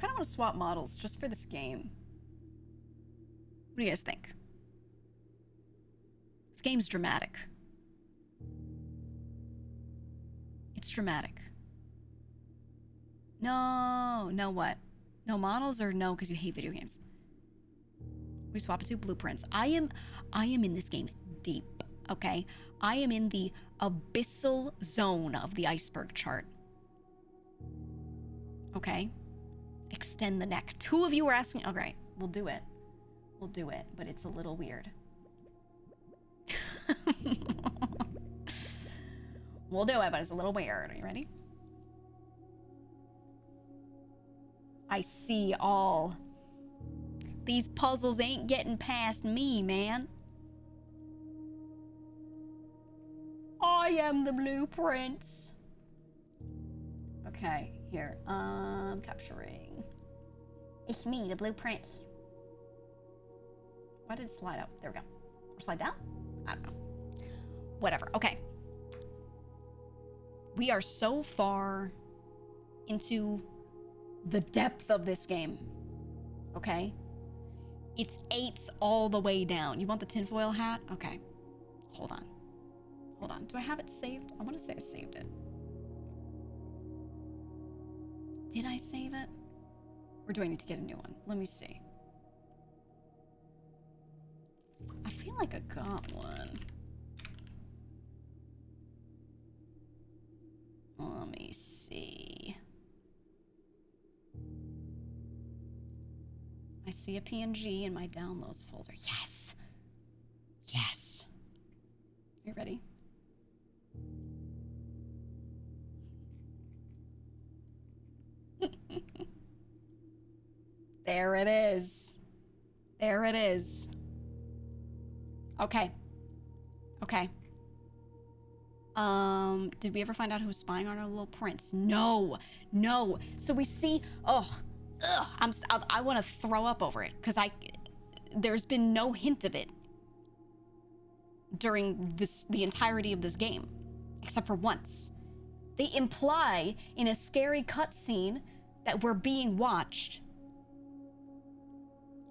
kind of want to swap models just for this game. What do you guys think? This game's dramatic. It's dramatic. No, no what? No models or no because you hate video games? We swap it to blueprints. I am in this game deep, okay? I am in the Abyssal Zone of the iceberg chart. Okay? Extend the neck. 2 of you were asking, all right, we'll do it. We'll do it, but it's a little weird. We'll do it, but it's a little weird. Are you ready? I see all. These puzzles ain't getting past me, man. I am the blueprints. Okay, here. Capturing. It's me, the blueprints. Why did it slide up? There we go. Or slide down? I don't know. Whatever. Okay. We are so far into the depth of this game. Okay? It's 8s all the way down. You want the tinfoil hat? Okay. Hold on. Hold on. Do I have it saved? I want to say I saved it. Did I save it? Or do I need to get a new one? Let me see. I feel like I got one. Let me see. I see a PNG in my downloads folder. Yes! Yes! You ready? There it is. There it is. Okay. Okay. Did we ever find out who was spying on our little prince? No. No. So we see, I want to throw up over it because there's been no hint of it during the entirety of this game, except for once. They imply in a scary cutscene that we're being watched.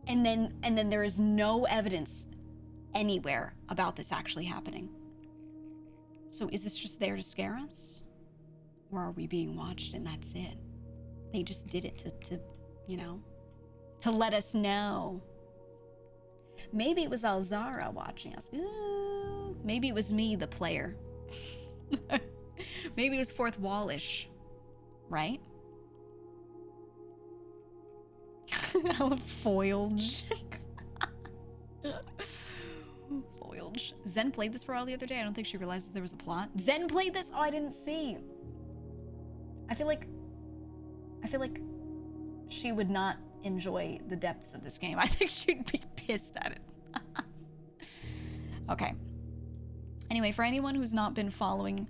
And then there is no evidence anywhere about this actually happening. So is this just there to scare us? Or are we being watched and that's it? They just did it to you know, to let us know. Maybe it was Alzara watching us. Ooh, maybe it was me, the player. Maybe it was fourth wallish, right? Foilge. Foilge. Zen played this for all the other day. I don't think she realizes there was a plot. Zen played this? Oh, I didn't see. I feel like she would not enjoy the depths of this game. I think she'd be pissed at it. Okay. Anyway, for anyone who's not been following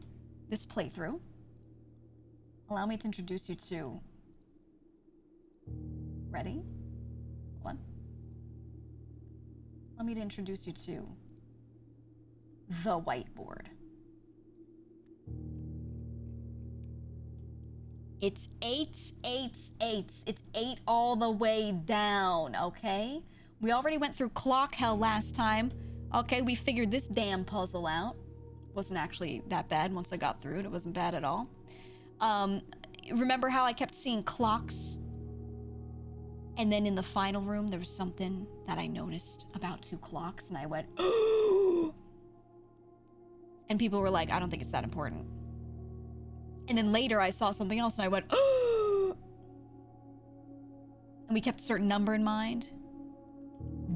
this playthrough, allow me to introduce you to... Ready? Hold on. Allow me to introduce you to the whiteboard. It's 8s, 8s, 8s. It's 8 all the way down, okay? We already went through clock hell last time. Okay, we figured this damn puzzle out. Wasn't actually that bad once I got through it. It wasn't bad at all. Remember how I kept seeing clocks? And then in the final room, there was something that I noticed about 2 clocks, and I went, oh! And people were like, I don't think it's that important. And then later I saw something else, and I went, oh! And we kept a certain number in mind.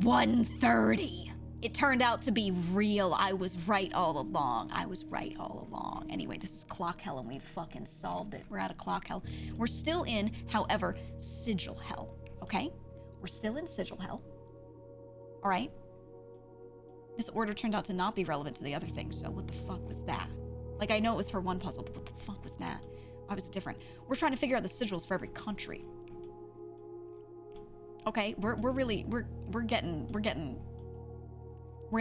130. It turned out to be real. I was right all along. I was right all along. Anyway, this is clock hell, and we fucking solved it. We're out of clock hell. We're still in, however, sigil hell. Okay? We're still in sigil hell. All right? This order turned out to not be relevant to the other thing, so what the fuck was that? Like, I know it was for one puzzle, but what the fuck was that? Why was it different? We're trying to figure out the sigils for every country. Okay, we're in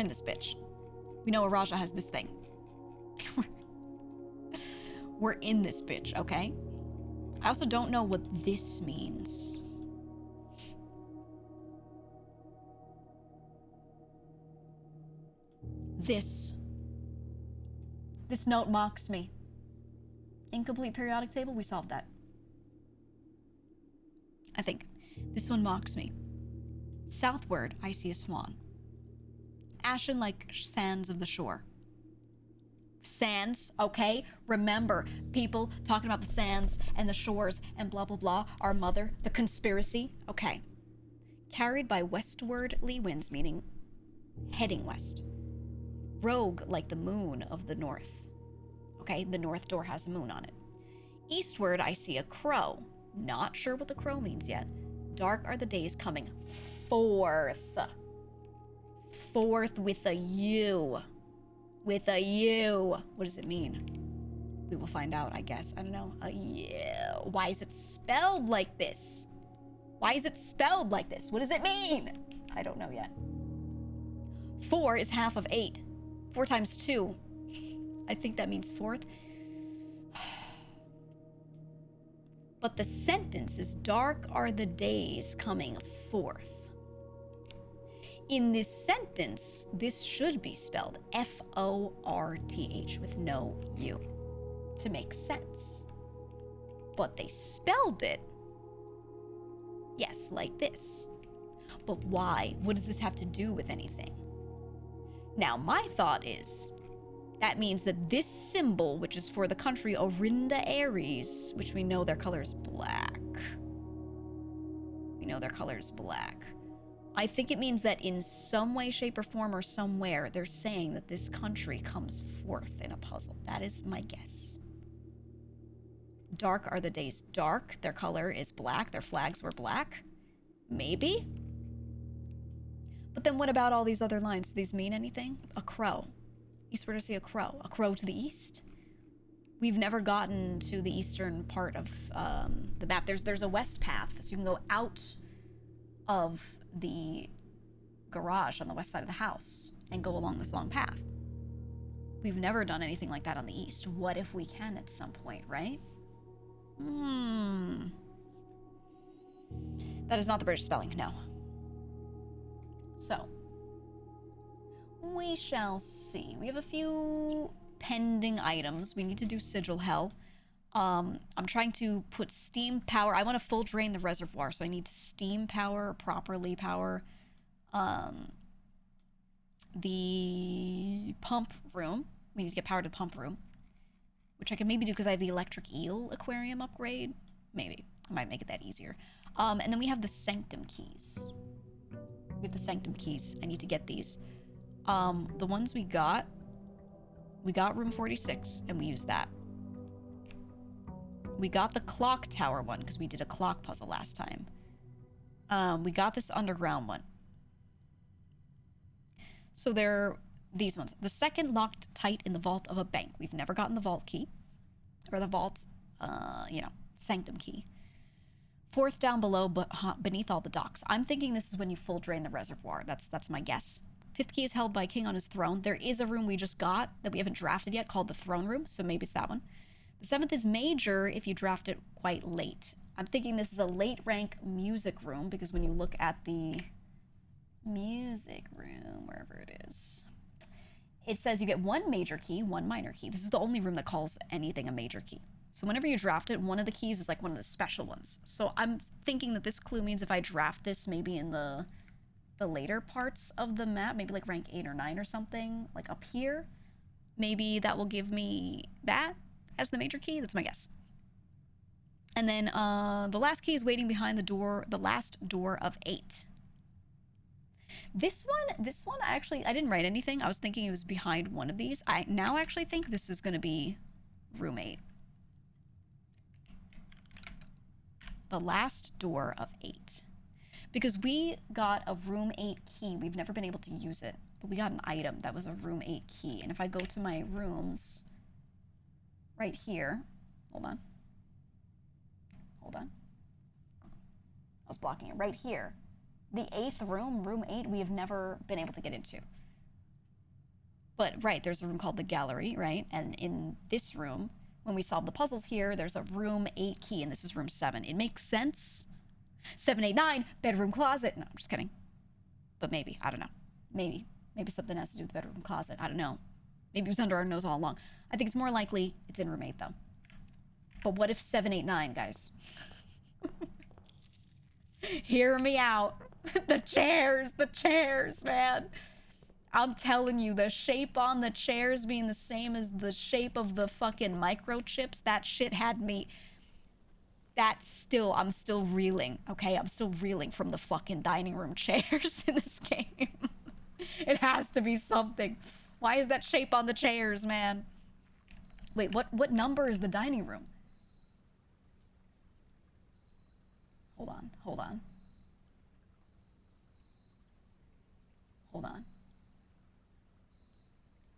this bitch. We know Araja has this thing. We're in this bitch, okay? I also don't know what this means. This note mocks me. Incomplete periodic table, we solved that. I think. This one mocks me. Southward, I see a swan. Ashen like sands of the shore. Sands, okay? Remember, people talking about the sands and the shores and blah, blah, blah. Our mother, the conspiracy. Okay. Carried by westwardly winds, meaning heading west. Rogue like the moon of the north. Okay, the north door has a moon on it. Eastward, I see a crow. Not sure what the crow means yet. Dark are the days coming. Forth. Forth with a U. With a U. What does it mean? We will find out, I guess. I don't know. A U. Why is it spelled like this? Why is it spelled like this? What does it mean? I don't know yet. 4 is half of 8. 4 times 2. I think that means fourth. But the sentence is dark are the days coming forth. In this sentence, this should be spelled F-O-R-T-H with no U to make sense. But they spelled it, yes, like this. But why? What does this have to do with anything? Now, my thought is, that means that this symbol, which is for the country Orinda Aries, which we know their color is black. We know their color is black. I think it means that in some way, shape, or form, or somewhere, they're saying that this country comes forth in a puzzle. That is my guess. Dark are the days dark. Their color is black. Their flags were black. Maybe? But then what about all these other lines? Do these mean anything? A crow. Eastward, I see a crow. A crow to the east? We've never gotten to the eastern part of the map. There's a west path, so you can go out of the garage on the west side of the house and go along this long path. We've never done anything like that on the east. What if we can at some point, right? That is not the British spelling, no. So, we shall see. We have a few pending items. We need to do Sigil Hell. I'm trying to put steam power. I want to full drain the reservoir, so I need to steam power, properly power the pump room. We need to get power to the pump room, which I can maybe do because I have the electric eel aquarium upgrade. Maybe. I might make it that easier. And then we have the Sanctum keys. We have the Sanctum keys. I need to get these. The ones we got room 46, and we used that. We got the clock tower one, because we did a clock puzzle last time. We got this underground one. So they're these ones. The second locked tight in the vault of a bank. We've never gotten the vault key. Or the vault, Sanctum key. Fourth down below, but beneath all the docks. I'm thinking this is when you full drain the reservoir. That's my guess. Fifth key is held by a king on his throne. There is a room we just got that we haven't drafted yet called the throne room, so maybe it's that one. The seventh is major if you draft it quite late. I'm thinking this is a late rank music room because when you look at the music room, wherever it is, it says you get 1 major key, 1 minor key. This is the only room that calls anything a major key. So whenever you draft it, one of the keys is like one of the special ones. So I'm thinking that this clue means if I draft this maybe in the later parts of the map, maybe like rank 8 or 9 or something, like up here, maybe that will give me that as the major key. That's my guess. And then the last key is waiting behind the door, the last door of 8. This one I didn't write anything. I was thinking it was behind one of these. I now actually think this is going to be room 8. The last door of 8. Because we got a room 8 key. We've never been able to use it. But we got an item that was a room 8 key. And if I go to my rooms right here. Hold on. I was blocking it. Right here. The 8th room, room 8, we have never been able to get into. But, right, there's a room called the gallery, right? And in this room, when we solve the puzzles here, there's a room 8 key, and this is room 7. It makes sense. 7, 8, 9, bedroom closet. No, I'm just kidding. But maybe. I don't know. Maybe. Maybe something has to do with the bedroom closet. I don't know. Maybe it was under our nose all along. I think it's more likely it's in room 8, though. But what if 789, guys? Hear me out. The chairs, man. I'm telling you, the shape on the chairs being the same as the shape of the fucking microchips, that shit had me... I'm still reeling, okay? I'm still reeling from the fucking dining room chairs in this game. It has to be something. Why is that shape on the chairs, man? Wait, what number is the dining room? Hold on. Hold on.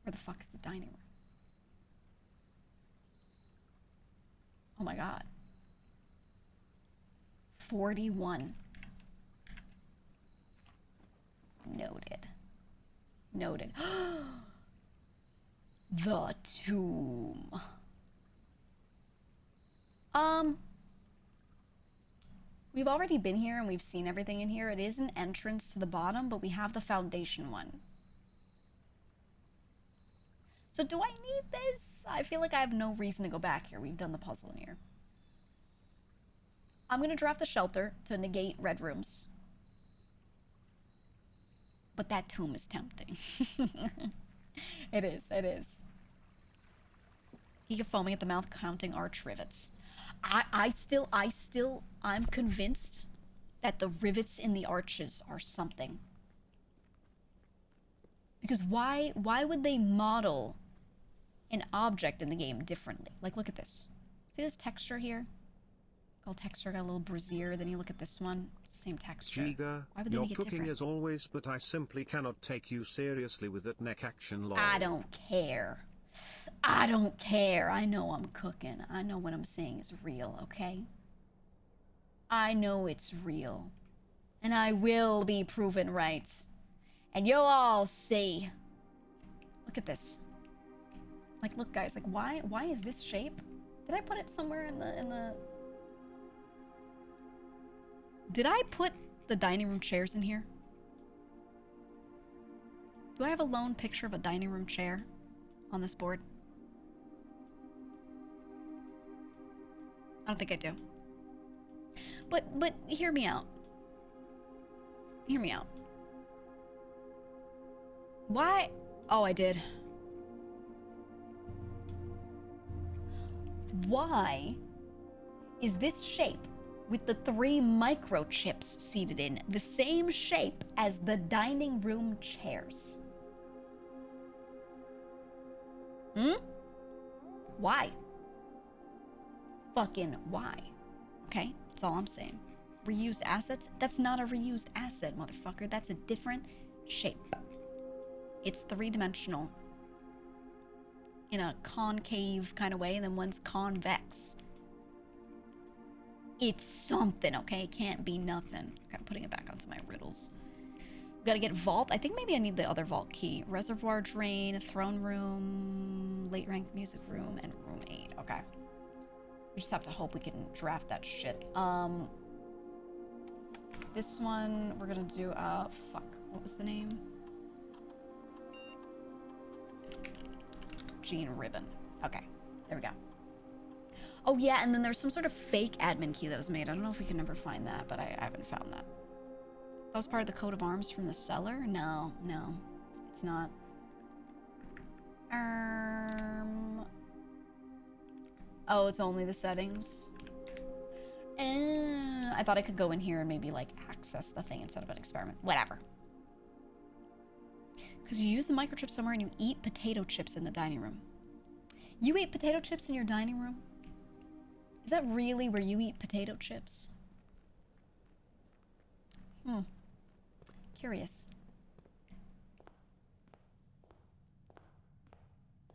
Where the fuck is the dining room? Oh my god. 41. Noted. The tomb. We've already been here and we've seen everything in here. It is an entrance to the bottom, but we have the foundation one. So do I need this? I feel like I have no reason to go back here. We've done the puzzle in here. I'm gonna draft the shelter to negate red rooms. But that tomb is tempting. It is. He kept foaming at the mouth, counting arch rivets. I'm convinced that the rivets in the arches are something. Because why would they model an object in the game differently? Like, look at this. See this texture here? Gold texture, got a little brazier. Then you look at this one, same texture. GEEGA, Why would they make it cooking different? as always, but I simply cannot take you seriously with that neck action lol. I don't care. I know I'm cooking. I know what I'm saying is real, okay? I know it's real. And I will be proven right. And you'll all see. Look at this. Like, look, guys, like, why is this shape? Did I put it somewhere in the... Did I put the dining room chairs in here? Do I have a lone picture of a dining room chair on this board? I don't think I do. But hear me out. Hear me out. Why? Oh, I did. Why is this shape with the 3 microchips seated in the same shape as the dining room chairs? Why? Fucking why? Okay, that's all I'm saying. Reused assets? That's not a reused asset, motherfucker. That's a different shape. It's 3-dimensional in a concave kind of way, and then one's convex. It's something, okay? It can't be nothing. Okay, I'm putting it back onto my riddles. Gotta get vault. I think maybe I need the other vault key. Reservoir drain, throne room, late rank music room, and room 8. Okay. We just have to hope we can draft that shit. This one, we're gonna do, fuck. What was the name? Jean Ribbon. Okay, there we go. Oh yeah, and then there's some sort of fake admin key that was made. I don't know if we can ever find that, but I haven't found that. That was part of the coat of arms from the cellar? No, it's not. Oh, it's only the settings. I thought I could go in here and maybe like access the thing instead of an experiment. Whatever. Because you use the microchip somewhere and you eat potato chips in the dining room. You ate potato chips in your dining room? Is that really where you eat potato chips? Curious.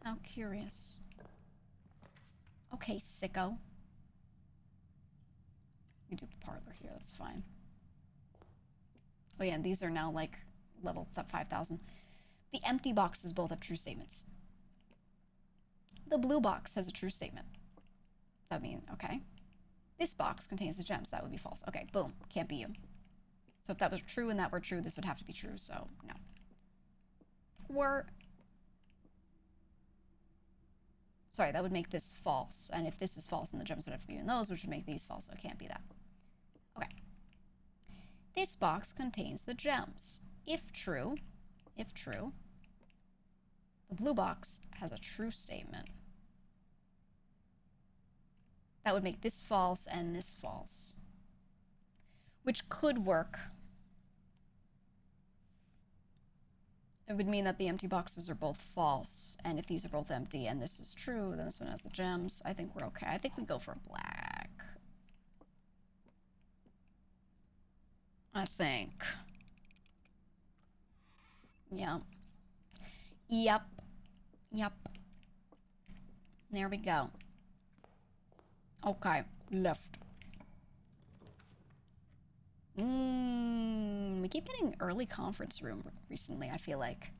How curious. Okay, sicko. We do the parlor here, that's fine. Oh yeah, and these are now like level 5,000. The empty boxes both have true statements. The blue box has a true statement. That means, okay. This box contains the gems. That would be false. Okay, boom. Can't be you. So if that was true and that were true, this would have to be true, so no. work. Sorry, that would make this false. And if this is false, then the gems would have to be in those, which would make these false, so it can't be that. Okay. This box contains the gems. If true, the blue box has a true statement. That would make this false and this false. Which could work. It would mean that the empty boxes are both false, and if these are both empty and this is true, then this one has the gems. I think we're okay. I think we go for black. I think. Yeah. Yep. Yep. There we go. Okay. Left. We keep getting early conference room recently, I feel like.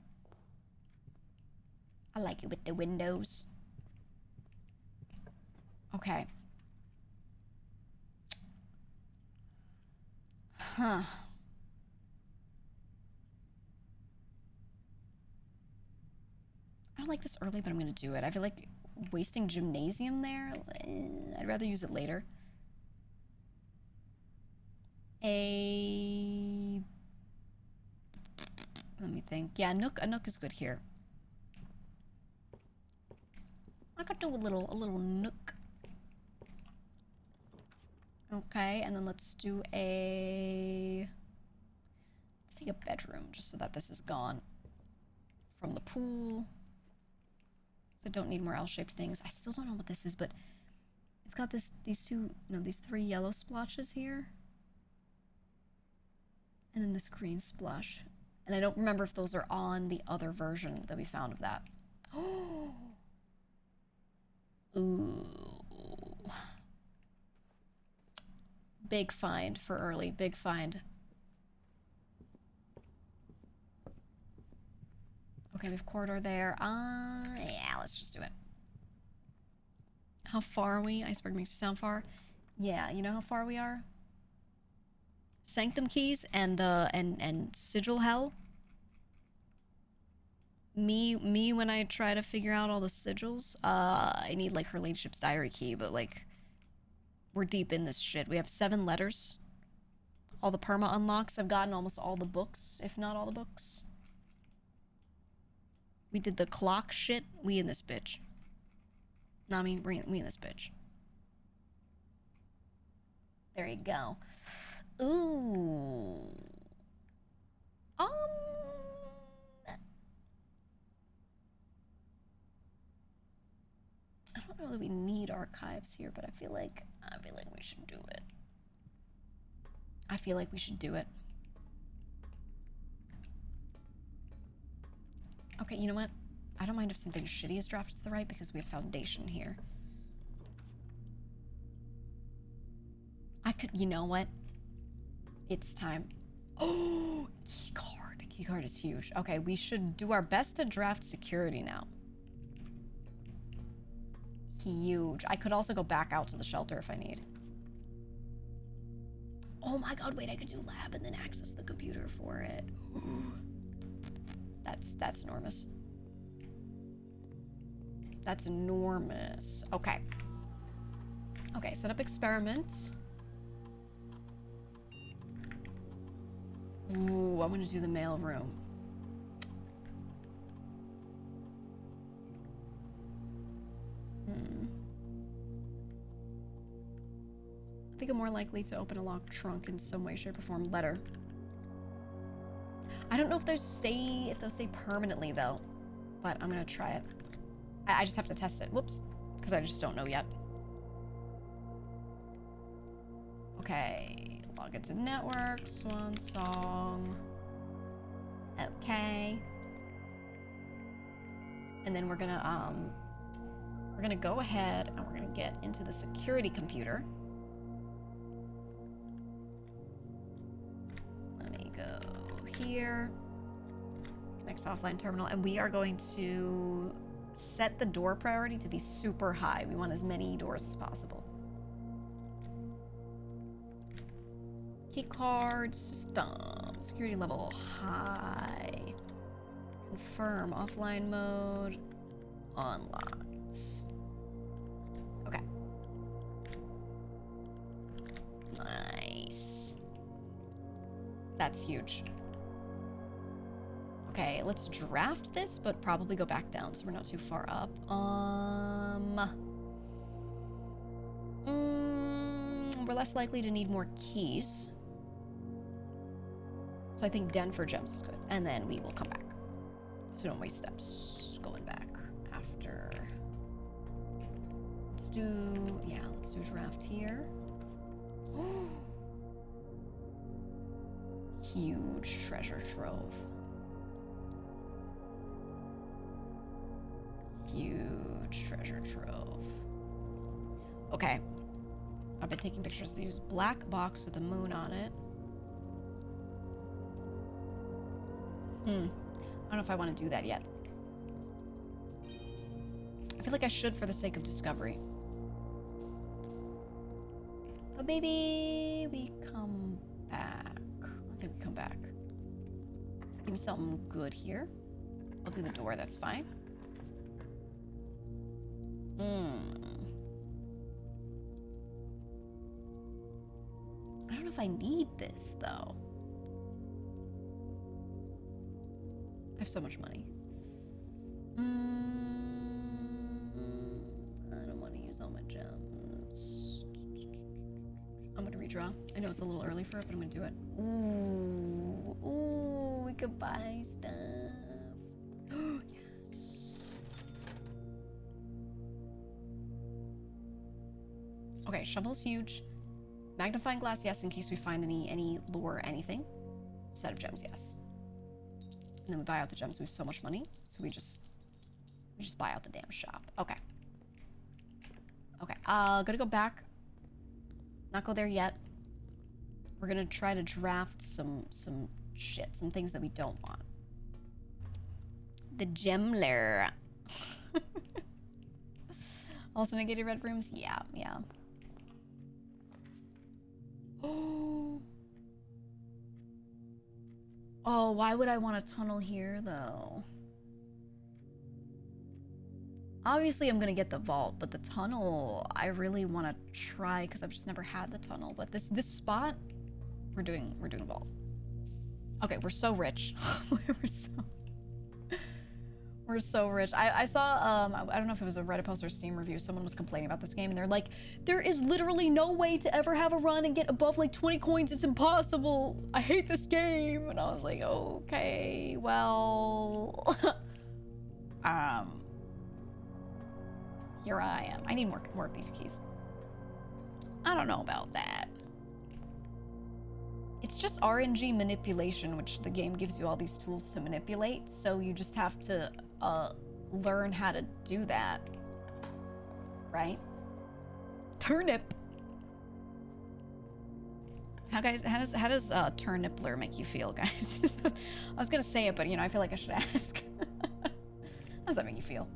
I like it with the windows. Okay. Huh. I don't like this early, but I'm gonna do it. I feel like wasting gymnasium there. I'd rather use it later. Let me think. Yeah, a nook is good here. I could do a little nook. Okay, and then let's do let's take a bedroom just so that this is gone from the pool. So I don't need more L-shaped things. I still don't know what this is, but it's got these three yellow splotches here. And then this green splosh. And I don't remember if those are on the other version that we found of that. Oh! Ooh. Big find for early. Big find. Okay, we have corridor there. Yeah, let's just do it. How far are we? Iceberg makes you sound far. Yeah, you know how far we are? Sanctum keys and Sigil hell. Me when I try to figure out all the sigils, I need like her ladyship's diary key, but like we're deep in this shit. We have 7 letters. All the perma unlocks. I've gotten almost all the books, if not all the books. We did the clock shit. We in this bitch. No, I mean, we in this bitch. There you go. Ooh. I don't know that we need archives here, but I feel like we should do it. I feel like we should do it. Okay, you know what? I don't mind if something shitty is drafted to the right because we have foundation here. I could, you know what? It's time. Oh, keycard. Keycard is huge. Okay, we should do our best to draft security now. Huge. I could also go back out to the shelter if I need. Oh my god, wait, I could do lab and then access the computer for it. That's enormous. That's enormous. Okay. Okay, set up experiment. Ooh, I'm gonna do the mail room. I think I'm more likely to open a locked trunk in some way, shape, or form. Letter. I don't know if those stay permanently though, but I'm gonna try it. I just have to test it. Whoops, because I just don't know yet. Okay, log into network, swan song. Okay. And then we're gonna go ahead and we're gonna get into the security computer. Let me go here. Connect to offline terminal, and we are going to set the door priority to be super high. We want as many doors as possible. Key card system security level high. Confirm. Offline mode. Unlocked. Okay. Nice. That's huge. Okay, let's draft this, but probably go back down so we're not too far up. We're less likely to need more keys. So I think Den for gems is good. And then we will come back. So don't waste steps going back after. Let's do draft here. Huge treasure trove. Huge treasure trove. Okay. I've been taking pictures of these black box with a moon on it. I don't know if I want to do that yet. I feel like I should for the sake of discovery. But maybe we come back. I think we come back. Give me something good here. I'll do the door, that's fine. I don't know if I need this, though. I have so much money. I don't want to use all my gems. I'm gonna redraw. I know it's a little early for it, but I'm gonna do it. Ooh, we could buy stuff. Yes. Okay, shovel's huge. Magnifying glass, yes, in case we find any lore or anything. Set of gems, yes. And then we buy out the gems. We have so much money, so we just buy out the damn shop. Okay. Okay. Gonna go back. Not go there yet. We're gonna try to draft some shit, some things that we don't want. The Gemler. Also negated red rooms? Yeah. Oh, why would I want a tunnel here, though? Obviously, I'm gonna get the vault, but the tunnel, I really want to try because I've just never had the tunnel. But this spot, we're doing vault. Okay, we're so rich. We're so rich. I saw, I don't know if it was a Reddit post or Steam review, someone was complaining about this game, and they're like, there is literally no way to ever have a run and get above like 20 coins. It's impossible. I hate this game. And I was like, okay, well, here I am. I need more of these keys. I don't know about that. It's just RNG manipulation, which the game gives you all these tools to manipulate, so you just have to learn how to do that. Right? Turnip! How does Turnipler make you feel, guys? I was gonna say it, but you know, I feel like I should ask. How does that make you feel?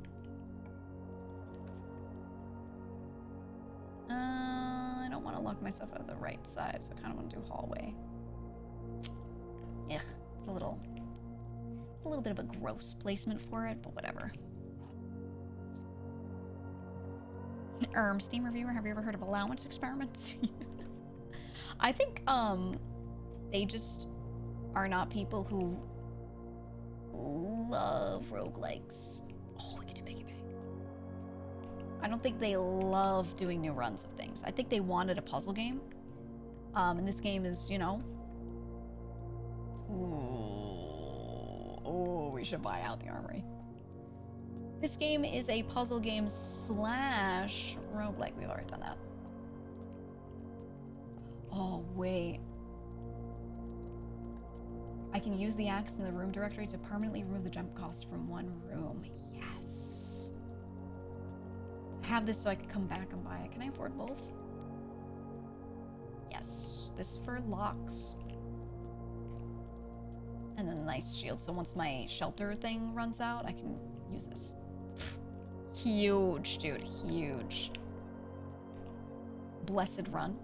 I don't want to lock myself out of the right side, so I kind of want to do hallway. Ugh, it's a little bit of a gross placement for it, but whatever. Steam reviewer, have you ever heard of allowance experiments? I think they just are not people who love roguelikes. Oh, we could do piggy bank. I don't think they love doing new runs of things. I think they wanted a puzzle game. And this game is, you know. Ooh, we should buy out the armory. This game is a puzzle game / roguelike. We've already done that. Oh, wait. I can use the axe in the room directory to permanently remove the jump cost from one room. Yes. I have this so I can come back and buy it. Can I afford both? Yes. This for locks. And then a nice shield. So once my shelter thing runs out, I can use this. Huge, dude. Huge. Blessed run.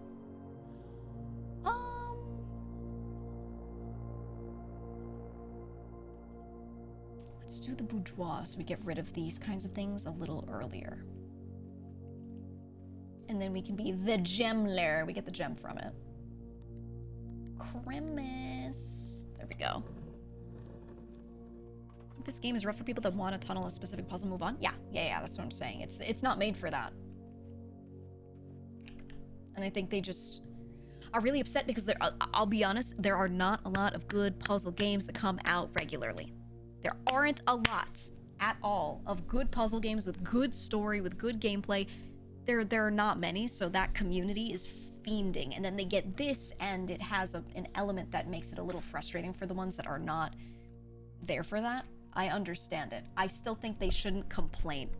Let's do the boudoir so we get rid of these kinds of things a little earlier. And then we can be the gem lair. We get the gem from it. Grimace. There we go. This game is rough for people that want to tunnel a specific puzzle, move on. Yeah, that's what I'm saying. It's not made for that. And I think they just are really upset because I'll be honest, there are not a lot of good puzzle games that come out regularly. There aren't a lot at all of good puzzle games with good story, with good gameplay. There are not many, so that community is fiending. And then they get this, and it has an element that makes it a little frustrating for the ones that are not there for that. I understand it. I still think they shouldn't complain.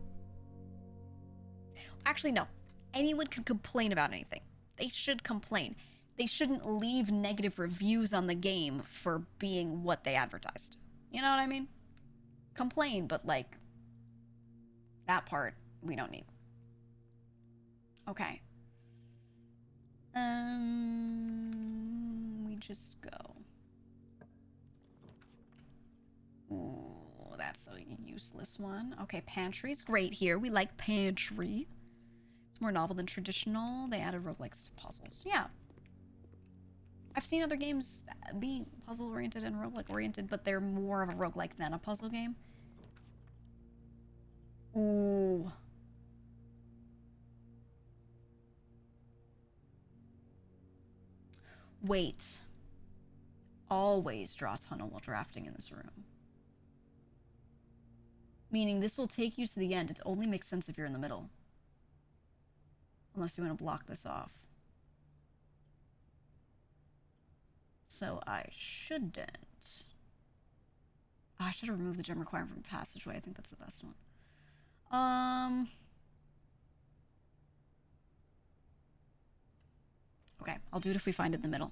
Actually, no. Anyone can complain about anything. They should complain. They shouldn't leave negative reviews on the game for being what they advertised. You know what I mean? Complain, but like, that part we don't need. Okay. We just go. Ooh, that's a useless one. Okay, pantry's great here. We like pantry. It's more novel than traditional. They added roguelikes to puzzles. Yeah. I've seen other games be puzzle-oriented and roguelike-oriented, but they're more of a roguelike than a puzzle game. Ooh. Wait. Always draw a tunnel while drafting in this room. Meaning this will take you to the end. It only makes sense if you're in the middle. Unless you want to block this off. So I shouldn't. Oh, I should have removed the gem requirement from passageway. I think that's the best one. Okay, I'll do it if we find it in the middle.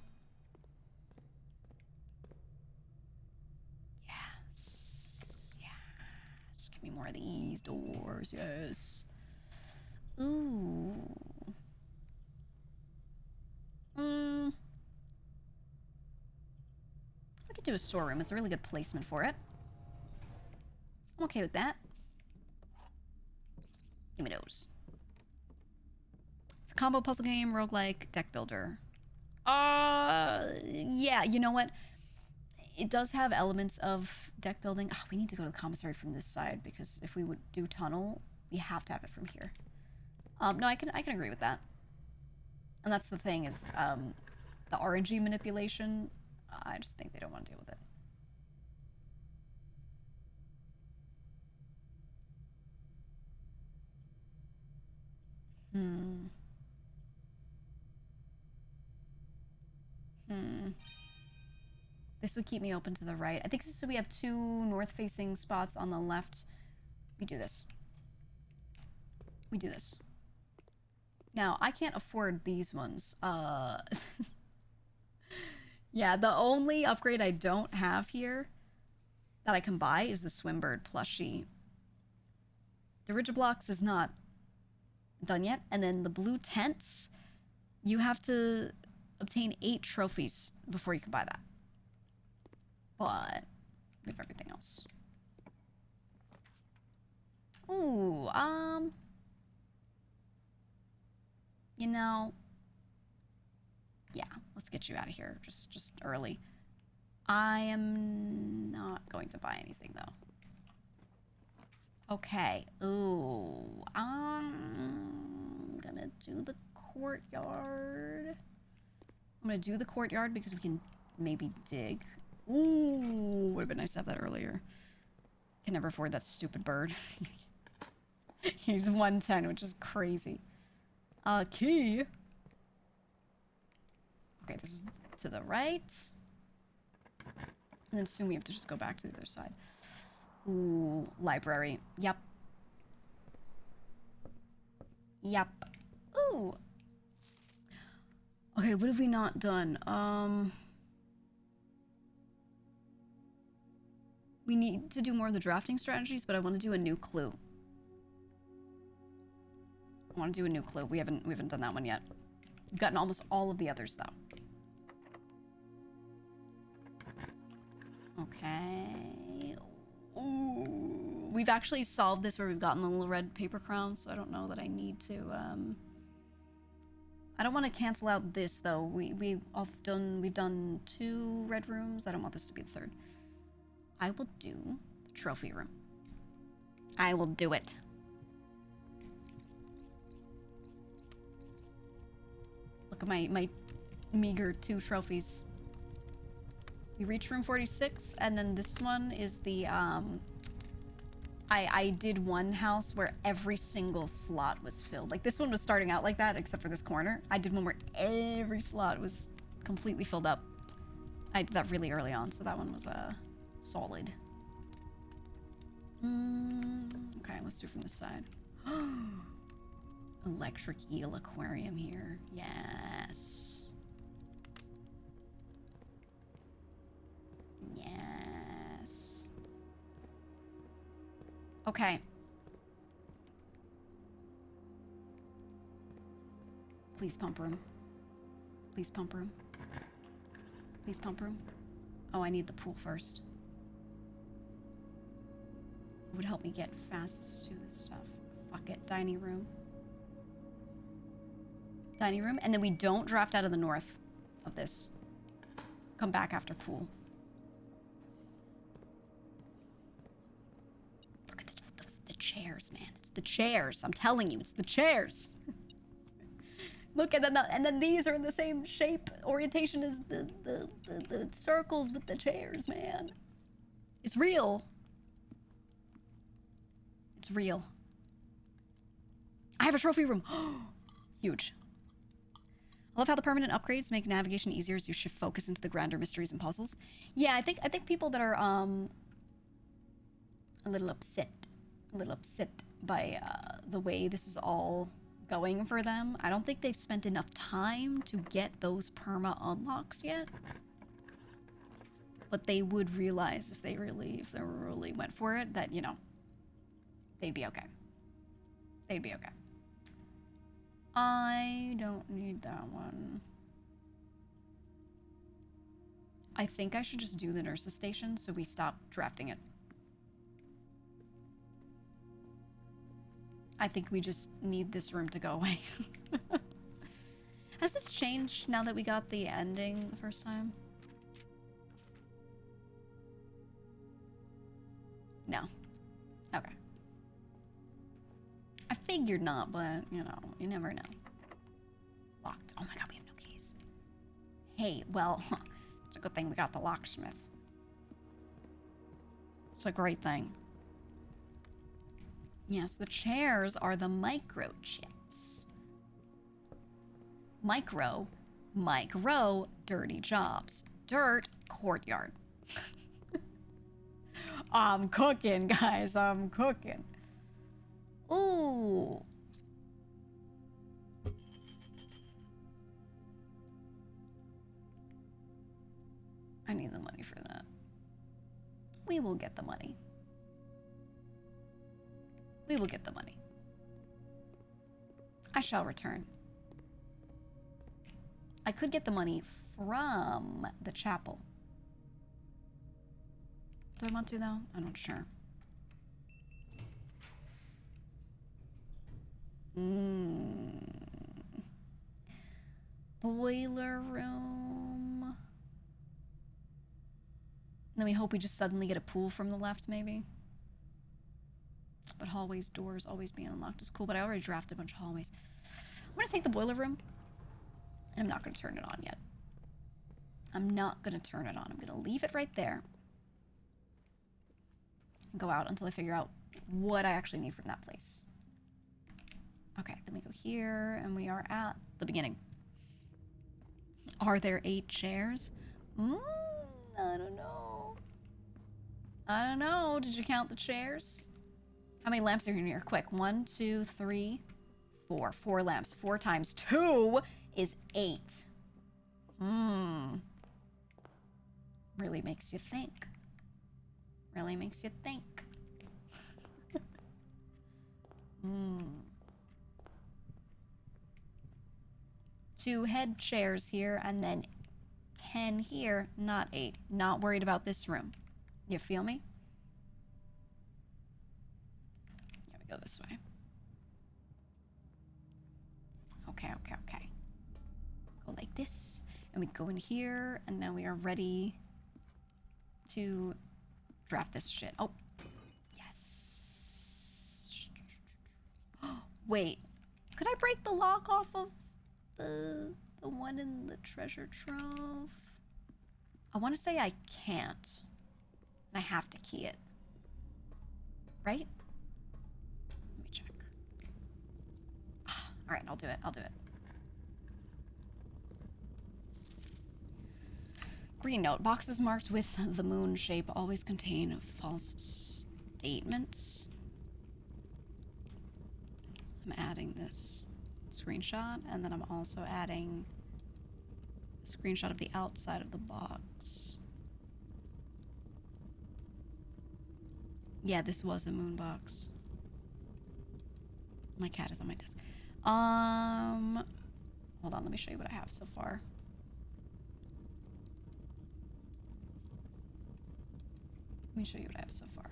Yes. Yes. Give me more of these doors. Yes. Ooh. I could do a storeroom. It's a really good placement for it. I'm okay with that. Give me those. It's a combo puzzle game, roguelike, deck builder. Yeah, you know what? It does have elements of deck building. Oh, we need to go to the commissary from this side because if we would do tunnel, we have to have it from here. No, I can agree with that. And that's the thing is, the RNG manipulation, I just think they don't want to deal with it. This would keep me open to the right. I think so we have 2 north-facing spots on the left. We do this. We do this. Now, I can't afford these ones. Yeah, the only upgrade I don't have here that I can buy is the Swimbird plushie. The Rigiblocks is not done yet. And then the blue tents, you have to obtain 8 trophies before you can buy that. But we have everything else. Ooh, you know, yeah, let's get you out of here just early. I am not going to buy anything though. Okay. Ooh, I'm gonna do the courtyard. I'm gonna do the courtyard because we can maybe dig. Ooh, would have been nice to have that earlier. Can never afford that stupid bird. He's 110, which is crazy. Key. Okay, this is to the right. And then soon we have to just go back to the other side. Ooh, library. Yep. Yep. Ooh. Okay, what have we not done? We need to do more of the drafting strategies, but I want to do a new clue. I want to do a new clue. We haven't done that one yet. We've gotten almost all of the others though. Okay. Ooh. we've actually solved this where we've gotten the little red paper crown, so I don't know that I need to, I don't want to cancel out this, though. We've done 2 red rooms. I don't want this to be the 3rd. I will do the trophy room. I will do it. Look at my meager 2 trophies. We reach room 46, and then this one is the, I did one house where every single slot was filled. Like, this one was starting out like that, except for this corner. I did one where every slot was completely filled up. I did that really early on, so that one was, solid. Okay, let's do from this side. Electric eel aquarium here. Yes. Yes. Okay. Please pump room. Please pump room. Please pump room. Oh, I need the pool first. It would help me get fastest to this stuff. Fuck it. Dining room. Dining room. And then we don't draft out of the north of this. Come back after pool. Look at the chairs, man. It's the chairs. I'm telling you, it's the chairs. Look, and then these are in the same shape orientation as the circles with the chairs, man. It's real. It's real. I have a trophy room. Huge. I love how the permanent upgrades make navigation easier as you shift focus into the grander mysteries and puzzles. Yeah, I think people that are a little upset by the way this is all going for them. I don't think they've spent enough time to get those perma unlocks yet. But they would realize if they really went for it that, you know, they'd be okay. They'd be okay. I don't need that one. I think I should just do the nurse's station so we stop drafting it. I think we just need this room to go away. Has this changed now that we got the ending the first time? No. Okay. I figured not, but, you know, you never know. Locked. Oh my god, we have no keys. Hey, well, it's a good thing we got the locksmith. It's a great thing. Yes, the chairs are the microchips. Micro, dirty jobs. Dirt, courtyard. I'm cooking, guys. I'm cooking. Ooh. I need the money for that. We will get the money. We will get the money. I shall return. I could get the money from the chapel. Do I want to, though? I'm not sure. Boiler room. And then we hope we just suddenly get a pool from the left, maybe. But hallways, doors always being unlocked is cool, but I already drafted a bunch of hallways. I'm going to take the boiler room, and I'm not going to turn it on yet. I'm not going to turn it on. I'm going to leave it right there. And go out until I figure out what I actually need from that place. Okay, then we go here, and we are at the beginning. Are there 8 chairs? I don't know. I don't know. Did you count the chairs? How many lamps are in here? Quick. 1, 2, 3, 4. 4 lamps. 4 times 2 is 8. Really makes you think. Really makes you think. 2 head chairs here, and then 10 here, not 8. Not worried about this room. You feel me? Go this way. Okay, okay, okay. Go like this. And we go in here, and now we are ready to draft this shit. Oh, yes. Wait, could I break the lock off of the one in the treasure trove? I want to say I can't. And I have to key it. Right? Let me check. Alright, I'll do it. I'll do it. Green note. Boxes marked with the moon shape always contain false statements. I'm adding this screenshot, and then I'm also adding a screenshot of the outside of the box. Yeah, this was a moon box. My cat is on my desk. Hold on, let me show you what I have so far. Let me show you what I have so far.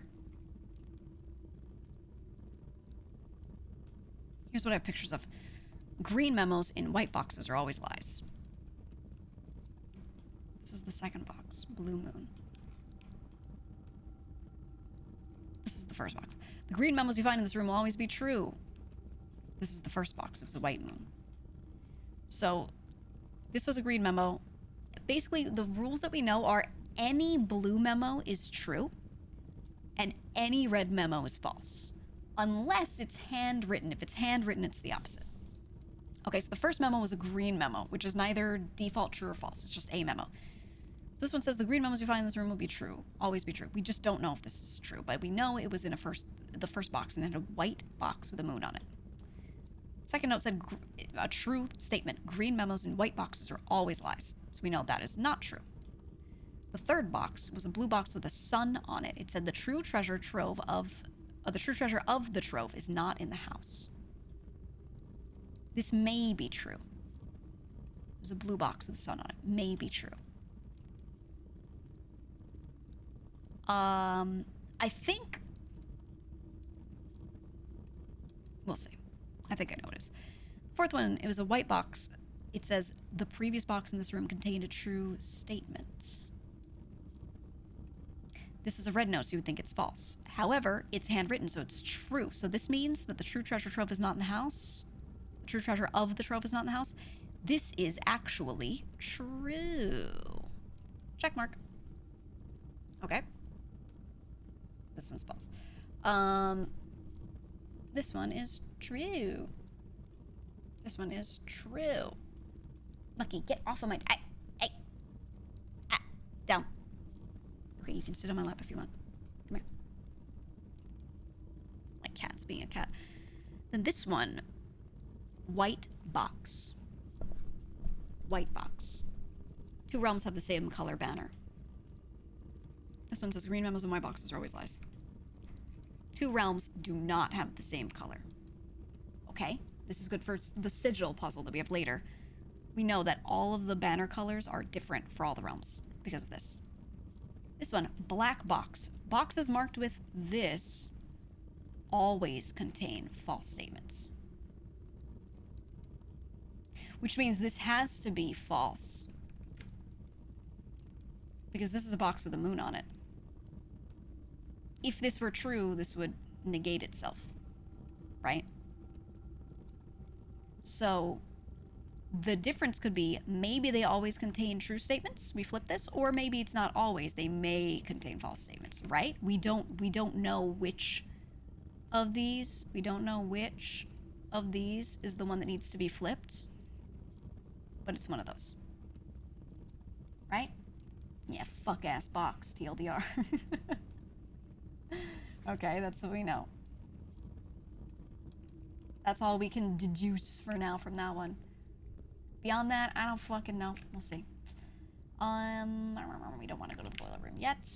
Here's what I have pictures of. Green memos in white boxes are always lies. This is the second box, blue moon. This is the first box. The green memos you find in this room will always be true. This is the first box. It was a white moon. So, this was a green memo. Basically, the rules that we know are any blue memo is true, and any red memo is false. Unless it's handwritten. If it's handwritten, it's the opposite. Okay, so the first memo was a green memo, which is neither default true or false. It's just a memo. So this one says the green memos you find in this room will be true. Always be true. We just don't know if this is true, but we know it was in the first box, and it had a white box with a moon on it. Second note said a true statement. Green memos in white boxes are always lies. So we know that is not true. The third box was a blue box with a sun on it. It said the true treasure of the trove is not in the house. This may be true. There's a blue box with a sun on it. May be true. I think... We'll see. I think I know what it is. Fourth one, it was a white box. It says, the previous box in this room contained a true statement. This is a red note, so you would think it's false. However, it's handwritten, so it's true. So this means that the true treasure trove is not in the house. The true treasure of the trove is not in the house. This is actually true. Check mark. Okay. This one's false. This one is true. This one is true. Lucky, get off of my... Hey! Down. Okay, you can sit on my lap if you want. Come here. My cat's being a cat. Then this one, white box. White box. Two realms have the same color banner. This one says green memos and white boxes are always lies. Two realms do not have the same color. Okay? This is good for the Sigil puzzle that we have later. We know that all of the banner colors are different for all the realms because of this. This one, black box. Boxes marked with this always contain false statements. Which means this has to be false. Because this is a box with a moon on it. If this were true, this would negate itself. Right? So, the difference could be maybe they always contain true statements. We flip this, or maybe it's not always. They may contain false statements, right? We don't know which of these. We don't know which of these is the one that needs to be flipped. But it's one of those. Right? Yeah, fuck ass box, TLDR. Okay, that's what we know. That's all we can deduce for now from that one. Beyond that, I don't fucking know. We'll see. We don't want to go to the boiler room yet.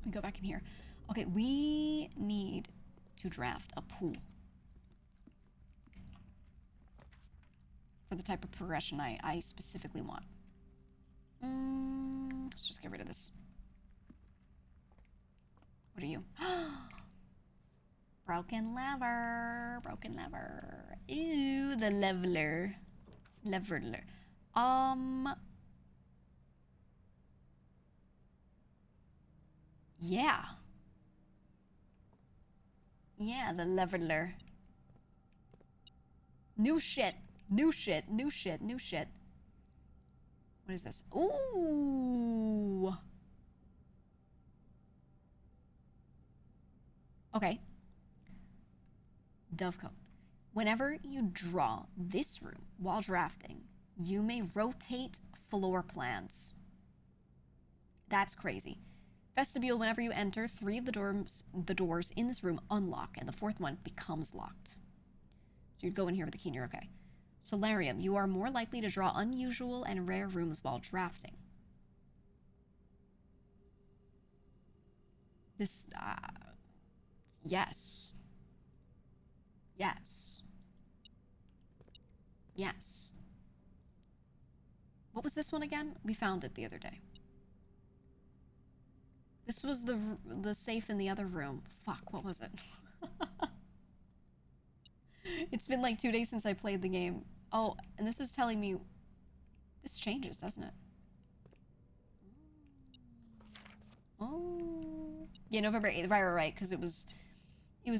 We go back in here. Okay, we need to draft a pool. For the type of progression I specifically want. Let's just get rid of this. What are you? Broken lever. Broken lever. Ew, the leveler. Leveler. Yeah. Yeah, the leveler. New shit. New shit. New shit. New shit. What is this? Ooh. Okay. Dovecoat. Whenever you draw this room while drafting, you may rotate floor plans. That's crazy. Vestibule, whenever you enter, 3 of the doors in this room unlock, and the 4th one becomes locked. So you'd go in here with the key and you're okay. Solarium, you are more likely to draw unusual and rare rooms while drafting. This, yes. Yes. Yes. What was this one again? We found it the other day. This was the safe in the other room. Fuck, what was it? It's been like 2 days since I played the game. Oh, and this is telling me... This changes, doesn't it? Oh... Yeah, November 8th. Right, because it was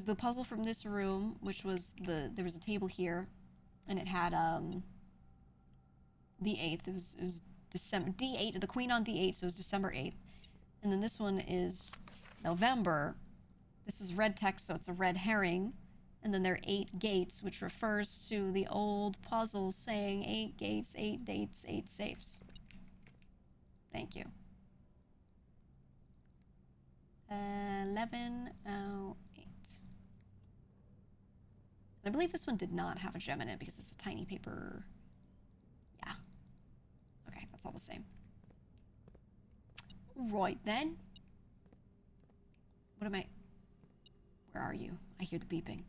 the puzzle from this room, which was there was a table here, and it had, the 8th. It was December... D8, the queen on D8, so it was December 8th. And then this one is November. This is red text, so it's a red herring. And then there are 8 gates, which refers to the old puzzle saying 8 gates, 8 dates, 8 safes. Thank you. 11:08. I believe this one did not have a gem in it because it's a tiny paper. Yeah. Okay, that's all the same. Right then. What am I? Where are you? I hear the beeping.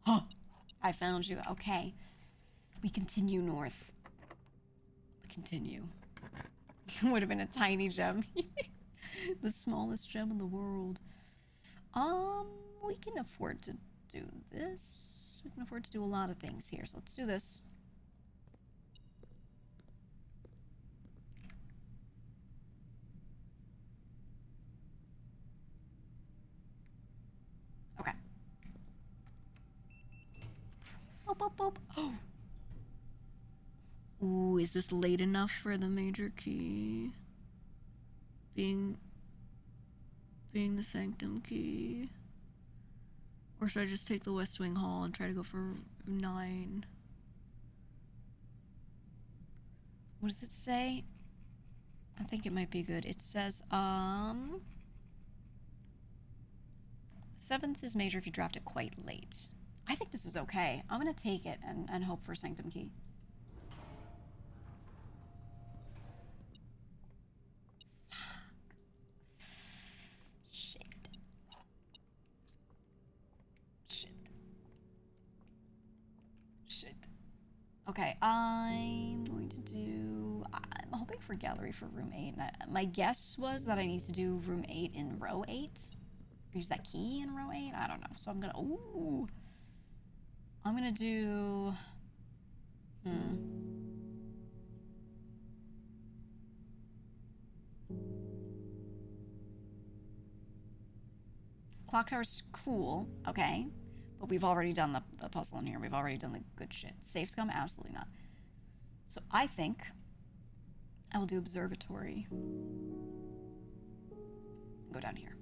Huh. I found you. Okay. We continue north. We continue. Would have been a tiny gem. The smallest gem in the world. We can afford to do this. We can afford to do a lot of things here, so let's do this. Okay. Boop, boop, boop. Oh. Ooh, is this late enough for the major key? Being the Sanctum key? Or should I just take the West Wing Hall and try to go for 9? What does it say? I think it might be good. It says, 7th is major if you draft it quite late. I think this is okay. I'm gonna take it and hope for Sanctum key. Shit. Okay, I'm going to do... I'm hoping for gallery for room 8. My guess was that I need to do room 8 in row 8. Use that key in row 8? I don't know. So I'm gonna... Ooh. I'm gonna do... Clock tower's cool. Okay. But we've already done the puzzle in here. We've already done the good shit. Safe scum? Absolutely not. So I think I will do observatory. Go down here.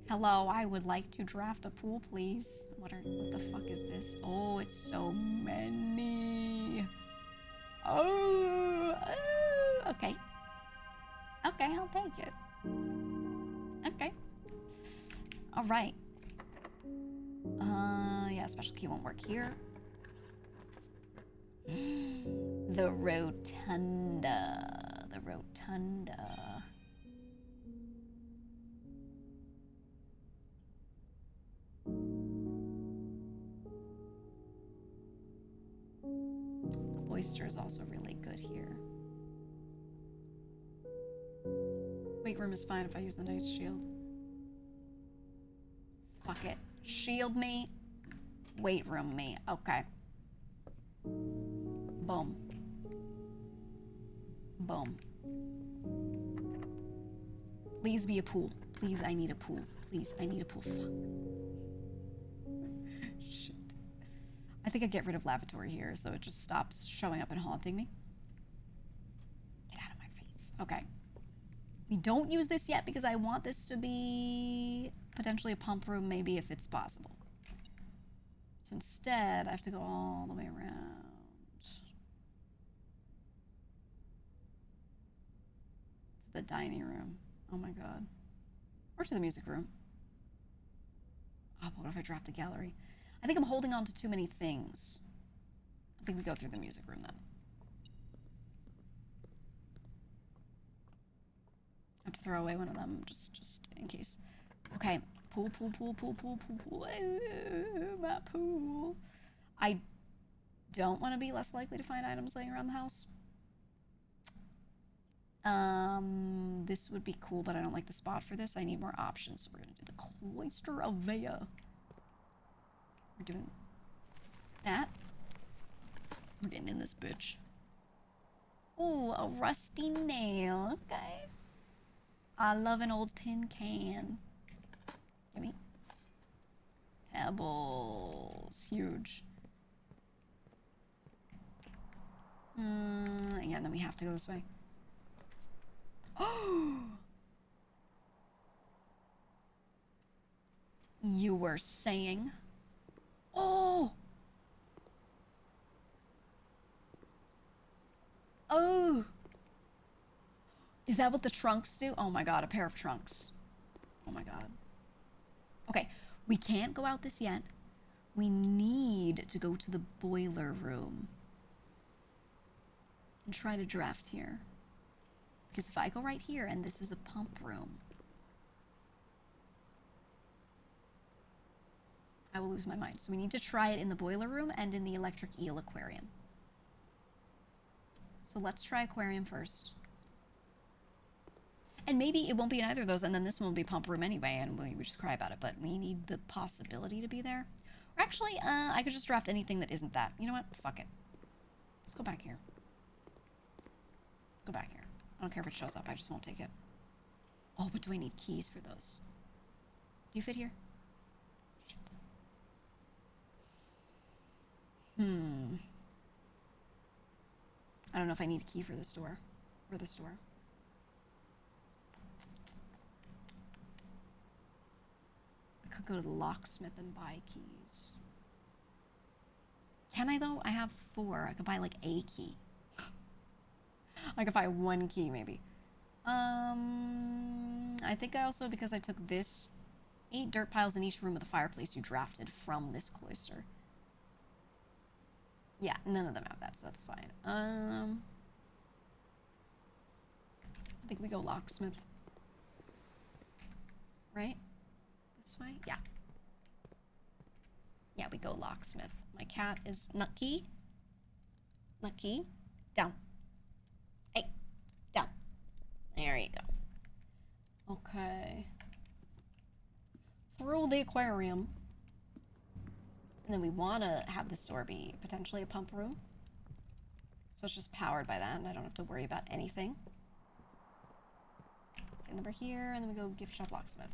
Hello, I would like to draft a pool, please. What the fuck is this? Oh, it's so many. Oh, okay. Okay, I'll take it. Okay. All right. Yeah, special key won't work here. The rotunda. The rotunda. Oyster is also really good here. Weight room is fine if I use the knight's shield. Fuck it. Shield me. Weight room me. Okay. Boom. Boom. Please be a pool. Please, I need a pool. Please, I need a pool. Fuck. Shit. I think I get rid of lavatory here so it just stops showing up and haunting me. Get out of my face. Okay. We don't use this yet because I want this to be potentially a pump room, maybe if it's possible. So instead, I have to go all the way around. To the dining room. Oh my god. Or to the music room. Oh, but what if I drop the gallery? I think I'm holding on to too many things. I think we go through the music room then. I have to throw away one of them just in case. Okay. Pool, pool, pool, pool, pool, pool, pool. My pool. I don't want to be less likely to find items laying around the house. This would be cool, but I don't like the spot for this. I need more options, so we're gonna do the Cloister of Vea. We're doing that. We're getting in this bitch. Ooh, a rusty nail. Okay. I love an old tin can. Gimme. Pebbles. Huge. Yeah, and then we have to go this way. Oh! You were saying? Oh! Oh! Is that what the trunks do? Oh my god, a pair of trunks. Oh my god. Okay, we can't go out this yet. We need to go to the boiler room. And try to draft here. Because if I go right here and this is a pump room, I will lose my mind. So we need to try it in the boiler room and in the electric eel aquarium. So let's try aquarium first. And maybe it won't be in either of those, and then this one will be pump room anyway, and we just cry about it. But we need the possibility to be there. Or actually, I could just draft anything that isn't that. You know what? Fuck it. Let's go back here. Let's go back here. I don't care if it shows up. I just won't take it. Oh, but do I need keys for those? Do you fit here? Shit. I don't know if I need a key for this door. Or this door. I could go to the locksmith and buy keys. Can I, though? I have 4. I could buy, like, a key. I could buy 1 key, maybe. I think I also, because I took this 8 dirt piles in each room of the fireplace you drafted from this cloister. Yeah, none of them have that, so that's fine. I think we go locksmith. Right? This way? Yeah. Yeah, we go locksmith. My cat is Nucky. Nucky. Down. Hey. Down. There you go. Okay. Through the aquarium. And then we want to have this door be potentially a pump room. So it's just powered by that, and I don't have to worry about anything. And then we're here, and then we go gift shop locksmith.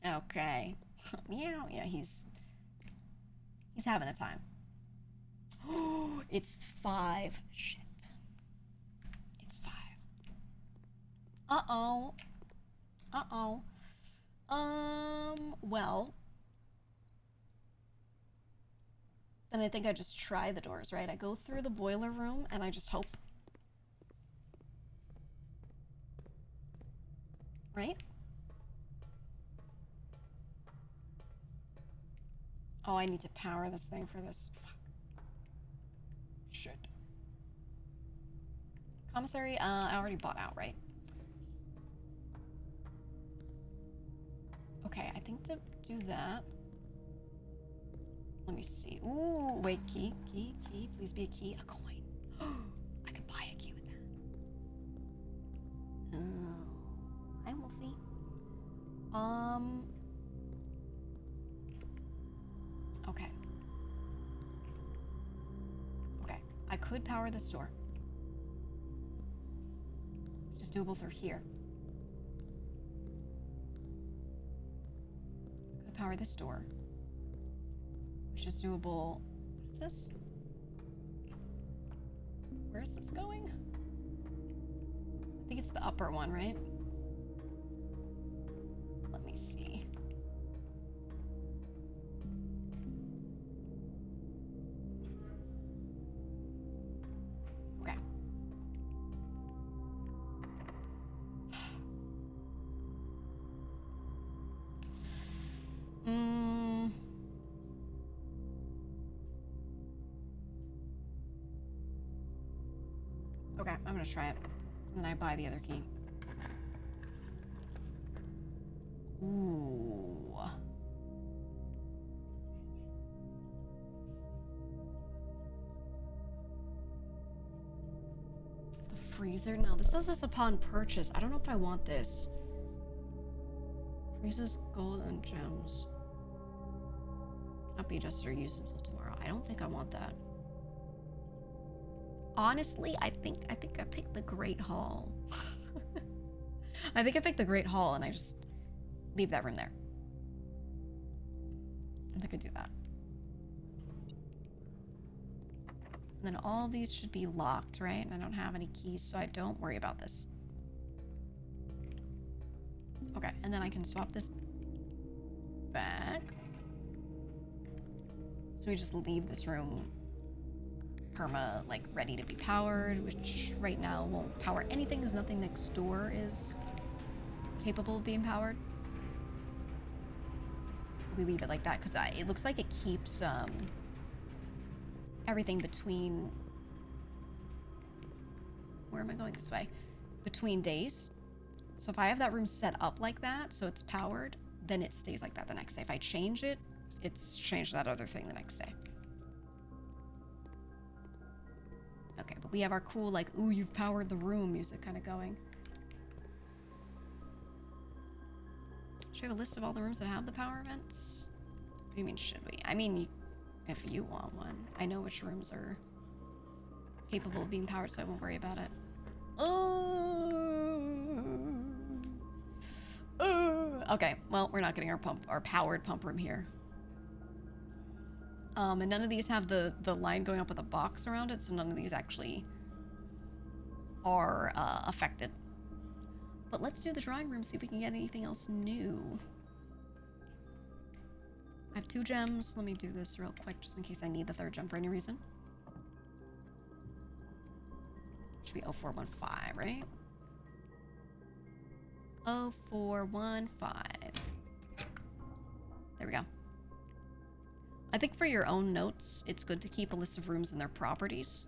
Okay. Meow. Yeah, he's having a time. Oh, it's 5. Shit. It's 5. Uh-oh. Uh-oh. Well. Then I think I just try the doors, right? I go through the boiler room, and I just hope. Right? Oh, I need to power this thing for this. Fuck. Shit. Commissary, I already bought out, right? Okay, I think to do that... Let me see. Ooh, wait, key. Please be a key. A coin. I could buy a key with that. Okay. Okay. I could power this door. Which is doable through here. Could power this door. Which is doable. What is this? Where is this going? I think it's the upper one, right? Let me see. Okay. Okay, I'm gonna try it. And then I buy the other key. Ooh. The freezer? No, this does this upon purchase. I don't know if I want this. Freezes gold and gems. Cannot be adjusted or used until tomorrow. I don't think I want that. Honestly, I think I picked the Great Hall. I think I picked the Great Hall and I just leave that room there. I think I do that. And then all of these should be locked, right? And I don't have any keys, so I don't worry about this. Okay, and then I can swap this back. So we just leave this room perma, like, ready to be powered, which right now won't power anything because nothing next door is capable of being powered. We leave it like that because it looks like it keeps everything between... Where am I going this way? Between days. So if I have that room set up like that, so it's powered, then it stays like that the next day. If I change it, it's changed that other thing the next day. Okay, but we have our cool, like, ooh, you've powered the room music kind of going. Should we have a list of all the rooms that have the power events? What do you mean, should we? I mean, if you want one. I know which rooms are capable of being powered, so I won't worry about it. Okay, well, we're not getting our powered pump room here. And none of these have the line going up with a box around it, so none of these actually are affected. But let's do the drawing room, see if we can get anything else new. I have 2 gems. Let me do this real quick, just in case I need the 3rd gem for any reason. Should be 0415, right? 0415. There we go. I think for your own notes, it's good to keep a list of rooms and their properties.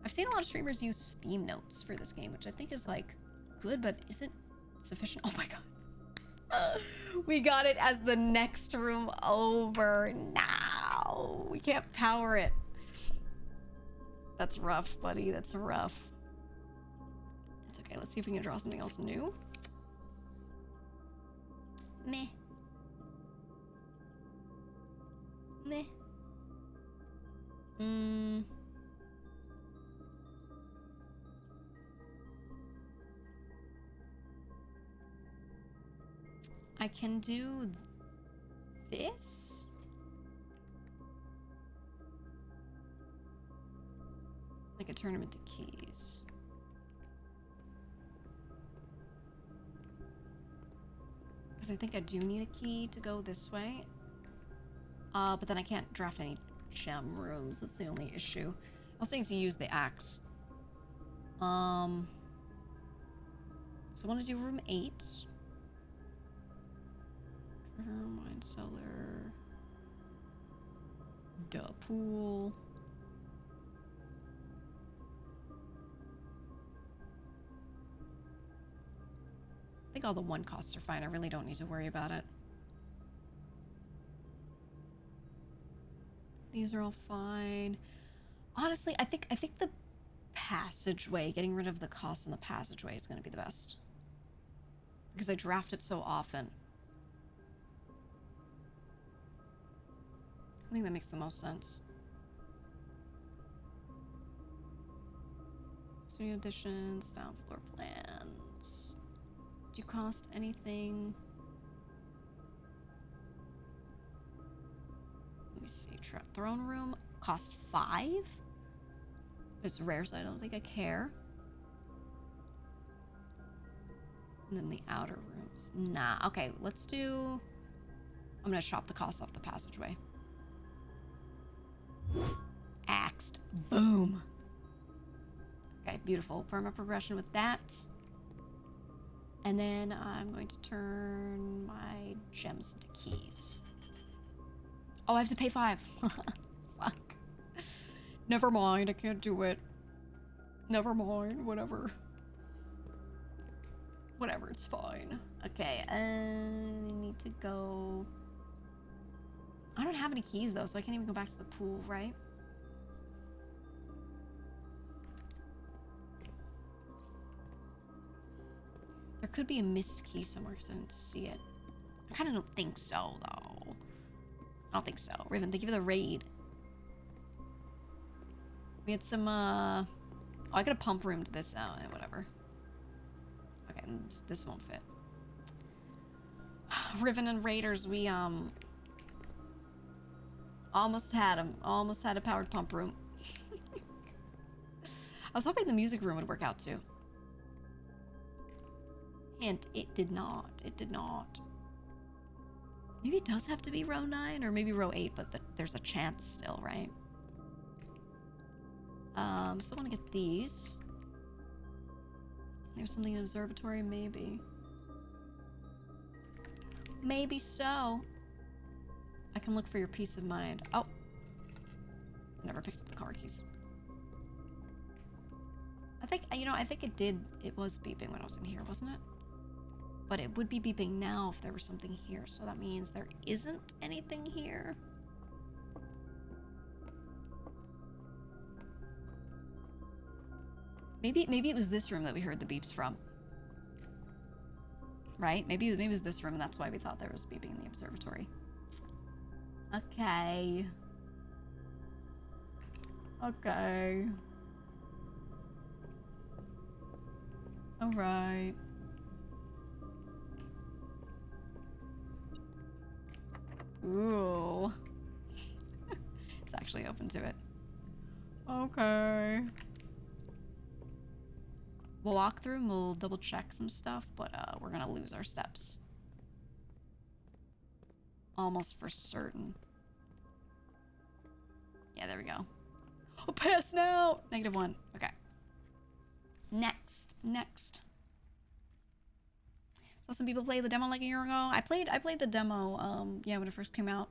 I've seen a lot of streamers use Steam notes for this game, which I think is, like, good, but isn't sufficient. Oh my god. We got it as the next room over. Now we can't power it. That's rough, buddy. That's rough. It's okay. Let's see if we can draw something else new. Meh. Meh. I can do this. I could turn them into keys. Because I think I do need a key to go this way. But then I can't draft any gem rooms. That's the only issue. I was saying to use the axe. So I want to do room 8. Wine cellar. Duh, pool. I think all the 1 costs are fine. I really don't need to worry about it. These are all fine. Honestly, I think the passageway, getting rid of the cost on the passageway is going to be the best. Because I draft it so often. I think that makes the most sense. Studio additions, found floor plans. Do you cost anything? Let me see. Throne room cost 5? It's rare, so I don't think I care. And then the outer rooms. Nah. Okay, let's do... I'm gonna chop the cost off the passageway. Axed. Boom. Okay, beautiful. Perma progression with that. And then I'm going to turn my gems into keys. Oh, I have to pay 5. Fuck. Never mind, I can't do it. Never mind, whatever. Whatever, it's fine. Okay, I need to go... I don't have any keys, though, so I can't even go back to the pool, right? There could be a missed key somewhere because I didn't see it. I kind of don't think so, though. I don't think so. Riven, thank you for the raid. We had some, Oh, I got a pump room to this. Oh, whatever. Okay, this won't fit. Riven and Raiders, we, almost had them. Almost had a powered pump room. I was hoping the music room would work out, too. Hint, it did not. It did not. Maybe it does have to be row 9 or maybe row 8, but there's a chance still, right? So I want to get these. There's something in observatory, maybe. Maybe so. I can look for your peace of mind. Oh. I never picked up the car keys. I think, you know, I think it did. It was beeping when I was in here, wasn't it? But it would be beeping now if there was something here. So that means there isn't anything here. Maybe it was this room that we heard the beeps from. Right? Maybe it was this room and that's why we thought there was beeping in the observatory. Okay. Okay. Alright. Ooh. It's actually open to it. Okay. We'll walk through and we'll double check some stuff, but we're gonna lose our steps. Almost for certain. Yeah, there we go. Oh, pass now! -1. Okay. Next. Saw some people play the demo like a year ago. I played the demo, yeah, when it first came out.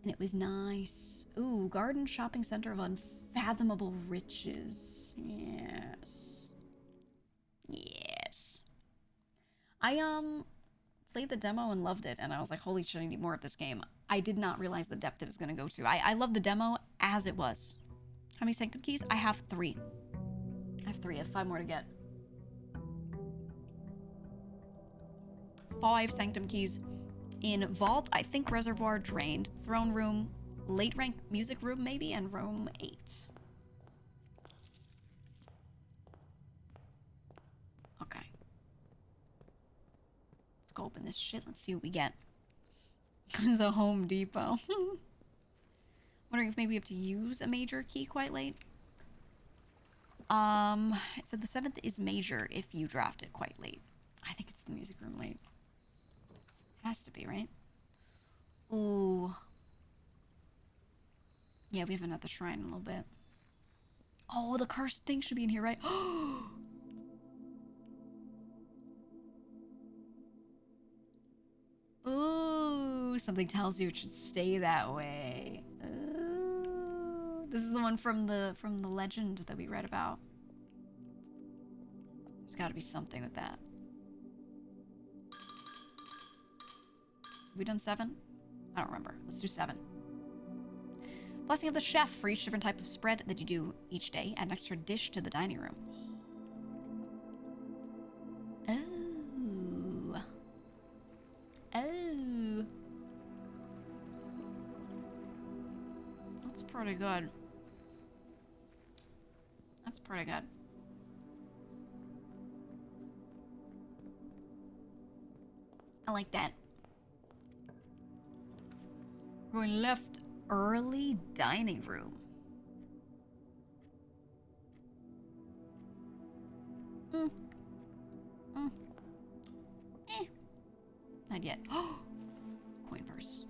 And it was nice. Ooh, garden shopping center of unfathomable riches. Yes. Yes. I, played the demo and loved it, and I was like, holy shit, I need more of this game. I did not realize the depth it was going to go to. I love the demo as it was. How many Sanctum keys? I have 3. I have 5 more to get. 5 Sanctum keys in Vault, I think Reservoir drained, Throne Room, Late Rank Music Room maybe, and Room 8. Okay. Let's go open this shit. Let's see what we get. There's a Home Depot. Wondering if maybe we have to use a major key quite late. It said the 7th is major if you draft it quite late. I think it's the music room late. Has to be, right? Ooh. Yeah, we haven't at the shrine in a little bit. Oh, the cursed thing should be in here, right? Ooh, something tells you it should stay that way. Ooh. This is the one from the legend that we read about. There's got to be something with that. Have we done 7? I don't remember. Let's do 7. Blessing of the chef. For each different type of spread that you do each day, add an extra dish to the dining room. Oh. Oh. That's pretty good. That's pretty good. I like that. Going left, early dining room. Not yet. Oh, coin purse.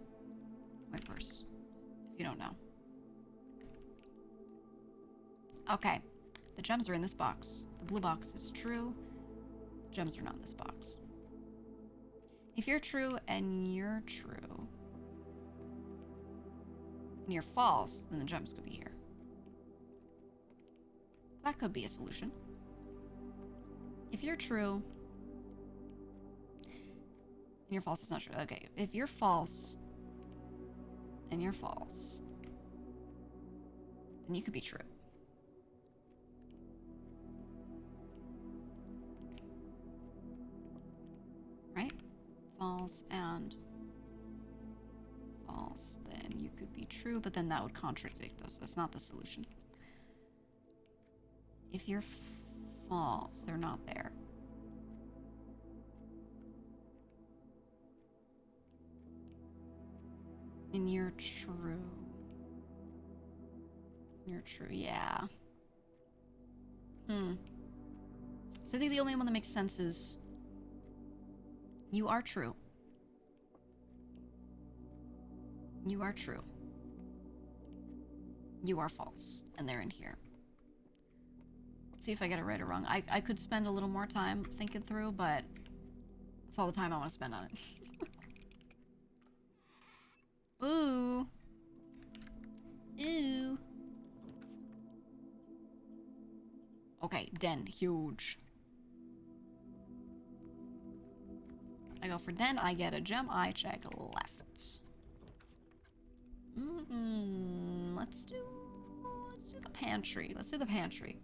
Coin purse. If you don't know. Okay. The gems are in this box. The blue box is true. Gems are not in this box. If you're true and you're true, and you're false, then the gems could be here. That could be a solution. If you're true, and you're false, it's not true. Okay, if you're false, and you're false, then you could be true. Right? False and false, then you could be true, but then that would contradict those. That's not the solution. If you're false, they're not there. And you're true. You're true, yeah. So I think the only one that makes sense is you are true. You are true. You are false. And they're in here. Let's see if I get it right or wrong. I could spend a little more time thinking through, but that's all the time I want to spend on it. Ooh. Ooh. Okay, den. Huge. I go for den, I get a gem, I check left. Let's do the pantry. Let's do the pantry.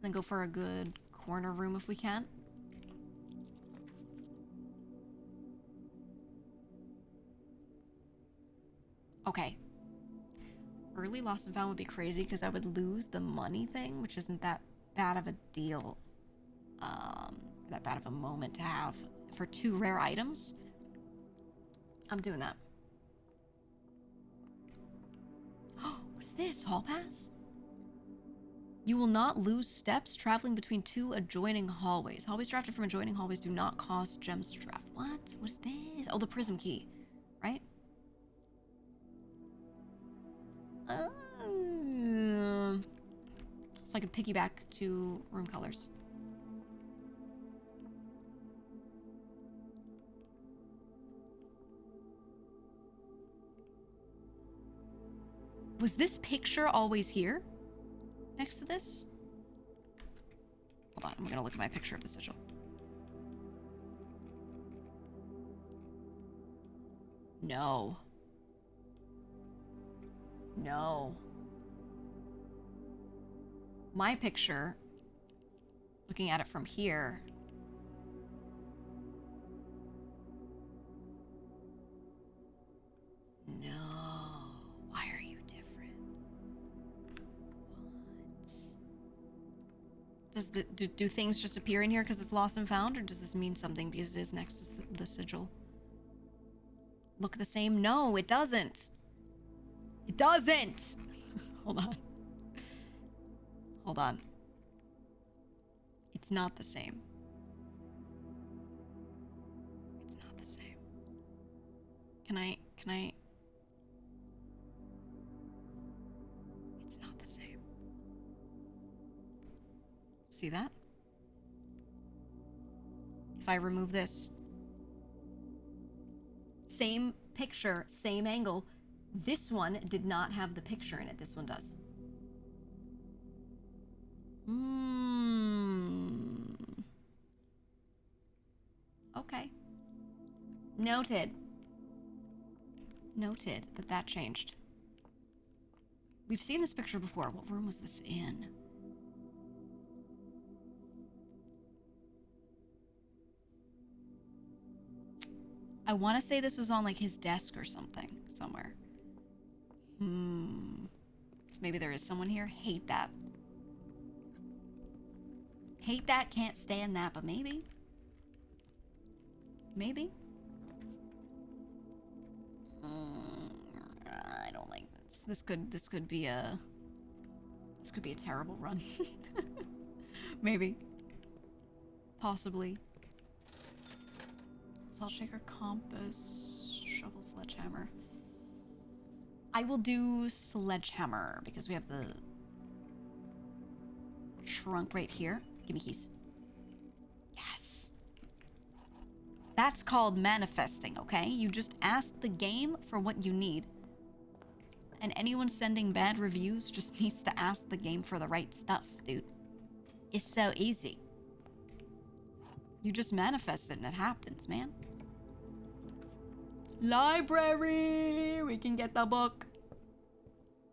Then go for a good corner room if we can. Okay. Early lost and found would be crazy because I would lose the money thing, which isn't that bad of a deal. That bad of a moment to have. For 2 rare items, I'm doing that. What is this? Hall pass? You will not lose steps traveling between 2 adjoining hallways. Hallways drafted from adjoining hallways do not cost gems to draft. What? What is this? Oh, the prism key, right? So I could piggyback to room colors. Was this picture always here? Next to this? Hold on, I'm gonna look at my picture of the sigil. No. No. My picture, looking at it from here, no. Why are you different? What? Does do things just appear in here because it's lost and found, or does this mean something because it is next to the sigil? Look the same? No, it doesn't. It doesn't. Hold on. Hold on. It's not the same. It's not the same. Can I? It's not the same. See that? If I remove this. Same picture, same angle. This one did not have the picture in it. This one does. Okay. Noted. Noted that changed. We've seen this picture before. What room was this in? I want to say this was on like his desk or something somewhere. Maybe there is someone here. Hate that. Hate that, can't stand that, but maybe. Maybe. I don't like this. This could be a terrible run. Maybe. Possibly. Salt shaker, compass, shovel, sledgehammer. I will do sledgehammer because we have the trunk right here. Give me keys. Yes. That's called manifesting, okay? You just ask the game for what you need. And anyone sending bad reviews just needs to ask the game for the right stuff, dude. It's so easy. You just manifest it and it happens, man. Library! We can get the book.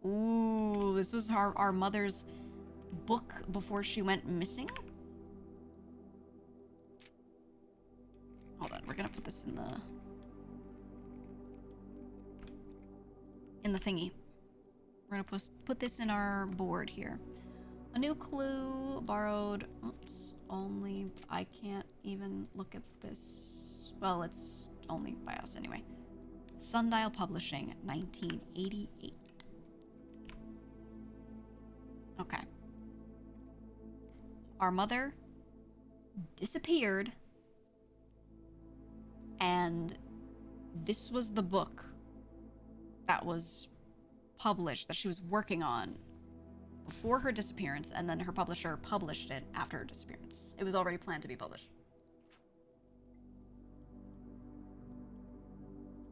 Ooh, this was our mother's book before she went missing. Hold on, we're gonna put this in the thingy. We're gonna put this in our board here. A new clue, borrowed, oops, only, I can't even look at this. Well, it's only by us anyway. Sundial Publishing, 1988. Okay. Our mother disappeared, and this was the book that was published, that she was working on before her disappearance, and then her publisher published it after her disappearance. It was already planned to be published.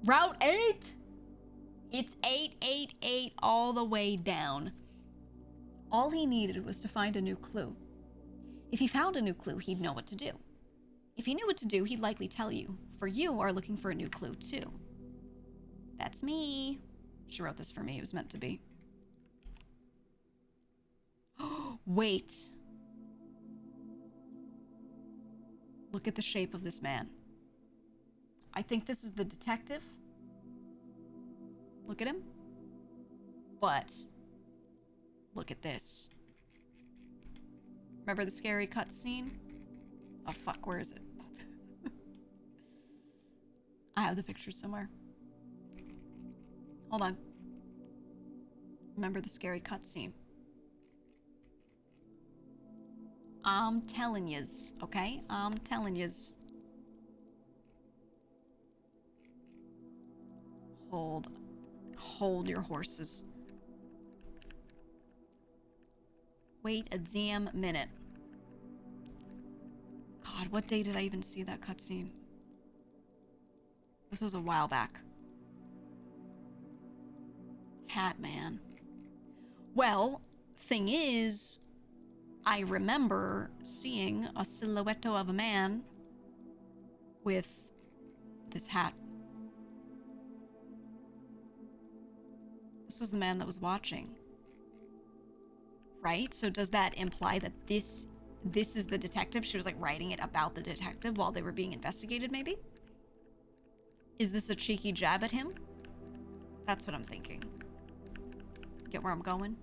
Route 8! It's 888 all the way down. All he needed was to find a new clue. If he found a new clue, he'd know what to do. If he knew what to do, he'd likely tell you. For you are looking for a new clue, too. That's me. She wrote this for me. It was meant to be. Wait. Look at the shape of this man. I think this is the detective. Look at him. But look at this. Remember the scary cutscene? Oh fuck, where is it? I have the picture somewhere. Hold on. Remember the scary cutscene? I'm telling yous, okay? I'm telling yous. Hold your horses. Wait a damn minute. God, what day did I even see that cutscene? This was a while back. Hat man. Well, thing is, I remember seeing a silhouette of a man with this hat. This was the man that was watching. Right? So does that imply that this is the detective? She was like writing it about the detective while they were being investigated, maybe? Is this a cheeky jab at him? That's what I'm thinking. Get where I'm going?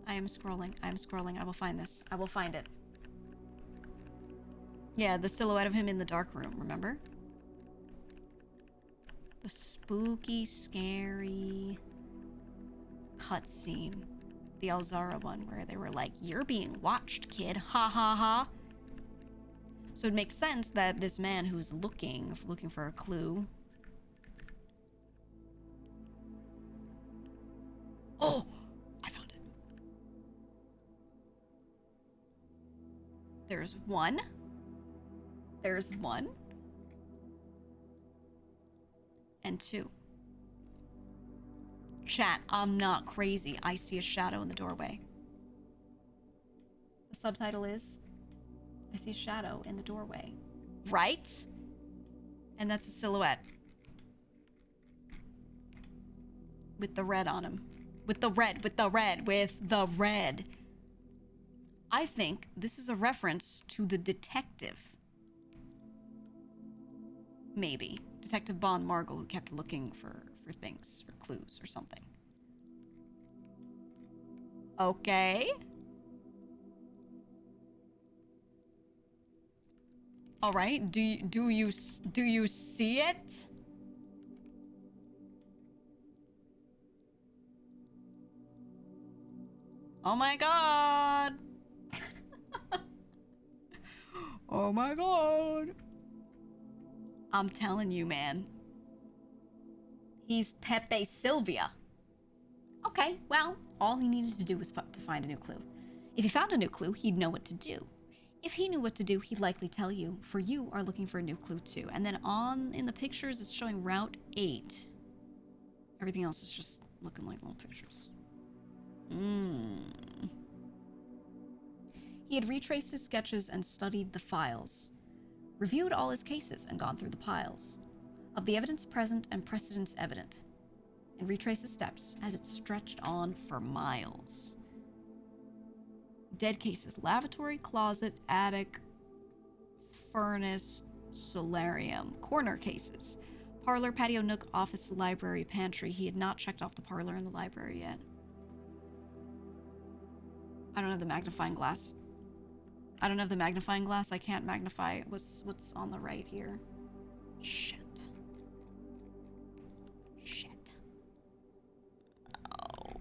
I am scrolling. I am scrolling. I will find this. I will find it. Yeah, the silhouette of him in the dark room, remember? The spooky, scary cutscene. The Alzara one where they were like, "You're being watched, kid. Ha ha ha." So it makes sense that this man who's looking for a clue. Oh! I found it. There's one. There's one. And two. Chat, I'm not crazy. I see a shadow in the doorway. The subtitle is, I see a shadow in the doorway. Right? And that's a silhouette. With the red on him. With the red, with the red, with the red. I think this is a reference to the detective. Maybe. Detective Bond Margle, who kept looking for things, for clues or something. Okay. All right. Do you see it? Oh my god. Oh my god. I'm telling you, man. He's Pepe Sylvia. Okay, well, all he needed to do was to find a new clue. If he found a new clue, he'd know what to do. If he knew what to do, he'd likely tell you, for you are looking for a new clue too. And then in the pictures, it's showing Route 8. Everything else is just looking like little pictures. He had retraced his sketches and studied the files, reviewed all his cases and gone through the piles, of the evidence present and precedents evident, and retraced the steps as it stretched on for miles. Dead cases: lavatory, closet, attic, furnace, solarium. Corner cases: parlor, patio, nook, office, library, pantry. He had not checked off the parlor and the library yet. I don't have the magnifying glass. I don't have the magnifying glass. I can't magnify what's on the right here. Shit. Shit. Oh,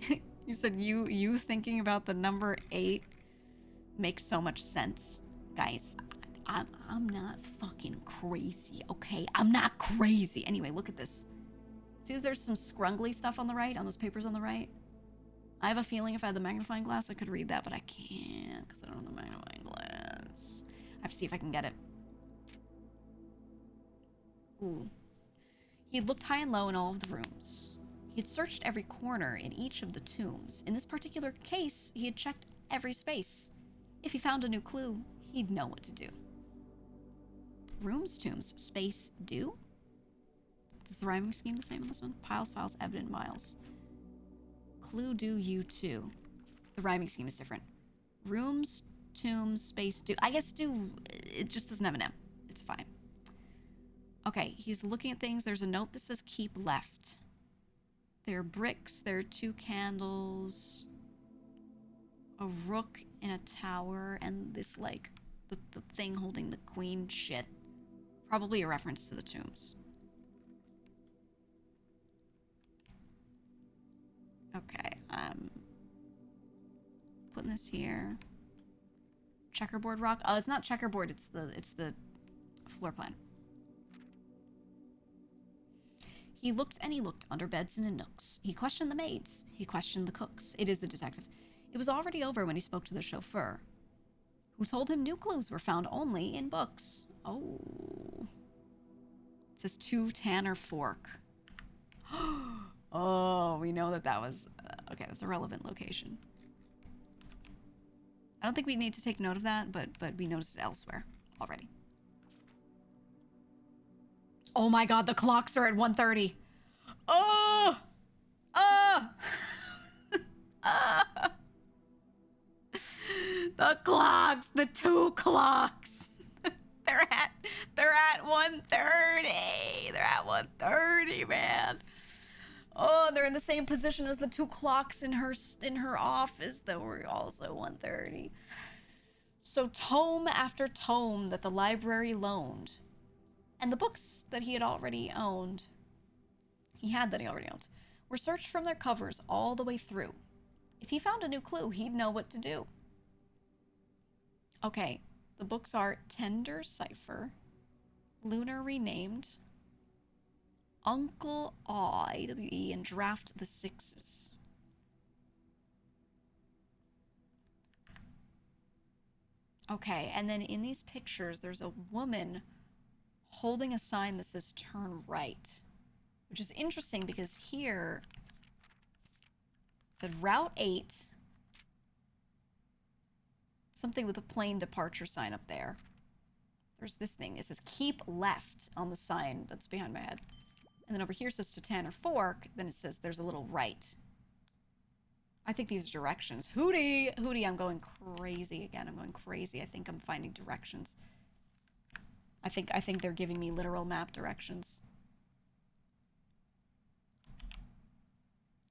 no. You said you thinking about the number 8 makes so much sense. Guys, I'm not fucking crazy, okay? I'm not crazy. Anyway, look at this. See, there's some scrungly stuff on the right, on those papers on the right? I have a feeling if I had the magnifying glass, I could read that, but I can't because I don't have the magnifying glass. I have to see if I can get it. Ooh. He had looked high and low in all of the rooms. He had searched every corner in each of the tombs. In this particular case, he had checked every space. If he found a new clue, he'd know what to do. Rooms, tombs, space, do? Is the rhyming scheme the same in this one? Piles, files, evident, miles. Clue, do, you, too. The rhyming scheme is different. Rooms, tombs, space, do. I guess do, it just doesn't have an M. It's fine. Okay, he's looking at things. There's a note that says keep left. There are bricks. There are 2 candles. A rook in a tower. And this, like, the thing holding the queen shit. Probably a reference to the tombs. Okay, putting this here. Checkerboard rock. Oh, it's not checkerboard. It's the floor plan. He looked and he looked under beds and in nooks. He questioned the maids. He questioned the cooks. It is the detective. It was already over when he spoke to the chauffeur, who told him new clues were found only in books. Oh. It says 2 Tanner Fork. Oh, we know that was... okay, that's a relevant location. I don't think we need to take note of that, but we noticed it elsewhere already. Oh my god, the clocks are at 1:30. Oh! The clocks! The 2 clocks! They're at 1:30! They're at 1:30, man! Oh, they're in the same position as the 2 clocks in her office that were also 1:30. So tome after tome that the library loaned, and the books that he already owned, were searched from their covers all the way through. If he found a new clue, he'd know what to do. Okay, the books are Tender Cipher, Lunar Renamed, Uncle IWE, and Draft the Sixes. Okay, and then in these pictures, there's a woman holding a sign that says turn right, which is interesting because here it said Route 8, something with a plane departure sign up there. There's this thing. It says keep left on the sign that's behind my head. And then over here it says to Tanner Fork. Then it says there's a little right. I think these are directions. Hootie! Hootie, I'm going crazy again. I'm going crazy. I think I'm finding directions. I think they're giving me literal map directions.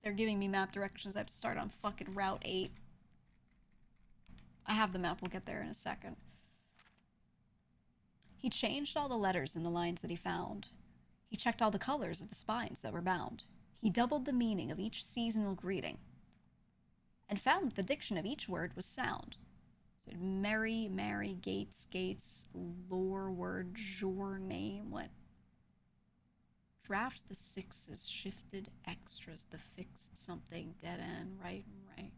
They're giving me map directions. I have to start on fucking Route 8. I have the map. We'll get there in a second. He changed all the letters in the lines that he found. He checked all the colors of the spines that were bound. He doubled the meaning of each seasonal greeting and found that the diction of each word was sound. So Mary, Mary, Gates, Gates, lore word, your name, what? Draft the sixes, shifted extras, the fixed something, dead end, right, right.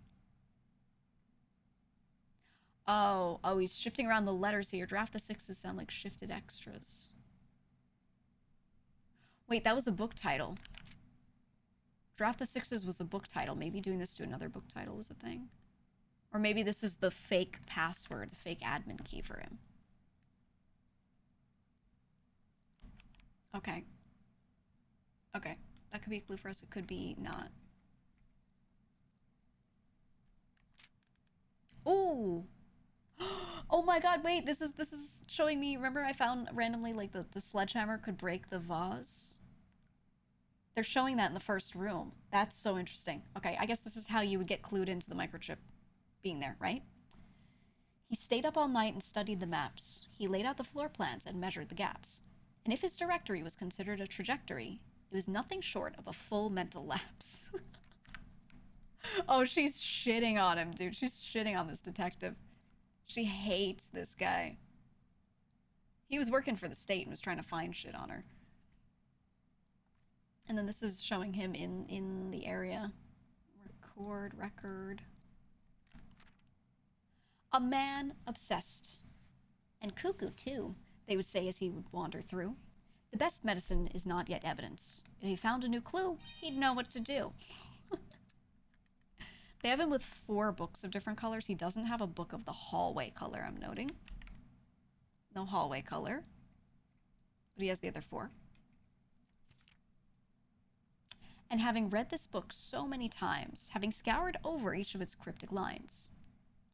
Oh, he's shifting around the letters here. Draft the sixes sound like shifted extras. Wait, that was a book title. Draft the sixes was a book title. Maybe doing this to another book title was a thing. Or maybe this is the fake password, the fake admin key for him. Okay. Okay. That could be a clue for us. It could be not. Ooh! Oh my god, wait, this is showing me, remember I found randomly like the sledgehammer could break the vase? They're showing that in the first room. That's so interesting. Okay, I guess this is how you would get clued into the microchip being there, right? He stayed up all night and studied the maps. He laid out the floor plans and measured the gaps. And if his directory was considered a trajectory, it was nothing short of a full mental lapse. Oh, she's shitting on him, dude. She's shitting on this detective. She hates this guy. He was working for the state and was trying to find shit on her. And then this is showing him in the area. Record. A man obsessed. And cuckoo, too, they would say as he would wander through. The best medicine is not yet evidence. If he found a new clue, he'd know what to do. They have him with 4 books of different colors. He doesn't have a book of the hallway color, I'm noting. No hallway color. But he has the other 4. And having read this book so many times, having scoured over each of its cryptic lines,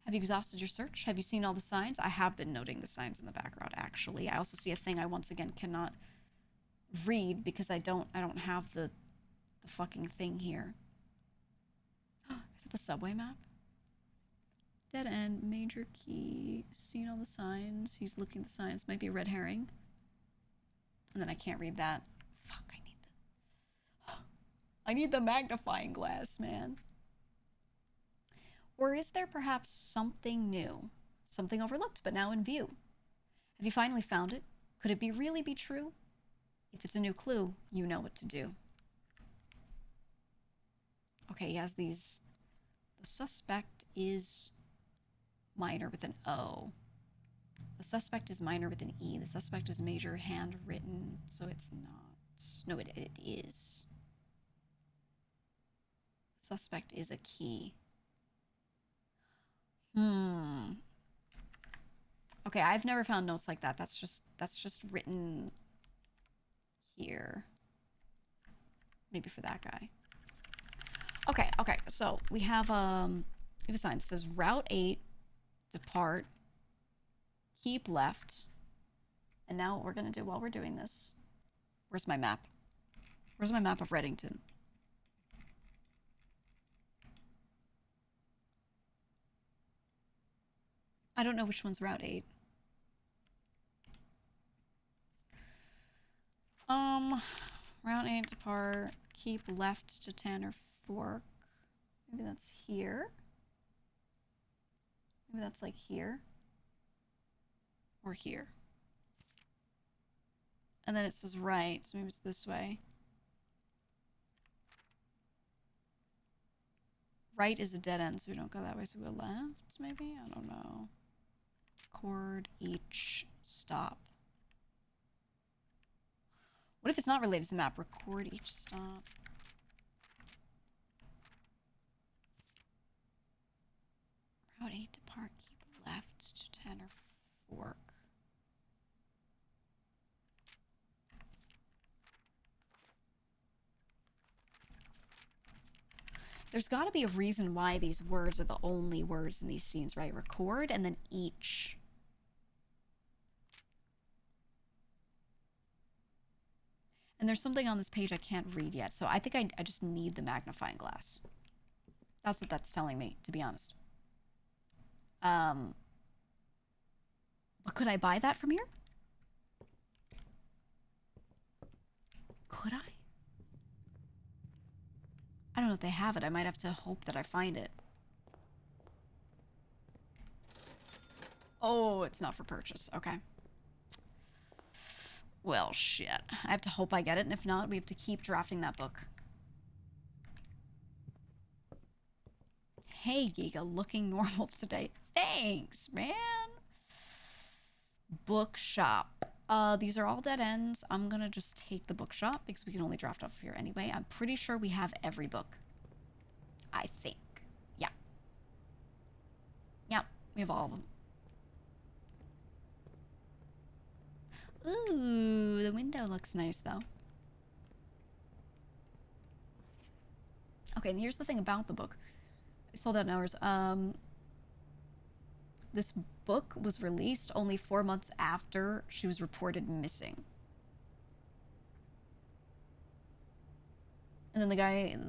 have you exhausted your search? Have you seen all the signs? I have been noting the signs in the background, actually. I also see a thing I once again cannot read because I don't have the fucking thing here. Is it the subway map? Dead end, major key, seen all the signs. He's looking at the signs. Might be a red herring. And then I can't read that. Fuck, I need the magnifying glass, man. Or is there perhaps something new? Something overlooked, but now in view? Have you finally found it? Could it really be true? If it's a new clue, you know what to do. Okay, he has these. The suspect is minor with an O. The suspect is minor with an E. The suspect is major handwritten, so it's not. No, it is. Suspect is a key. Okay, I've never found notes like that. That's just written here. Maybe for that guy. Okay, so we have a sign. It says Route 8, depart, keep left. And now what we're gonna do while we're doing this. Where's my map? Where's my map of Reddington? I don't know which one's Route 8. Route 8 depart, keep left to Tanner Fork. Maybe that's here. Maybe that's like here. Or here. And then it says right, so maybe it's this way. Right is a dead end, so we don't go that way, so we go left, maybe? I don't know. Record each stop. What if it's not related to the map? Record each stop. Route 8 depart, keep left to Tanner Fork. There's got to be a reason why these words are the only words in these scenes, right? Record and then each. And there's something on this page I can't read yet, so I think I just need the magnifying glass. That's what that's telling me, to be honest. But could I buy that from here? Could I? I don't know if they have it. I might have to hope that I find it. Oh, it's not for purchase. Okay. Well, shit. I have to hope I get it, and if not, we have to keep drafting that book. Hey, GEEGA, looking normal today. Thanks, man. Bookshop. These are all dead ends. I'm gonna just take the bookshop because we can only draft off here anyway. I'm pretty sure we have every book. I think. Yeah. Yeah, we have all of them. Ooh, the window looks nice, though. Okay, and here's the thing about the book. Sold out in hours. This book was released only 4 months after she was reported missing. And then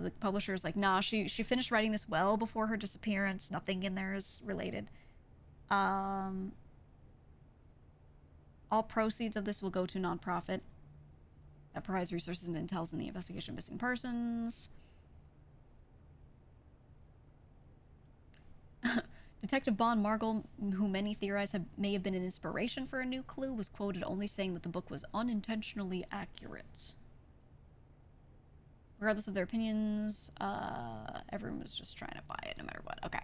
the publisher is like, nah, she finished writing this well before her disappearance. Nothing in there is related. All proceeds of this will go to nonprofit that provides resources and intels in the investigation of missing persons. Detective Bon Margle, who many theorize may have been an inspiration for a new clue, was quoted only saying that the book was unintentionally accurate. Regardless of their opinions, everyone was just trying to buy it no matter what. Okay.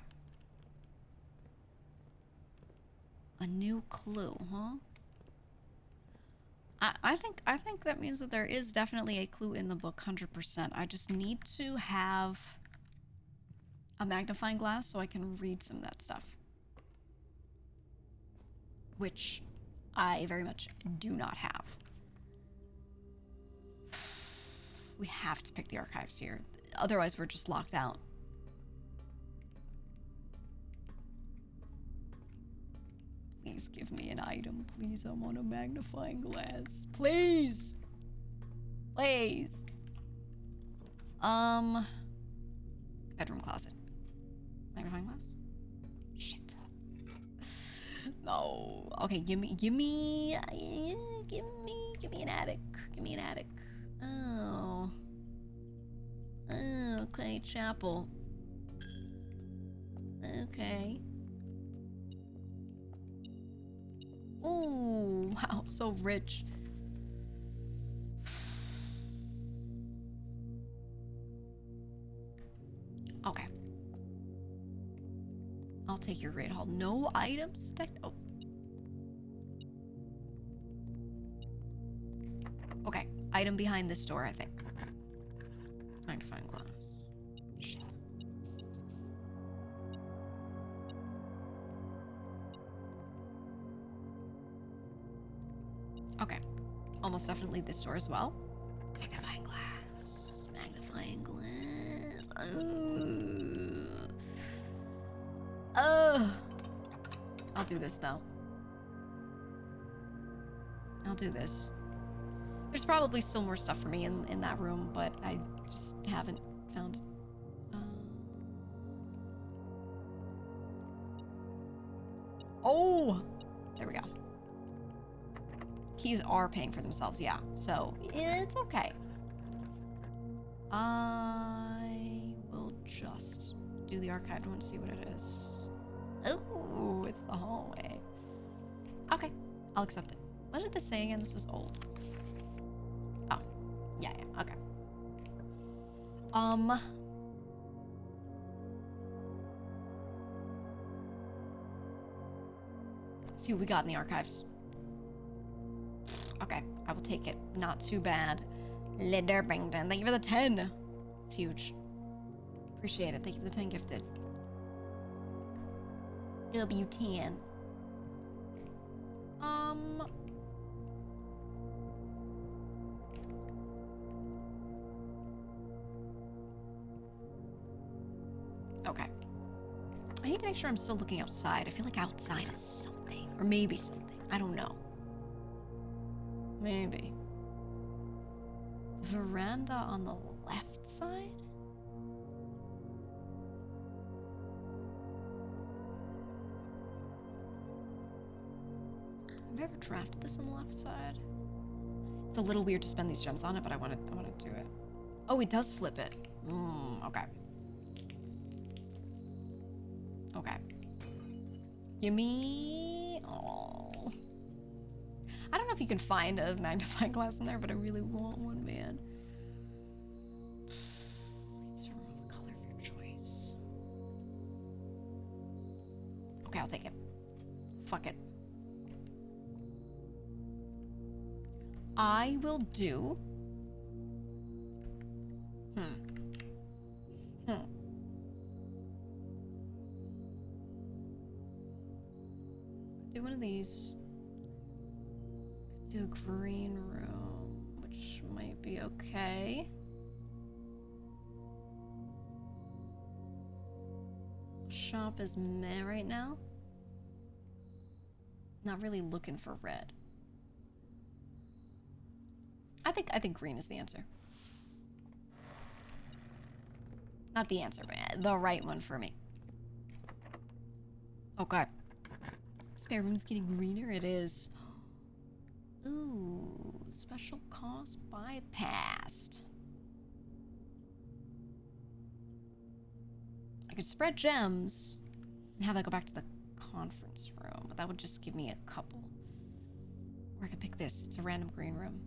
A new clue, huh? I think that means that there is definitely a clue in the book, 100%. I just need to have a magnifying glass so I can read some of that stuff. Which I very much do not have. We have to pick the archives here. Otherwise, we're just locked out. Please give me an item. Please, I want a magnifying glass. Please! Please! Bedroom closet. Magnifying glass? Shit. No. Okay, give me an attic. Give me an attic. Oh. Okay, chapel. Okay. Ooh, wow, so rich. Okay. I'll take your great hall. No items? Oh. Okay, item behind this door, I think. Magnifying glass. Shit. Okay, almost definitely this door as well. Magnifying glass. Magnifying glass. I'll do this though. I'll do this. There's probably still more stuff for me in that room, but I just haven't found it. Oh! There we go. Keys are paying for themselves, yeah. So, it's okay. I will just do the archived one, see what it is. Oh, it's the hallway. Okay, I'll accept it. What did this say again? This is old. Oh, yeah, okay. See what we got in the archives. Okay, I will take it. Not too bad. Liderbington, thank you for the 10. It's huge. Appreciate it. Thank you for the 10 gifted. W10. Okay. I need to make sure I'm still looking outside. I feel like outside is something. Or maybe something. I don't know. Maybe. Veranda on the left side? Have I ever drafted this on the left side? It's a little weird to spend these gems on it, but I want to do it. Oh, it does flip it. Okay. Okay. Gimme... Oh. I don't know if you can find a magnifying glass in there, but I really want one, man. Let's remove a color of your choice. Okay, I'll take it. Fuck it. I will do... Do one of these. Do a green room, which might be okay. Shop is meh right now. Not really looking for red. I think green is the answer. Not the answer, but the right one for me. Okay. Spare room's getting greener. It is. Ooh, special cost bypassed. I could spread gems and have that go back to the conference room, but that would just give me a couple. Or I could pick this. It's a random green room.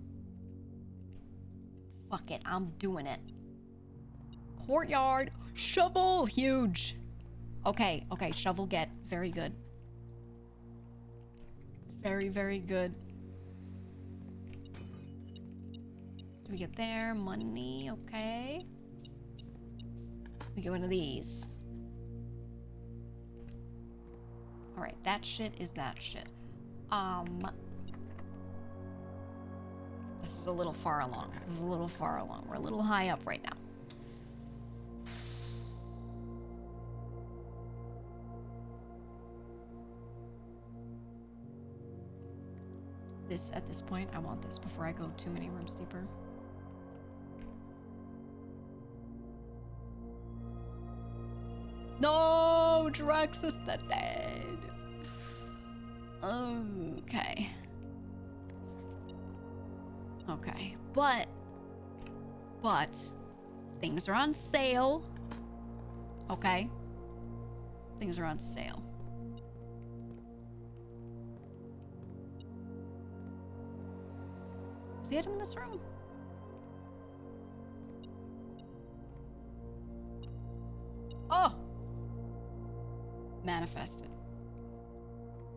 Fuck it, I'm doing it. Courtyard, shovel, huge. Okay, shovel get. Very good. Very, very good. Do we get there? Money, okay. We get one of these. Alright, that shit is that shit. This is a little far along. We're a little high up right now. At this point, I want this before I go too many rooms deeper. No, Drex is the dead. Okay. Okay, but things are on sale. Okay, things are on sale. Is the item in this room? Oh! Manifested.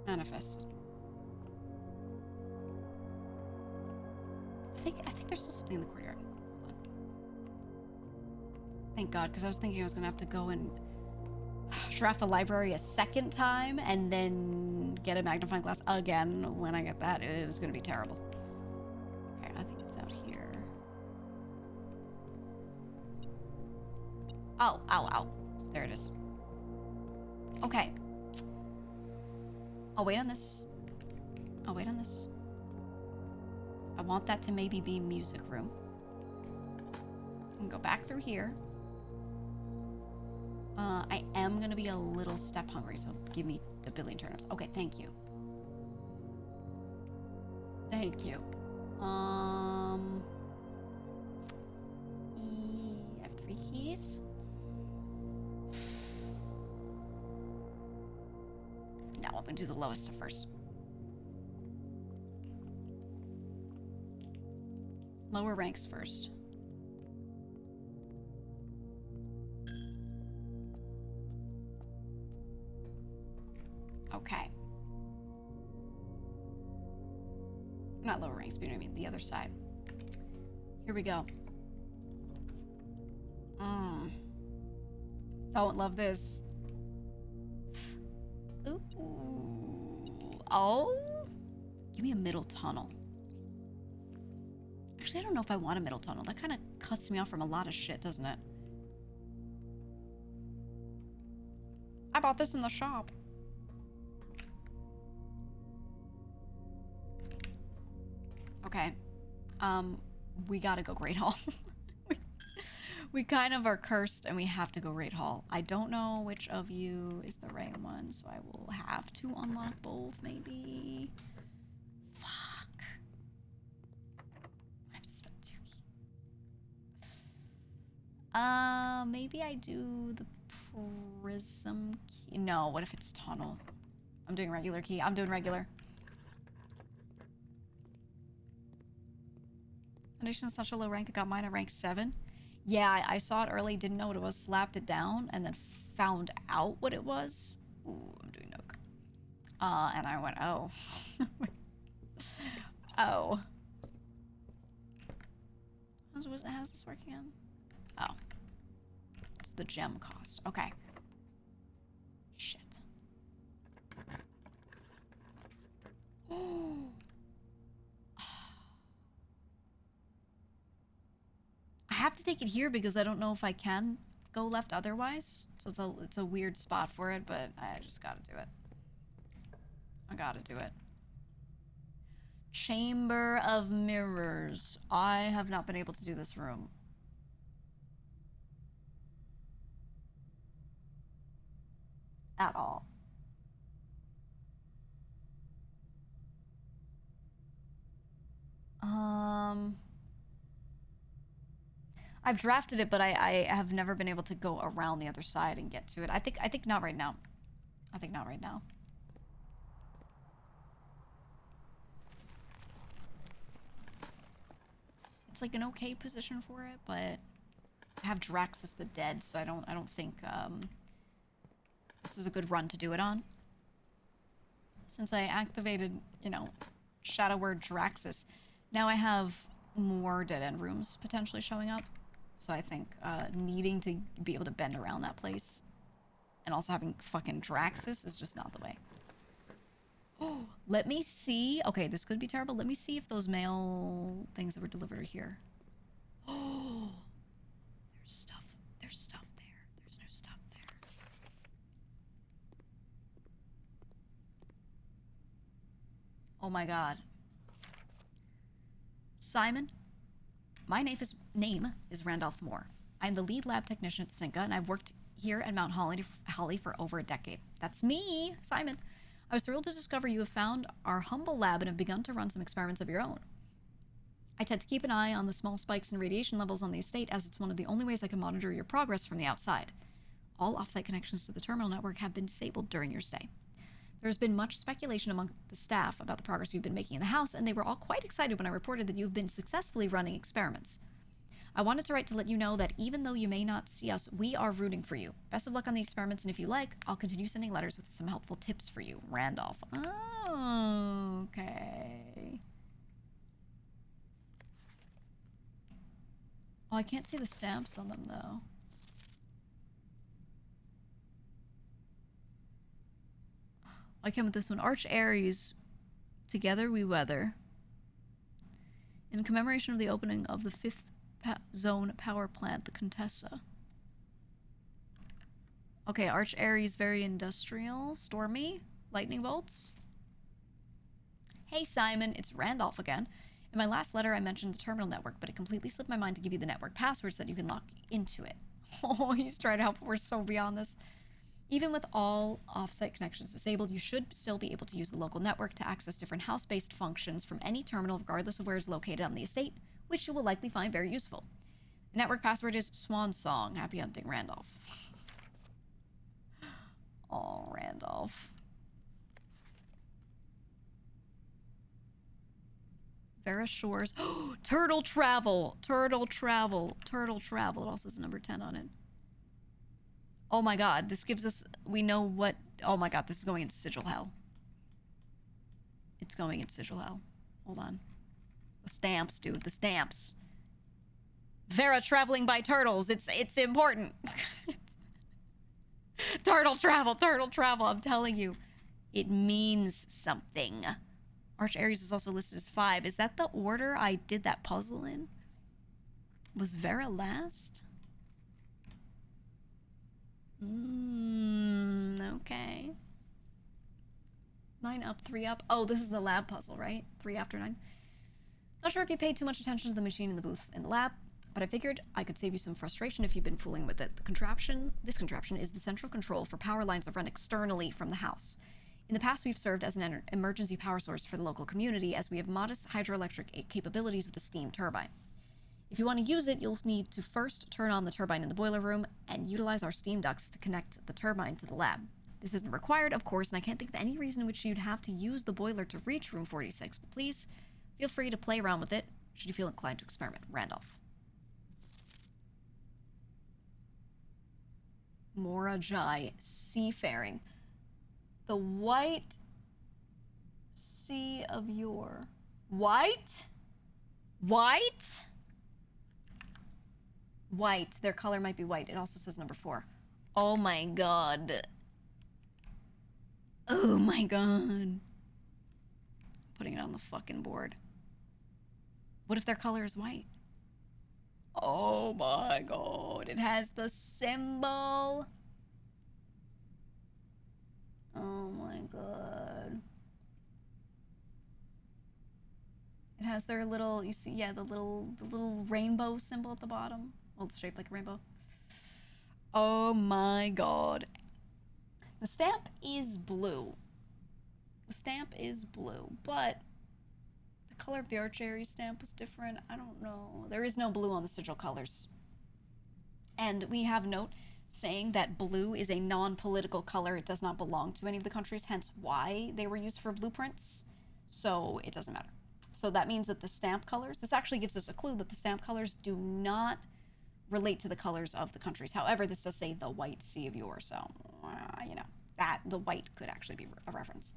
Manifested. I think there's still something in the courtyard. Hold on. Thank God, because I was thinking I was gonna have to go and draft the library a second time and then get a magnifying glass again. When I get that, it was gonna be terrible. Okay, I think it's out here. Oh, ow. There it is. Okay. I'll wait on this. I want that to maybe be music room. And go back through here. I am gonna be a little step hungry, so give me the billion turnips. Okay, thank you. Thank you. I have 3 keys. No, I'm gonna do the lowest stuff first. Lower ranks first. Okay. Not lower ranks, but you know what I mean, the other side. Here we go. Don't love this. Ooh. Oh. Give me a middle tunnel. Actually, I don't know if I want a middle tunnel. That kind of cuts me off from a lot of shit, doesn't it? bought this in the shop. Okay. We gotta go Great Hall. We kind of are cursed and we have to go Great Hall. I don't know which of you is the right one, so I will have to unlock both, maybe. Fuck. I have to spend 2 keys. Maybe I do the prism key. No, what if it's tunnel? I'm doing regular key. I'm doing regular. Foundation is such a low rank, it got mine at rank 7. Yeah, I saw it early, didn't know what it was, slapped it down, and then found out what it was. Ooh, I'm doing Nook. And I went, oh. Oh. How's this working again? Oh. It's the gem cost. Okay. Shit. Oh. I have to take it here because I don't know if I can go left otherwise. So it's a weird spot for it, but I just gotta do it. I gotta do it. Chamber of Mirrors. I have not been able to do this room. At all. I've drafted it, but I have never been able to go around the other side and get to it. I think not right now. I think not right now. It's like an okay position for it, but I have Draxus the Dead, so I don't think this is a good run to do it on. Since I activated, you know, Shadow Word Draxus, now I have more dead-end rooms potentially showing up. So I think needing to be able to bend around that place and also having fucking Draxus is just not the way. Oh, let me see. Okay, this could be terrible. Let me see if those mail things that were delivered are here. Oh, there's stuff. There's stuff there. There's no stuff there. Oh my god. Simon? My name is Randolph Moore. I'm the lead lab technician at Synca, and I've worked here at Mount Holly for over a decade. That's me, Simon. I was thrilled to discover you have found our humble lab and have begun to run some experiments of your own. I tend to keep an eye on the small spikes in radiation levels on the estate, as it's one of the only ways I can monitor your progress from the outside. All offsite connections to the terminal network have been disabled during your stay. There's been much speculation among the staff about the progress you've been making in the house, and they were all quite excited when I reported that you've been successfully running experiments. I wanted to write to let you know that even though you may not see us, we are rooting for you. Best of luck on the experiments, and if you like, I'll continue sending letters with some helpful tips for you. Randolph. Oh, okay. Oh, I can't see the stamps on them, though. I came with this one. Arch Ares, together we weather. In commemoration of the opening of the 5th zone power plant, the Contessa. Okay, Arch Ares, very industrial. Stormy. Lightning bolts. Hey Simon, it's Randolph again. In my last letter I mentioned the terminal network, but it completely slipped my mind to give you the network password so that you can log into it. Oh, he's trying to help. We're so beyond this. Even with all offsite connections disabled, you should still be able to use the local network to access different house-based functions from any terminal regardless of where it's located on the estate, which you will likely find very useful. The network password is Swan Song. Happy hunting, Randolph. Oh, Randolph. Vera Shores. Oh, Turtle Travel. Turtle Travel. Turtle Travel. It also has a number 10 on it. Oh my god, this gives us... We know what... Oh my god, this is going into Sigil Hell. It's going into Sigil Hell. Hold on. The stamps, dude. The stamps. Vera traveling by turtles. It's important. Turtle travel. Turtle travel. I'm telling you. It means something. Arch Ares is also listed as 5. Is that the order I did that puzzle in? Was Vera last? Okay. 9 up, 3 up. Oh, this is the lab puzzle, right? 3 after 9. Not sure if you paid too much attention to the machine in the booth in the lab, but I figured I could save you some frustration if you've been fooling with it. This contraption is the central control for power lines that run externally from the house. In the past, we've served as an emergency power source for the local community, as we have modest hydroelectric capabilities with a steam turbine. If you want to use it, you'll need to first turn on the turbine in the boiler room and utilize our steam ducts to connect the turbine to the lab. This isn't required, of course, and I can't think of any reason in which you'd have to use the boiler to reach room 46, but please feel free to play around with it should you feel inclined to experiment. Randolph. Morajai Seafaring. The White Sea of Yore. White? White? White. Their color might be white. It also says number 4. Oh my god. Oh my god. Putting it on the fucking board. What if their color is white? Oh my god. It has the symbol. Oh my god. It has their little, you see, yeah, the little rainbow symbol at the bottom. Well, it's shaped like a rainbow. Oh my god. The stamp is blue. The stamp is blue, but the color of the Archery stamp was different. I don't know. There is no blue on the sigil colors. And we have a note saying that blue is a non-political color. It does not belong to any of the countries, hence why they were used for blueprints. So it doesn't matter. So that means that the stamp colors, this actually gives us a clue that the stamp colors do not relate to the colors of the countries. However, this does say the White Sea of Yore, so, you know, that the white could actually be a reference.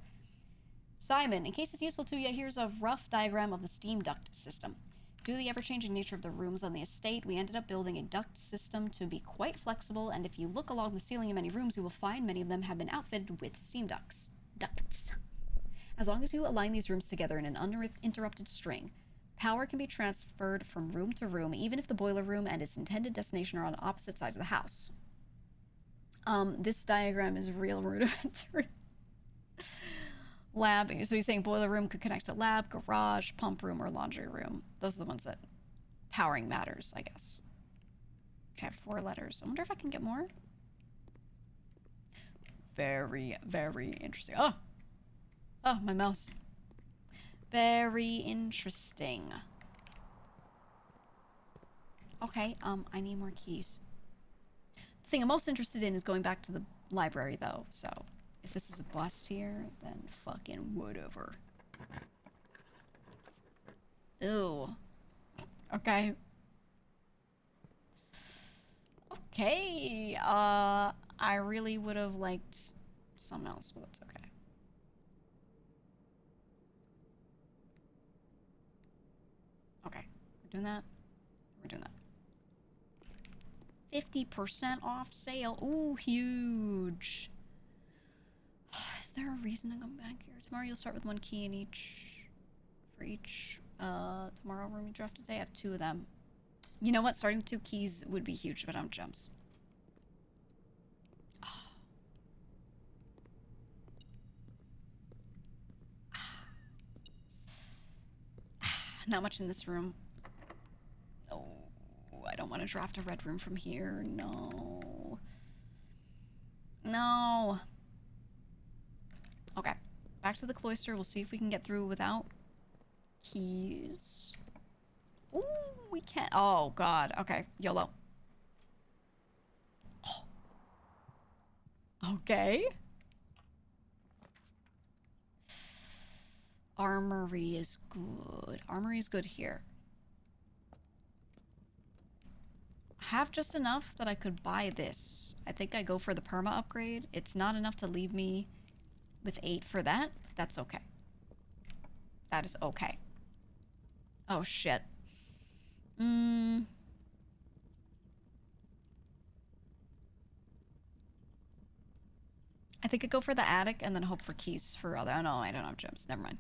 Simon, in case it's useful to you, here's a rough diagram of the steam duct system. Due to the ever-changing nature of the rooms on the estate, we ended up building a duct system to be quite flexible, and if you look along the ceiling in many rooms, you will find many of them have been outfitted with steam ducts. As long as you align these rooms together in an uninterrupted string, power can be transferred from room to room, even if the boiler room and its intended destination are on opposite sides of the house. This diagram is real rudimentary. Lab, so he's saying boiler room could connect to lab, garage, pump room, or laundry room. Those are the ones that powering matters, I guess. Okay, 4 letters. I wonder if I can get more. Very, very interesting. Oh! Oh, my mouse. Very interesting. Okay, I need more keys. The thing I'm most interested in is going back to the library, though, so if this is a bust here, then fucking whatever. Ew. Okay. Okay, I really would have liked something else, but that's okay. Okay, we're doing that. We're doing that. 50% off sale. Ooh, huge. Is there a reason to come back here? Tomorrow you'll start with 1 key in each, for each, tomorrow room you draft today. I have 2 of them. You know what? Starting with 2 keys would be huge, but I don't have gems. Not much in this room. No, I don't want to draft a red room from here. No. No. Okay, back to the cloister. We'll see if we can get through without keys. Ooh, we can't. Oh, God. Okay, YOLO. Oh. Okay. Armory is good. Armory is good here. I have just enough that I could buy this. I think I go for the perma upgrade. It's not enough to leave me with 8 for that. That's okay. That is okay. Oh, shit. I think I go for the attic and then hope for keys for other. Oh, no, I don't have gems. Never mind.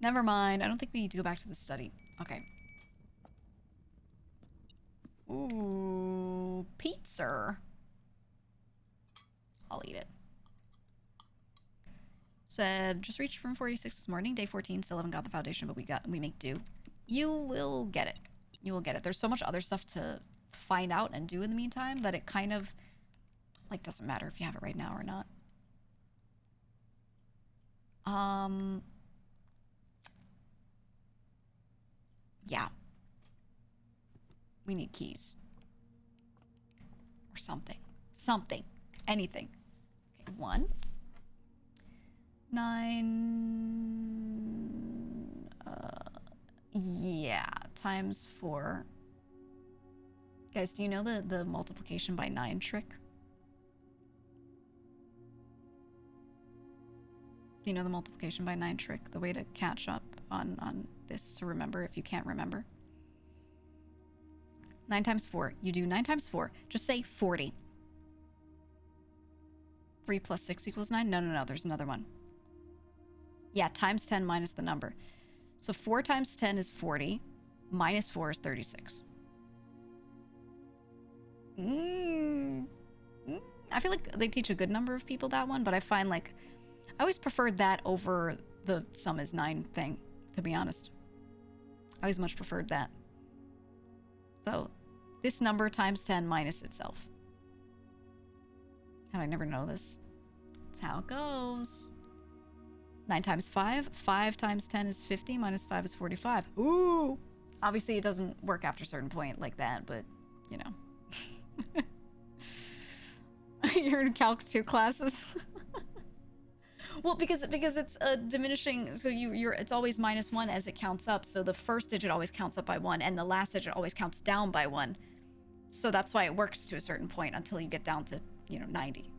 Never mind. I don't think we need to go back to the study. Okay. Ooh, pizza. I'll eat it. Said, just reached from 46 this morning. Day 14, still haven't got the foundation, but we make do. You will get it. You will get it. There's so much other stuff to find out and do in the meantime that it kind of, like, doesn't matter if you have it right now or not. Yeah. We need keys. Or something. Something. Anything. Okay, 1. 9... yeah, times 4. Guys, do you know the multiplication by 9 trick? Do you know the multiplication by 9 trick? The way to catch up on this to remember if you can't remember. 9 times 4. You do 9 times 4. Just say 40. 3 plus 6 equals 9? No. There's another one. Yeah, times 10 minus the number. So 4 times 10 is 40. Minus 4 is 36. I feel like they teach a good number of people that one, but I find like I always preferred that over the sum is 9 thing, to be honest. I always much preferred that. So this number times 10 minus itself. How did I never know this? That's how it goes. 9 times 5. 5 times 10 is 50. Minus 5 is 45. Ooh! Obviously, it doesn't work after a certain point like that, but, you know. You're in Calc 2 classes. Well, because it's a diminishing, so it's always -1 as it counts up. So the first digit always counts up by 1, and the last digit always counts down by 1. So that's why it works to a certain point until you get down to, 90.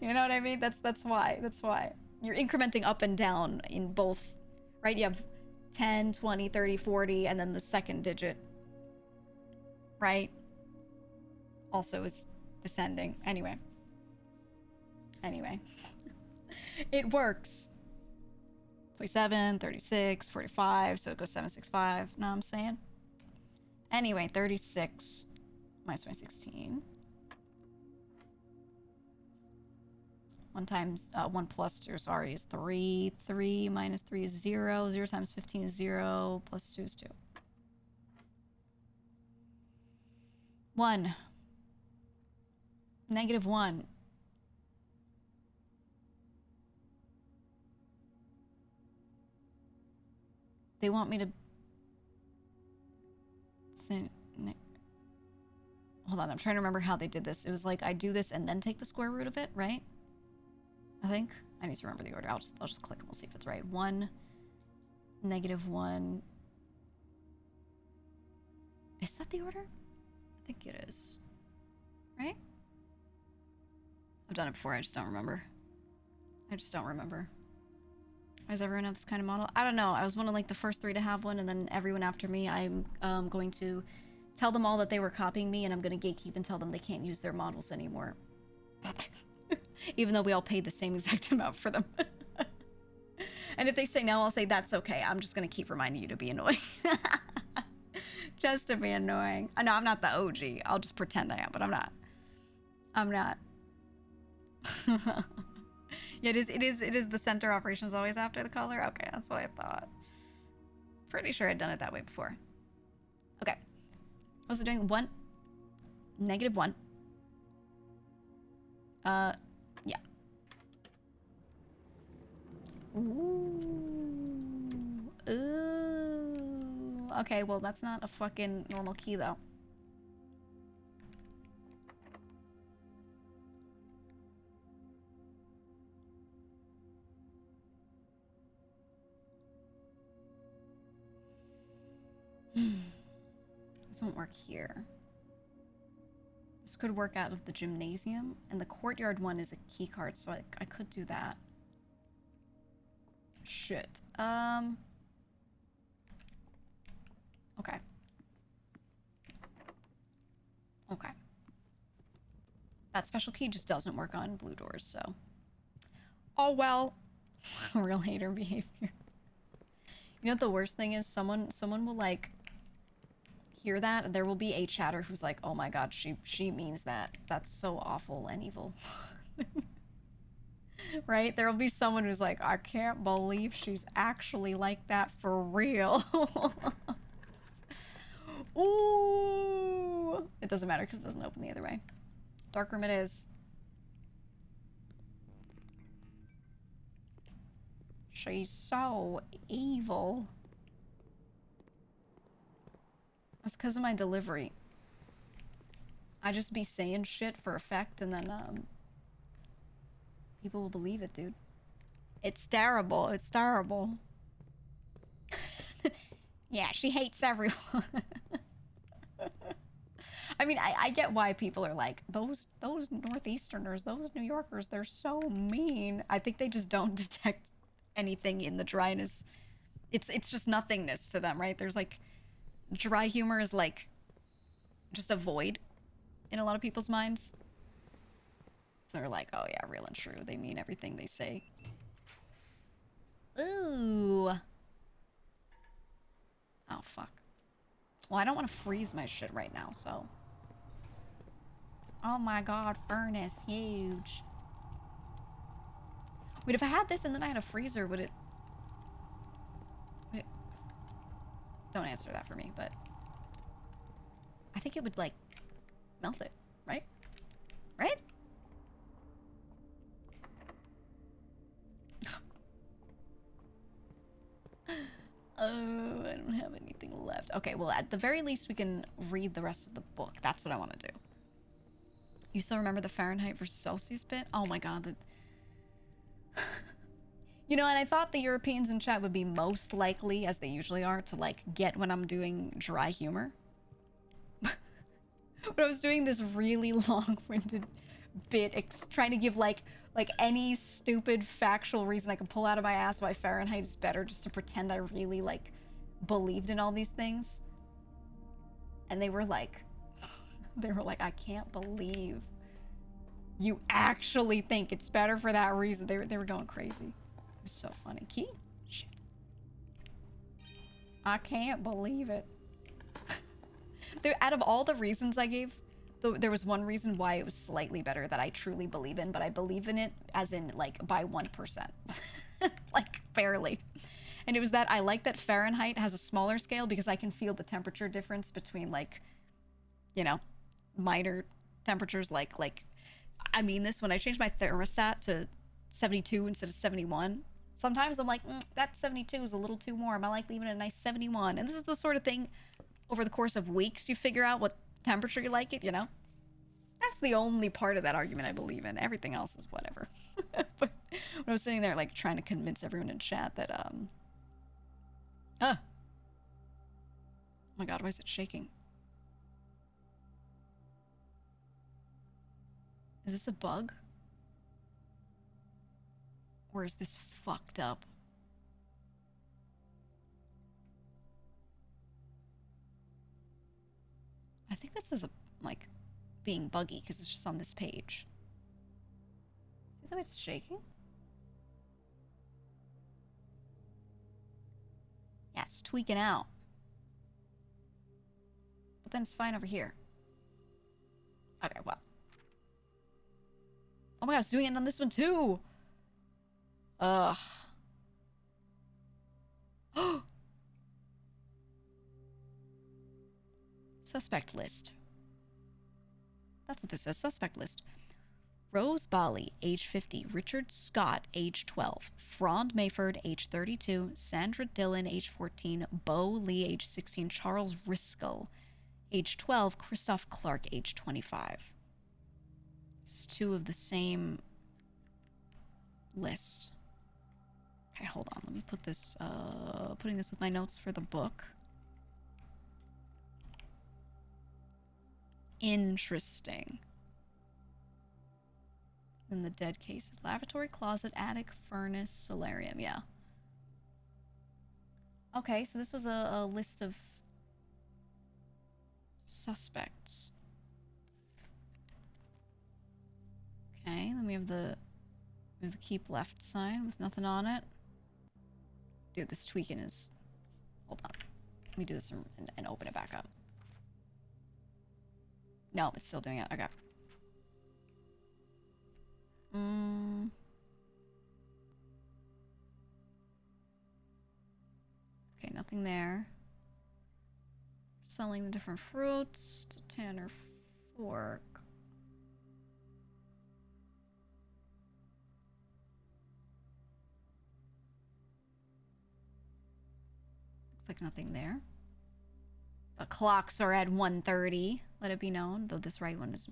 You know what I mean? That's why. That's why. You're incrementing up and down in both, right? You have 10, 20, 30, 40, and then the second digit, right? Also is descending. Anyway. It works. 27, 36, 45, so it goes 765. Know what I'm saying? Anyway, 36 minus 2016. 1 plus 2, sorry, is 3. 3 minus 3 is 0. 0 times 15 is 0. Plus 2 is 2. 1. -1. They want me to... Hold on, I'm trying to remember how they did this. It was like, I do this and then take the square root of it, right? I think. I need to remember the order. I'll just click and we'll see if it's right. 1, -1. Is that the order? I think it is. Right? I've done it before, I just don't remember. Why does everyone have this kind of model? I don't know. I was one of like the first 3 to have one, and then everyone after me, I'm going to tell them all that they were copying me, and I'm going to gatekeep and tell them they can't use their models anymore. Even though we all paid the same exact amount for them. And if they say no, I'll say that's okay. I'm just going to keep reminding you to be annoying. Just to be annoying. No, I'm not the OG. I'll just pretend I am, but I'm not. Yeah, it is the center operations always after the color? Okay, that's what I thought. Pretty sure I'd done it that way before. Okay. What was it doing? 1. -1. Yeah. Ooh. Okay, well, that's not a fucking normal key, though. This won't work here. This could work out of the gymnasium, and the courtyard one is a key card, so I could do that. Shit. Okay. Okay. That special key just doesn't work on blue doors, so. Oh well. Real hater behavior. You know what the worst thing is? Someone will like hear that, there will be a chatter who's like, oh my god, she means that. That's so awful and evil. Right? There will be someone who's like, I can't believe she's actually like that for real. Ooh! It doesn't matter because it doesn't open the other way. Dark room it is. She's so evil. That's because of my delivery. I just be saying shit for effect and then, people will believe it, dude. It's terrible. It's terrible. Yeah, she hates everyone. I mean, I get why people are like, those Northeasterners, those New Yorkers, they're so mean. I think they just don't detect anything in the dryness. It's just nothingness to them, right? There's like, dry humor is like just a void in a lot of people's minds. So they're like, oh yeah, real and true. They mean everything they say. Ooh. Oh, fuck. Well, I don't want to freeze my shit right now, so. Oh my god, furnace. Huge. Wait, if I had this and then I had a freezer, would it... Don't answer that for me, but... I think it would, like, melt it, right? Right? Oh, I don't have anything left. Okay, well, at the very least, we can read the rest of the book. That's what I want to do. You still remember the Fahrenheit versus Celsius bit? Oh my god. You know, and I thought the Europeans in chat would be most likely, as they usually are, to, like, get when I'm doing dry humor. But I was doing this really long-winded bit, trying to give, like any stupid factual reason I can pull out of my ass why Fahrenheit is better, just to pretend I really, like, believed in all these things. And they were like, I can't believe you actually think it's better for that reason. They were going crazy. It was so funny. Key? Shit. I can't believe it. Out of all the reasons I gave, there was one reason why it was slightly better that I truly believe in, but I believe in it as in, like, by 1%. Like, barely. And it was that I like that Fahrenheit has a smaller scale because I can feel the temperature difference between, like, you know, minor temperatures. Like, I mean this, when I change my thermostat to 72 instead of 71, sometimes I'm like, that 72 is a little too warm. I like leaving it a nice 71. And this is the sort of thing, over the course of weeks, you figure out what temperature you like it, you know? That's the only part of that argument I believe in. Everything else is whatever. But when I was sitting there, like, trying to convince everyone in chat that, oh my god, why is it shaking? Is this a bug? Or is this fucked up? I think this is like, being buggy, because it's just on this page. See the way it's shaking? Yeah, it's tweaking out. But then it's fine over here. Okay, well. Oh my god, it's doing it on this one too! Ugh. Suspect list. That's what this says, suspect list. Rose Bali, age 50. Richard Scott, age 12. Frond Mayford, age 32. Sandra Dillon, age 14. Bo Lee, age 16. Charles Riskel, age 12. Christoph Clark, age 25. This is two of the same list. Okay, hold on. Let me put this, putting this with my notes for the book. Interesting. Then the dead cases. Lavatory, closet, attic, furnace, solarium. Yeah. Okay, so this was a list of suspects. Okay, then we have the keep left sign with nothing on it. Dude, this tweaking is... Hold on. Let me do this and open it back up. No, it's still doing it. Okay. Okay, nothing there. Selling the different fruits to Tanner Fork. Looks like nothing there. The clocks are at 1:30. Let it be known, though this right one is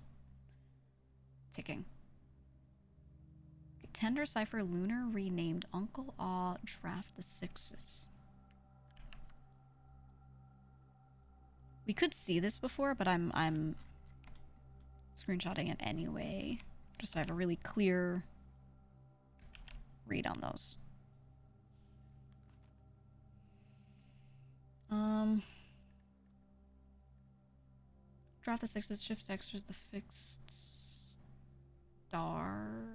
ticking. Okay, Tender Cipher Lunar renamed Uncle Aw Draft the Sixes. We could see this before, but I'm screenshotting it anyway, just so I have a really clear read on those. Drop the sixes, shift extras, the fixed stars.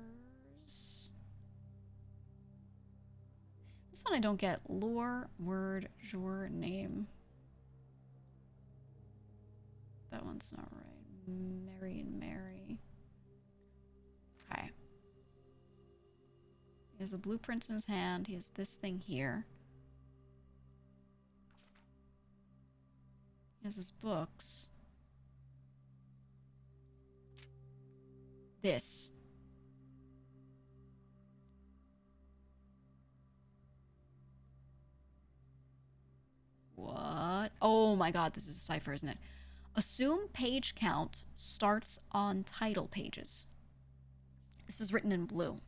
This one I don't get. Lore, word, your name. That one's not right. Mary and Mary. Okay. He has the blueprints in his hand. He has this thing here. He has his books. This. What? Oh my god, this is a cipher, isn't it? Assume page count starts on title pages. This is written in blue.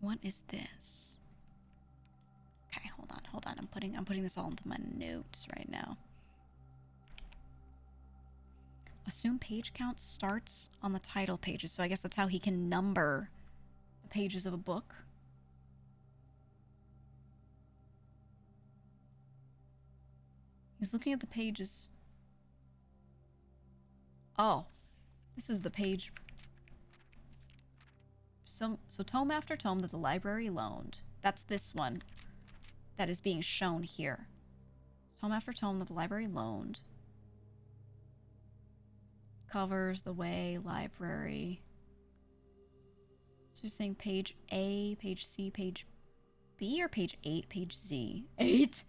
What is this? Okay, hold on. I'm putting this all into my notes right now. Assume page count starts on the title pages. So I guess that's how he can number the pages of a book. He's looking at the pages. Oh, this is the page. So tome after tome that the library loaned. That's this one that is being shown here. Tome after tome that the library loaned. Covers the way, library. So you're saying page A, page C, page B, or page 8, page Z? 8?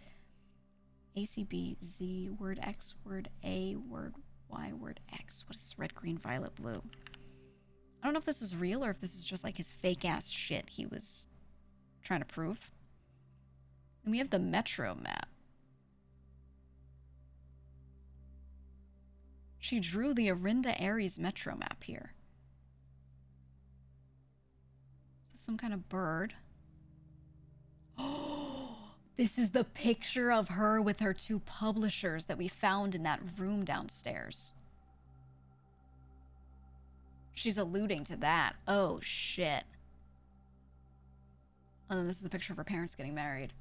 A, C, B, Z, word X, word A, word Y, word X. What is this? Red, green, violet, blue. I don't know if this is real or if this is just like his fake ass shit he was trying to prove. And we have the Metro map. She drew the Arinda Aries Metro map here. So some kind of bird. Oh, this is the picture of her with her two publishers that we found in that room downstairs. She's alluding to that. Oh, shit. Oh, this is the picture of her parents getting married.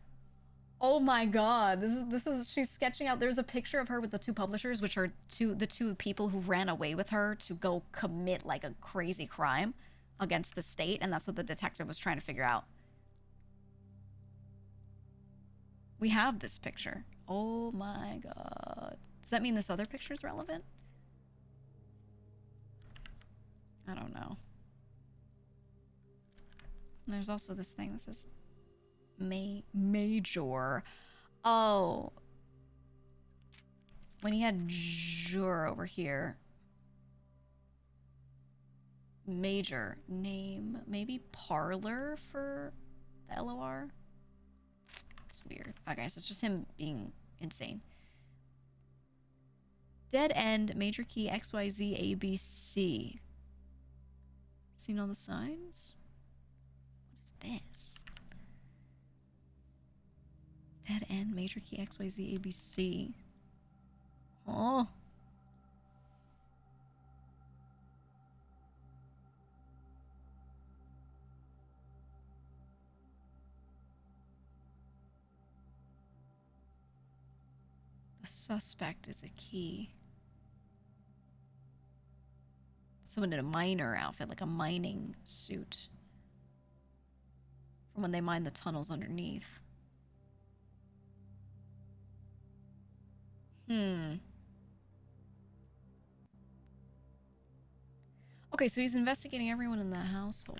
Oh my god. This is she's sketching out. There's a picture of her with the two publishers, which are the two people who ran away with her to go commit like a crazy crime against the state, and that's what the detective was trying to figure out. We have this picture. Oh my god. Does that mean this other picture is relevant? I don't know. And there's also this thing that says Major. Oh. When he had Jur over here. Major. Name. Maybe Parlor for the LOR? It's weird. Okay, so it's just him being insane. Dead end. Major key XYZ ABC. Seen all the signs? What is this? Dead end, major key XYZ ABC. Oh. The suspect is a key. Someone in a miner outfit, like a mining suit. From when they mine the tunnels underneath. Hmm. Okay, so he's investigating everyone in the household.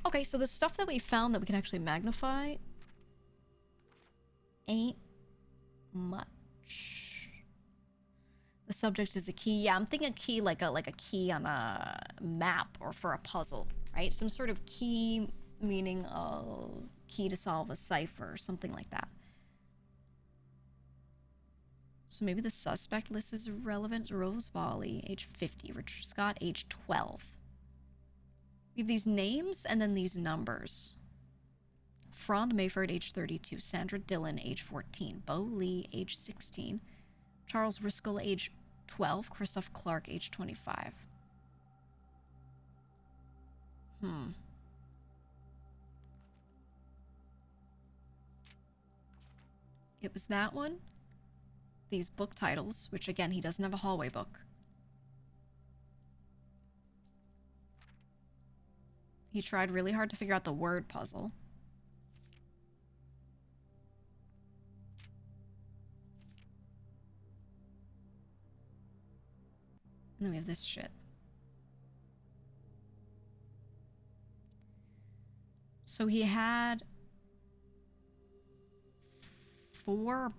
Okay, so the stuff that we found that we can actually magnify ain't much. The subject is a key. Yeah, I'm thinking a key like a key on a map or for a puzzle, right? Some sort of key meaning a key to solve a cipher or something like that. So maybe the suspect list is relevant. Rose Bali, age 50. Richard Scott, age 12. We have these names and then these numbers. Frond Mayford, age 32. Sandra Dillon, age 14. Bo Lee, age 16. Charles Riskel, age 12. Christoph Clark, age 25. It was that one. These book titles, which again, he doesn't have a hallway book. He tried really hard to figure out the word puzzle. And then we have this shit. So he had 4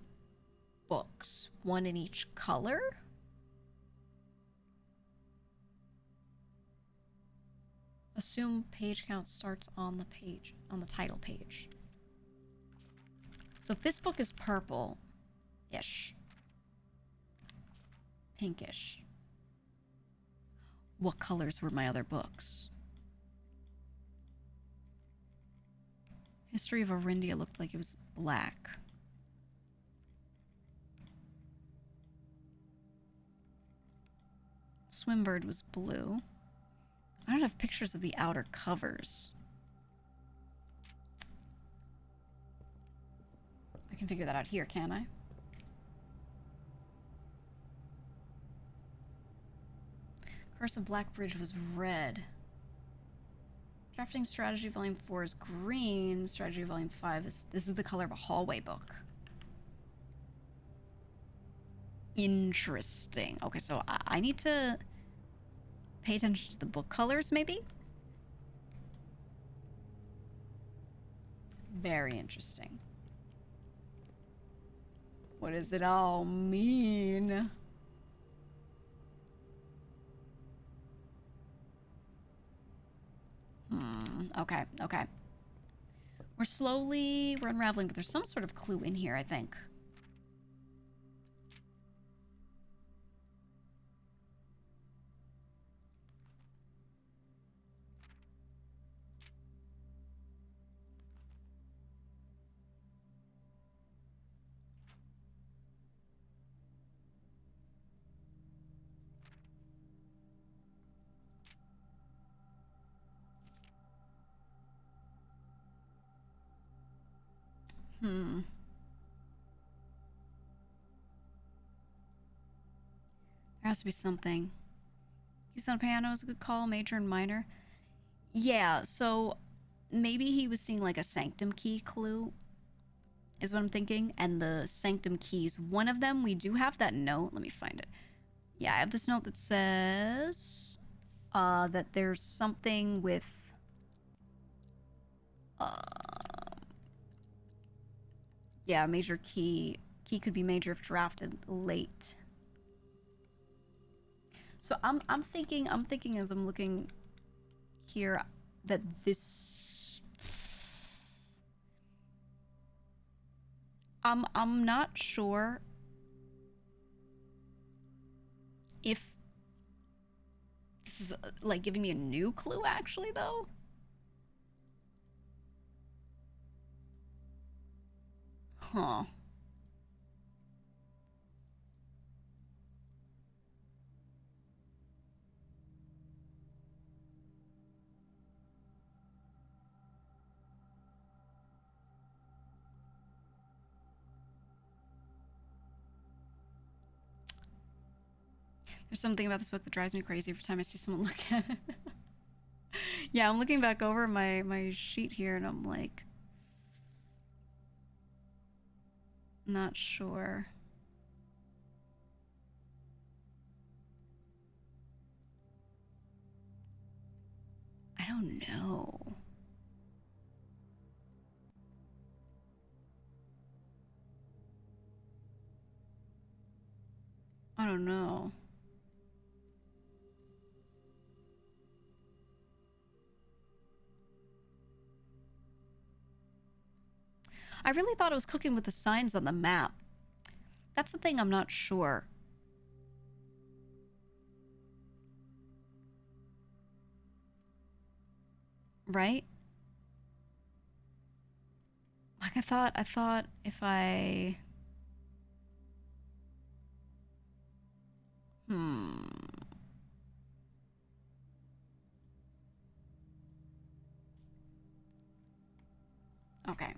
books, 1 in each color. Assume page count starts on the page, on the title page. So if this book is purple-ish, pinkish, what colors were my other books? History of Arindia looked like it was black. Swimbird was blue. I don't have pictures of the outer covers. I can figure that out here, can't I? Curse of Blackbridge was red. Drafting Strategy Volume 4 is green. Strategy Volume 5 is... This is the color of a hallway book. Interesting. Okay, so I need to pay attention to the book colors, maybe? Very interesting. What does it all mean? Okay, okay. We're unraveling, but there's some sort of clue in here, I think. There has to be something. Keys on a piano is a good call. Major and minor. Yeah, so maybe he was seeing like a Sanctum key clue, is what I'm thinking. And the Sanctum keys, one of them, we do have that note. Let me find it. Yeah, I have this note that says that there's something with yeah, major key. Key could be major if drafted late. So I'm thinking as I'm looking here that this I'm not sure if this is like giving me a new clue actually though. Huh. There's something about this book that drives me crazy every time I see someone look at it. Yeah, I'm looking back over my sheet here and I'm like, Not sure. I don't know. I don't know. I really thought it was cooking with the signs on the map. That's the thing I'm not sure. Right? Like I thought if I...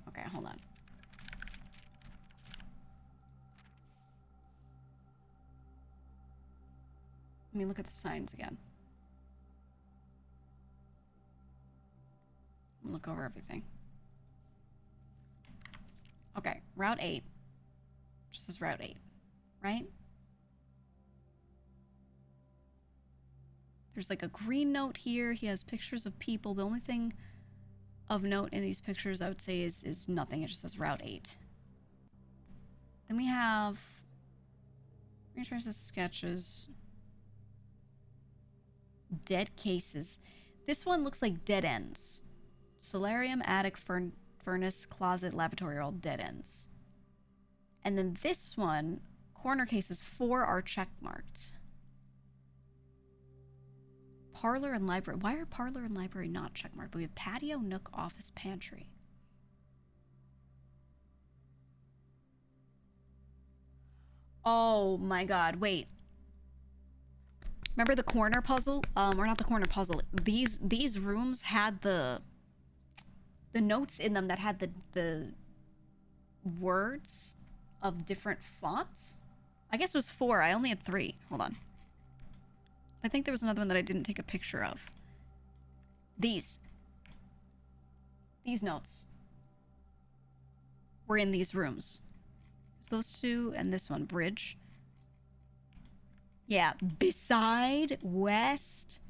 Okay, hold on. Let me look at the signs again. Look over everything. Okay, Route 8. Just says Route 8, right? There's like a green note here. He has pictures of people. The only thing of note in these pictures I would say is nothing. It just says Route 8. Then we have resources, sketches, dead cases. This one looks like dead ends. Solarium, attic, furnace, closet, lavatory are all dead ends. And then this one, corner cases, 4 are checkmarked. Parlor and library. Why are parlor and library not checkmarked? But we have patio, nook, office, pantry. Oh my god, wait. Remember the corner puzzle? Or not the corner puzzle. These rooms had the notes in them that had the words of different fonts. I guess it was 4. I only had 3. Hold on. I think there was another one that I didn't take a picture of. These notes were in these rooms. Those 2 and this one, bridge. Yeah, beside, west,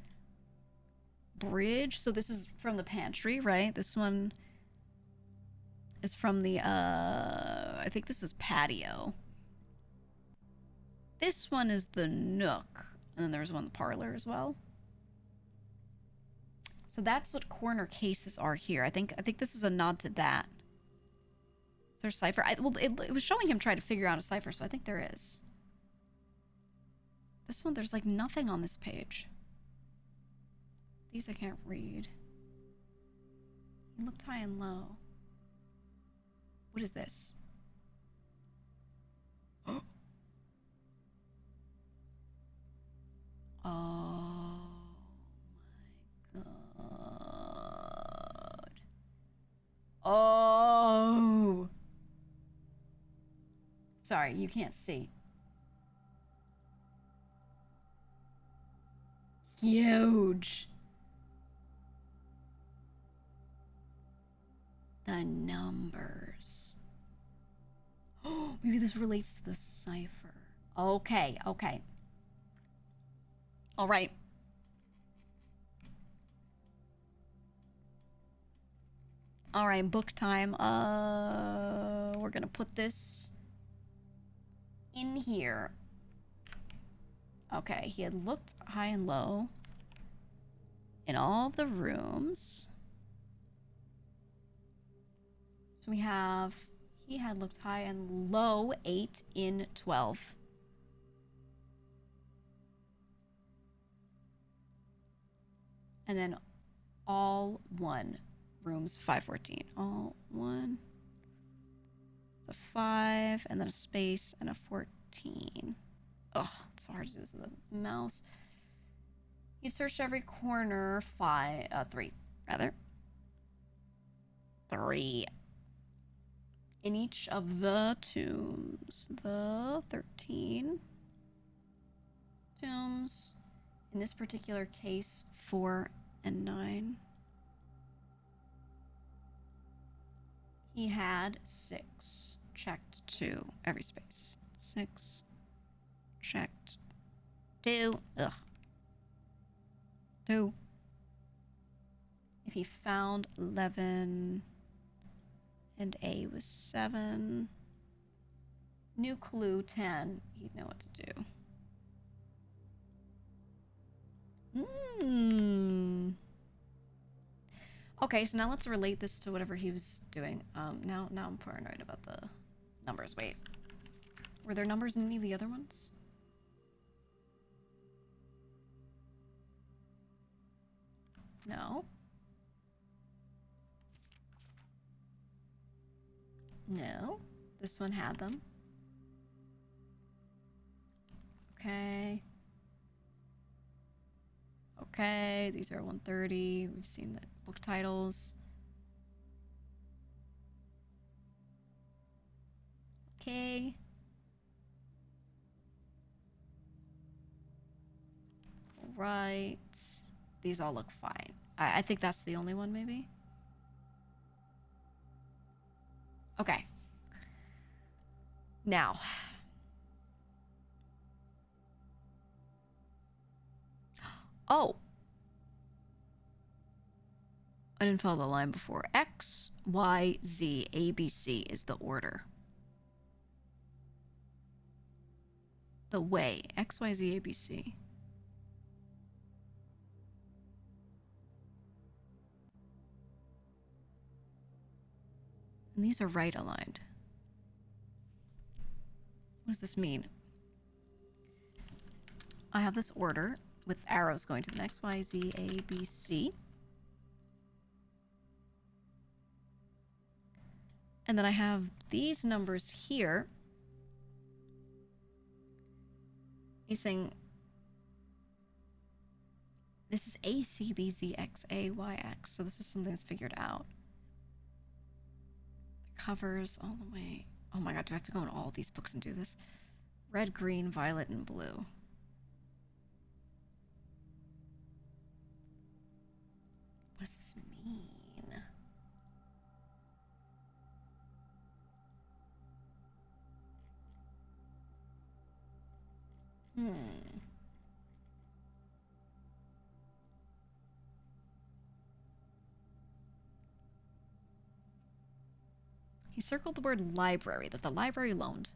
bridge. So this is from the pantry, right? This one is from the, I think this was patio. This one is the nook. And then there's one in the parlor as well. So that's what corner cases are here. I think this is a nod to that. Is there a cipher? Well, it was showing him trying to figure out a cipher, so I think there is. This one, there's like nothing on this page. These I can't read. He looked high and low. What is this? Oh my god. Oh. Sorry, you can't see. Huge. The numbers. Oh, maybe this relates to the cipher. Okay, okay. All right. All right, book time. We're gonna put this in here. Okay, he had looked high and low in all of the rooms. So we have, he had looked high and low 8 in 12. And then all 1 rooms 514. All 1. So 5 and then a space and a 14. Ugh, it's so hard to do this with the mouse. You searched every corner 3 rather. 3. In each of the tombs. The 13 tombs. In this particular case, 4 and 9. He had 6 checked 2. Every space. 6. Checked 2. Ugh. 2. If he found 11 and A was 7. New clue 10. He'd know what to do. Okay, so now let's relate this to whatever he was doing. Now I'm paranoid about the numbers. Wait. Were there numbers in any of the other ones? No. No. This one had them. Okay. Okay, these are 130. We've seen the book titles. Okay. Right. These all look fine. I think that's the only one, maybe? Okay. Now. Oh. I didn't follow the line before. X, Y, Z, A, B, C is the order. The way. X, Y, Z, A, B, C. And these are right aligned. What does this mean? I have this order with arrows going to the X, Y, Z, A, B, C. And then I have these numbers here. He's saying this is A, C, B, Z, X, A, Y, X. So this is something that's figured out. The covers all the way. Oh my god, do I have to go in all these books and do this? Red, green, violet, and blue. What does this mean? He circled the word library that the library loaned.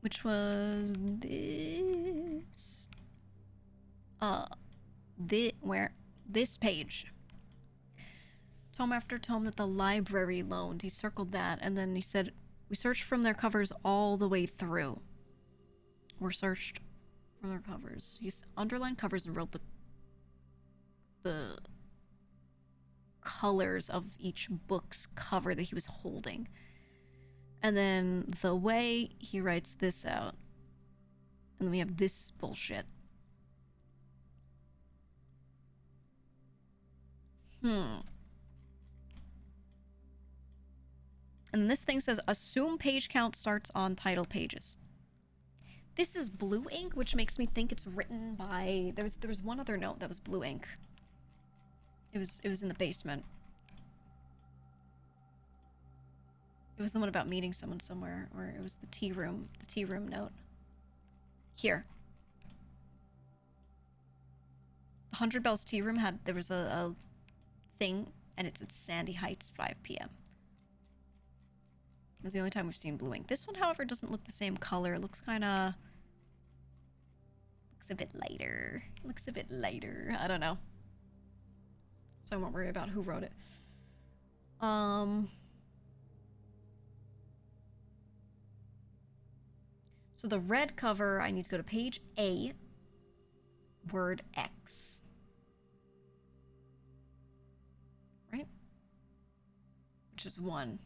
Which was this. This page. Tome after tome that the library loaned. He circled that, and then he said, we searched from their covers all the way through. We're searched from their covers. He's underlined covers and wrote the colors of each book's cover that he was holding. And then the way he writes this out. And then we have this bullshit. And this thing says, assume page count starts on title pages. This is blue ink, which makes me think it's written by... There was one other note that was blue ink. It was in the basement. It was the one about meeting someone somewhere, or it was the tea room note. Here. The 100 Bells tea room there was a thing, and it's at Sandy Heights, 5 p.m. It was the only time we've seen blue ink. This one, however, doesn't look the same color. It looks kind of... Looks a bit lighter. Looks a bit lighter. I don't know. So I won't worry about who wrote it. So the red cover, I need to go to page A, word X. Right? Which is 1.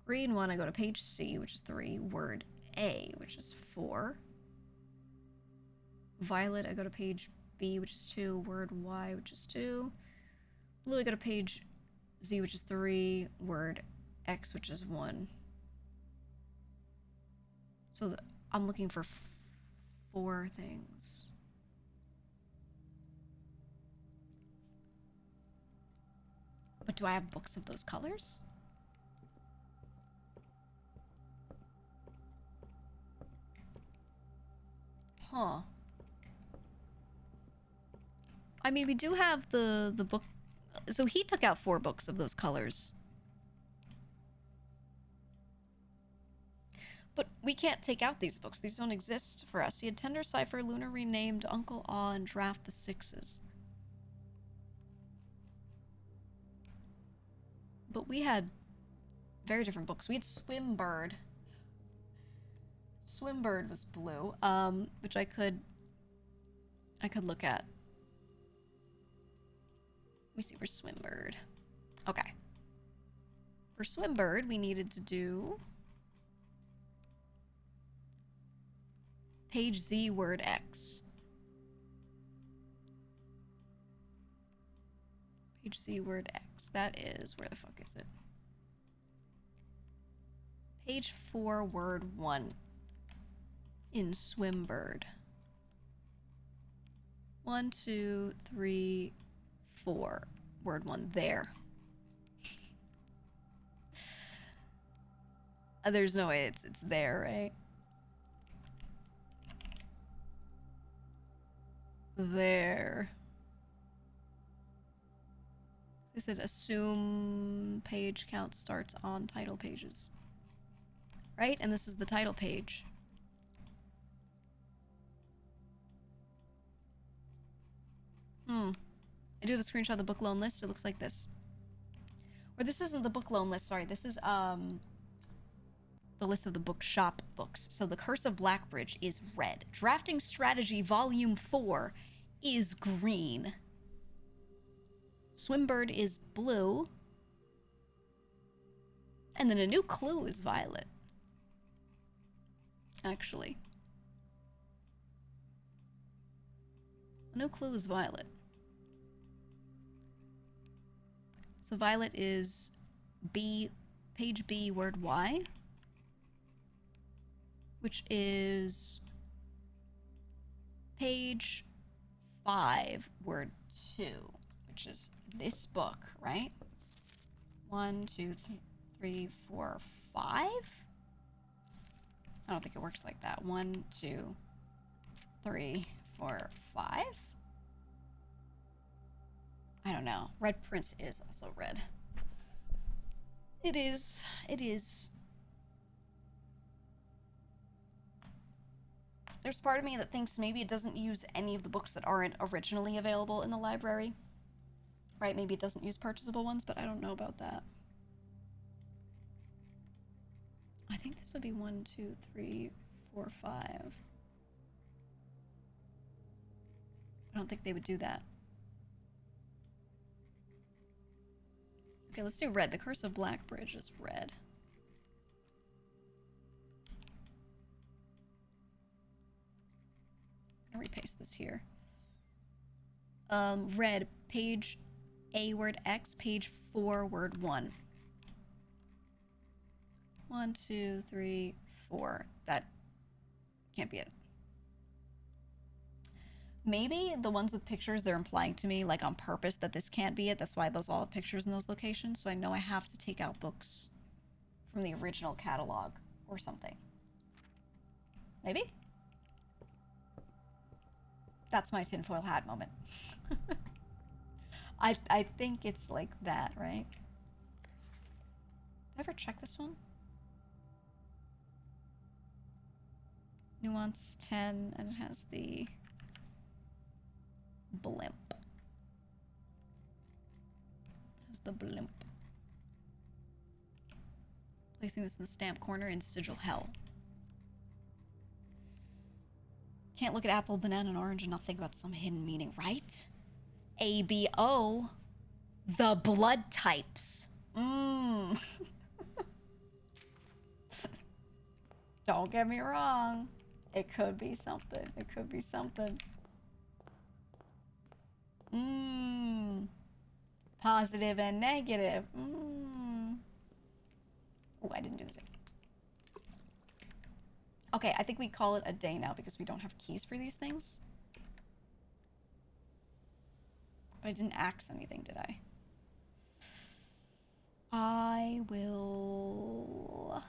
Green one, I go to page C, which is 3, word A, which is 4. Violet, I go to page B, which is 2, word Y, which is 2. Blue, I go to page Z, which is 3, word X, which is 1. So I'm looking for 4 things. But do I have books of those colors? Huh. I mean, we do have the book. So he took out 4 books of those colors. But we can't take out these books. These don't exist for us. He had Tender Cipher, Lunar Renamed, Uncle Awe, and Draft the Sixes. But we had very different books. We had Swimbird. Swimbird was blue, which I could look at. Let me see, where's Swimbird? Okay. For Swimbird, we needed to do page Z, word X. Page Z, word X. That is, where the fuck is it? Page 4, word 1 in Swimbird. 1, 2, 3, 4. Word 1 there. There's no way it's there, right? There. They said assume page count starts on title pages. Right? And this is the title page. I do have a screenshot of the book loan list. It looks like this. Or this isn't the book loan list, sorry. This is the list of the bookshop books. So The Curse of Blackbridge is red. Drafting Strategy Volume 4 is green. Swimbird is blue. And then A New Clue is violet. Actually. A New Clue is violet. So violet is B, page B, word Y, which is page 5, word 2, which is this book, right? 1, 2, 3, 4, 5? I don't think it works like that. 1, 2, 3, 4, 5? I don't know. Red Prince is also red. It is. It is. There's part of me that thinks maybe it doesn't use any of the books that aren't originally available in the library. Right? Maybe it doesn't use purchasable ones, but I don't know about that. I think this would be 1, 2, 3, 4, 5. I don't think they would do that. Okay, let's do red. The Curse of Blackbridge is red. I'll repaste this here. Red, page A, word X, page 4, word 1. 1, 2, 3, 4. That can't be it. Maybe the ones with pictures, they're implying to me, like on purpose, that this can't be it. That's why those all have pictures in those locations. So I know I have to take out books from the original catalog or something. Maybe? That's my tinfoil hat moment. I think it's like that, right? Did I ever check this one? Nuance 10, and it has the blimp. There's the blimp. Placing this in the stamp corner in Sigil Hell. Can't look at apple, banana, and orange and not think about some hidden meaning, right? ABO. The blood types. Don't get me wrong. It could be something. It could be something. Positive and negative. Oh, I didn't do this. Okay, I think we call it a day now because we don't have keys for these things. But I didn't axe anything, did I? I will...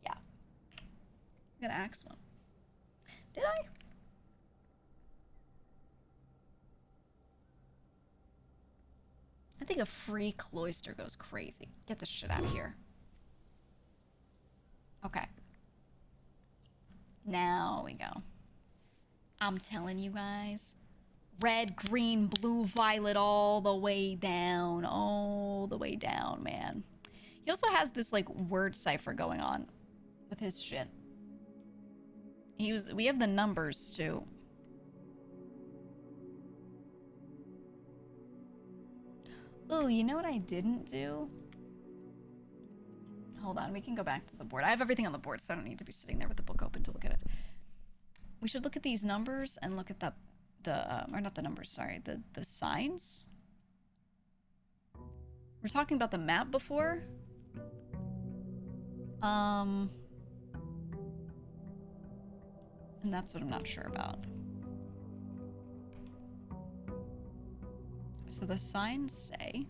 Yeah. I'm gonna axe one. Did I? I think a free cloister goes crazy. Get this shit out of here. Okay. Now we go. I'm telling you guys. Red, green, blue, violet, all the way down. All the way down, man. He also has this, like, word cipher going on with his shit. We have the numbers, too. Oh, you know what I didn't do? Hold on, we can go back to the board. I have everything on the board, so I don't need to be sitting there with the book open to look at it. We should look at these numbers and look at or not the numbers, sorry, the signs. We're talking about the map before. And that's what I'm not sure about. So the signs say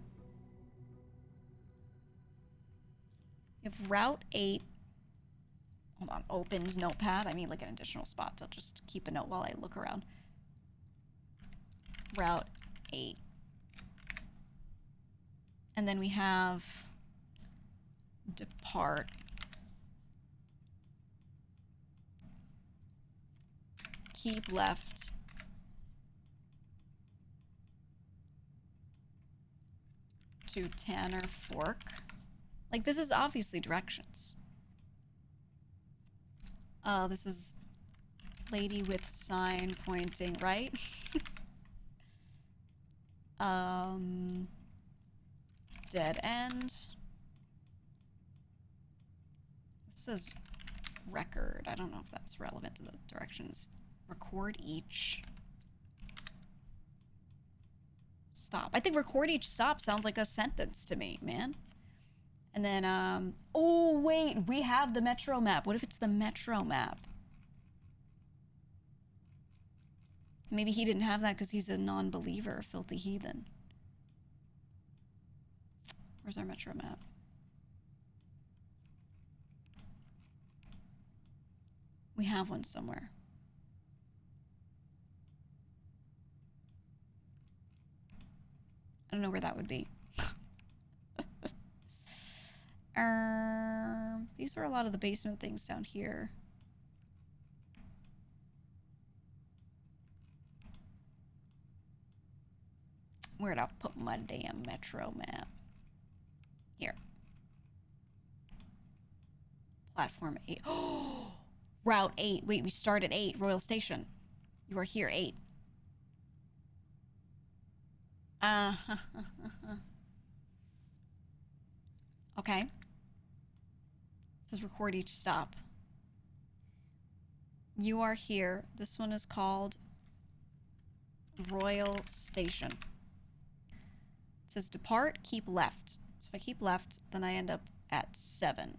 you have Route 8. Hold on, opens notepad. I need like an additional spot to just keep a note while I look around. Route 8. And then we have depart. Keep left. To Tanner Fork. Like, this is obviously directions. Oh, this is lady with sign pointing right. Dead end. This says record. I don't know if that's relevant to the directions. Record each. Stop. I think record each stop sounds like a sentence to me, man. And then, oh, wait, we have the metro map. What if it's the metro map? Maybe he didn't have that because he's a non-believer, a filthy heathen. Where's our metro map? We have one somewhere. I don't know where that would be. These are a lot of the basement things down here. Where'd I put my damn metro map? Here. Platform 8. Oh! Route 8. Wait, we start at 8. Royal Station. You are here, 8. Okay. It says record each stop. You are here. This one is called Royal Station. It says depart, keep left. So if I keep left, then I end up at 7.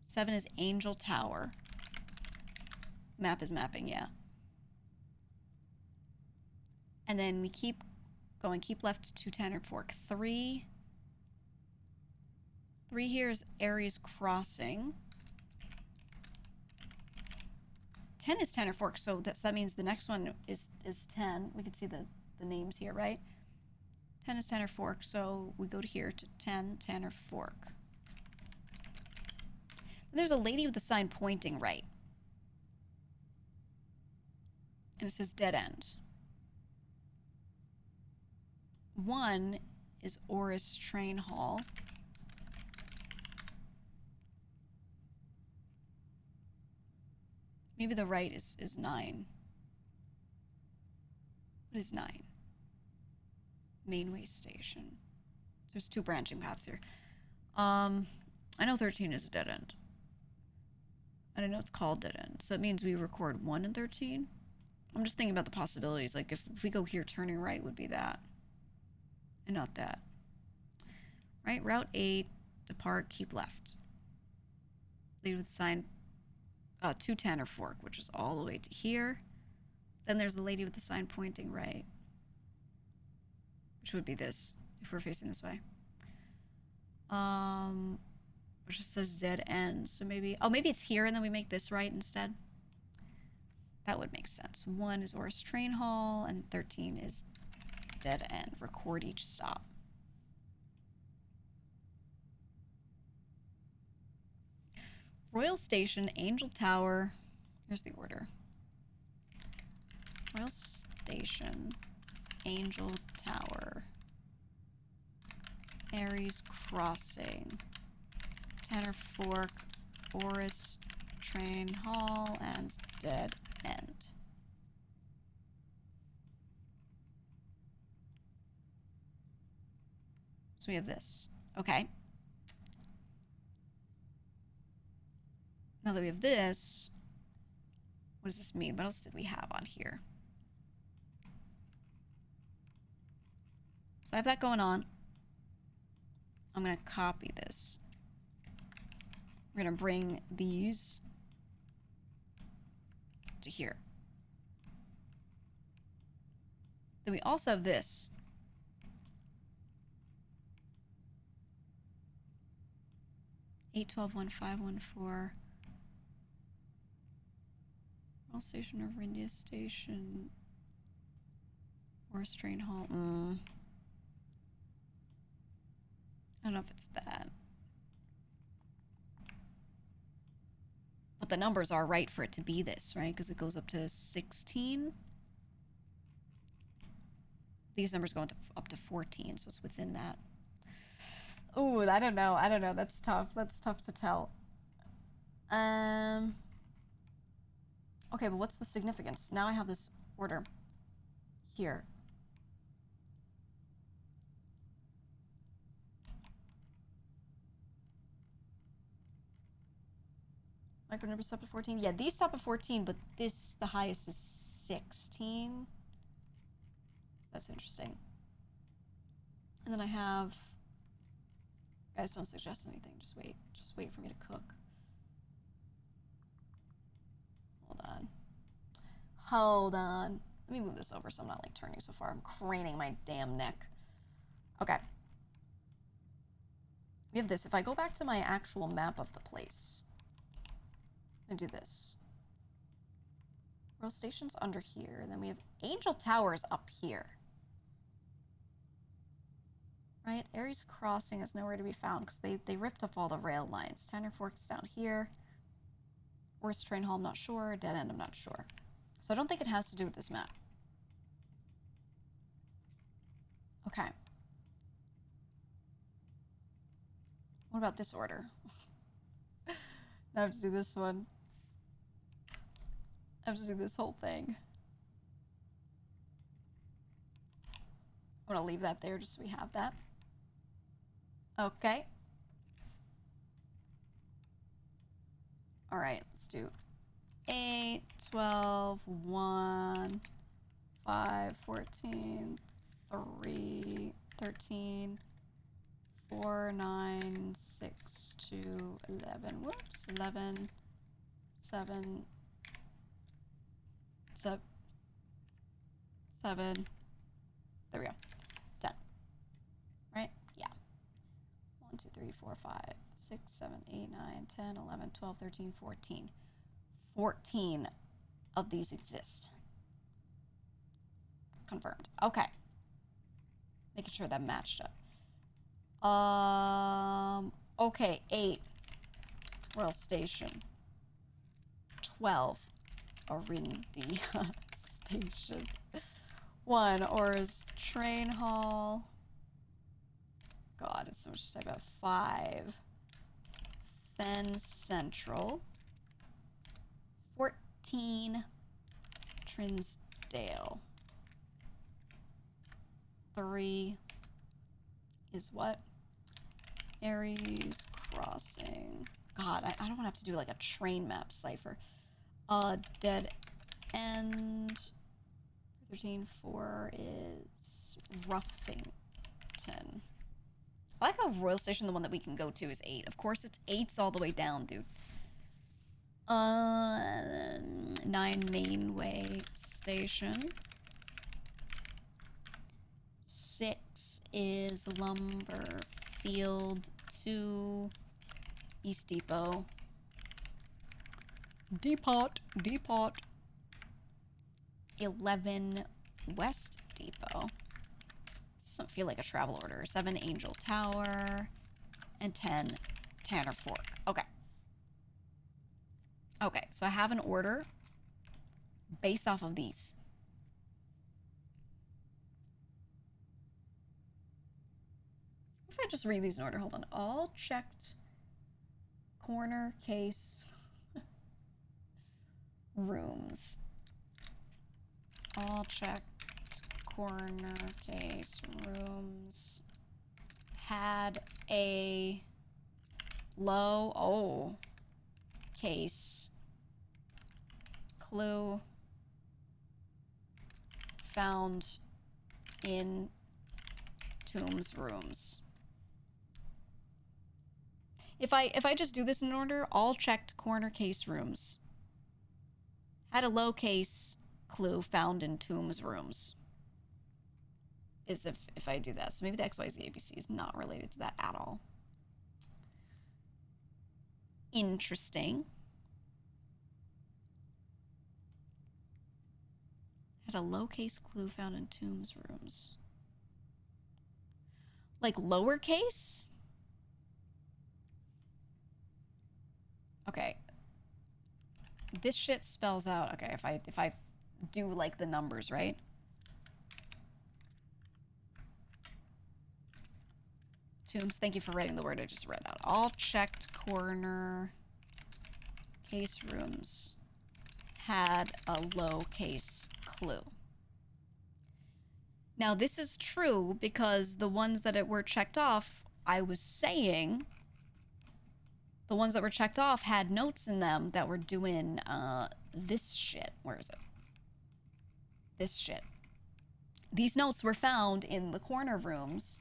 7 is Angel Tower. Map is mapping, yeah. And then we keep going, keep left to Tanner Fork. 3 here is Aries Crossing. 10 is Tanner Fork, so that means the next one is 10. We can see the names here, right? 10 is Tanner Fork, so we go to here to 10, Tanner Fork. And there's a lady with a sign pointing right. And it says dead end. 1 is Oris Train Hall. Maybe the right is 9. What is 9? Mainway Station. There's 2 branching paths here. I know 13 is a dead end. And I know it's called dead end. So it means we record 1 and 13. I'm just thinking about the possibilities. Like, if we go here, turning right would be that. And not that. Right? Route 8, depart, keep left. Lead with sign to Tanner Fork, which is all the way to here. Then there's the lady with the sign pointing right. which would be this if we're facing this way. Which just says dead end. So maybe, oh, maybe it's here and then we make this right instead. That would make sense. 1 is Oris Train Hall and 13 is dead end. Record each stop. Royal Station, Angel Tower. Here's the order. Royal Station, Angel Tower, Ares Crossing, Tanner Fork, Oris Train Hall, and Dead End. So we have this. Okay. Now that we have this, what does this mean? What else did we have on here? So I have that going on. I'm going to copy this. We're going to bring these to here. Then we also have this. Eight 12 1 5 1 4. Royal Station or India Station. Or Strain Hall. I don't know if it's that. But the numbers are right for it to be this, right? Because it goes up to 16. These numbers go up to 14, so it's within that. Oh, I don't know. I don't know. That's tough. That's tough to tell. Okay, but what's the significance? Now I have this order here. Micro numbers stop at 14. Yeah, these stop at 14, but this, the highest is 16. That's interesting. And then I have... Guys, don't suggest anything. Just wait. Just wait for me to cook. Hold on. Hold on. Let me move this over so I'm not, like, turning so far. I'm craning my damn neck. Okay. We have this. If I go back to my actual map of the place... I'm gonna do this. Royal Station's under here, and then we have Angel Towers up here. Right? Ares Crossing is nowhere to be found because they ripped up all the rail lines. Tanner Fork's down here. Oris Train Hall, I'm not sure. Dead End, I'm not sure. So I don't think it has to do with this map. Okay. What about this order? Now I have to do this one. I have to do this whole thing. I'm gonna leave that there just so we have that. Okay. Alright, let's do 8, 12, 1, 5, 14, 3, 13, 4, 9, 6, 2, 11. Whoops. 11, 7, 7. There we go. 10. Right? Yeah. 1, 2, 3, 4, 5, 6, 7, 8, 9, 10, 11, 12, 13, 14. 14 of these exist. Confirmed. Okay. Making sure that matched up. Okay, 8. Royal Station. 12. Arindia Station. 1. Oris Train Hall. God, it's so much to type out. 5. Fen Central. 14. Trinsdale. 3 is what? Ares Crossing. God, I don't want to have to do like a train map cipher. Dead End. 13, 4 is Ruffington. I like how Royal Station, the one that we can go to, is 8. Of course, it's 8's all the way down, dude. 9 Mainway Station. 6 is lumber field 2 East Depot. Depot. 11 West Depot. This doesn't feel like a travel order. 7 Angel Tower. And 10 Tanner Fork. Okay. Okay, so I have an order based off of these. What if I just read these in order? Hold on. All checked corner case rooms. All checked corner case rooms had a low case clue found in Tomb's rooms. If I just do this in order, all checked corner case rooms had a low case clue found in Tomb's rooms. Is if I do that. So maybe the XYZ ABC is not related to that at all. Interesting. Had a low case clue found in Tomb's rooms. Like lowercase? Okay. This shit spells out. Okay, if I do like the numbers, right? Tombs, thank you for writing the word I just read out. All checked corner case rooms had a low case clue. Now this is true because the ones that were checked off, I was saying the ones that were checked off had notes in them that were doing this shit. Where is it? This shit. These notes were found in the corner rooms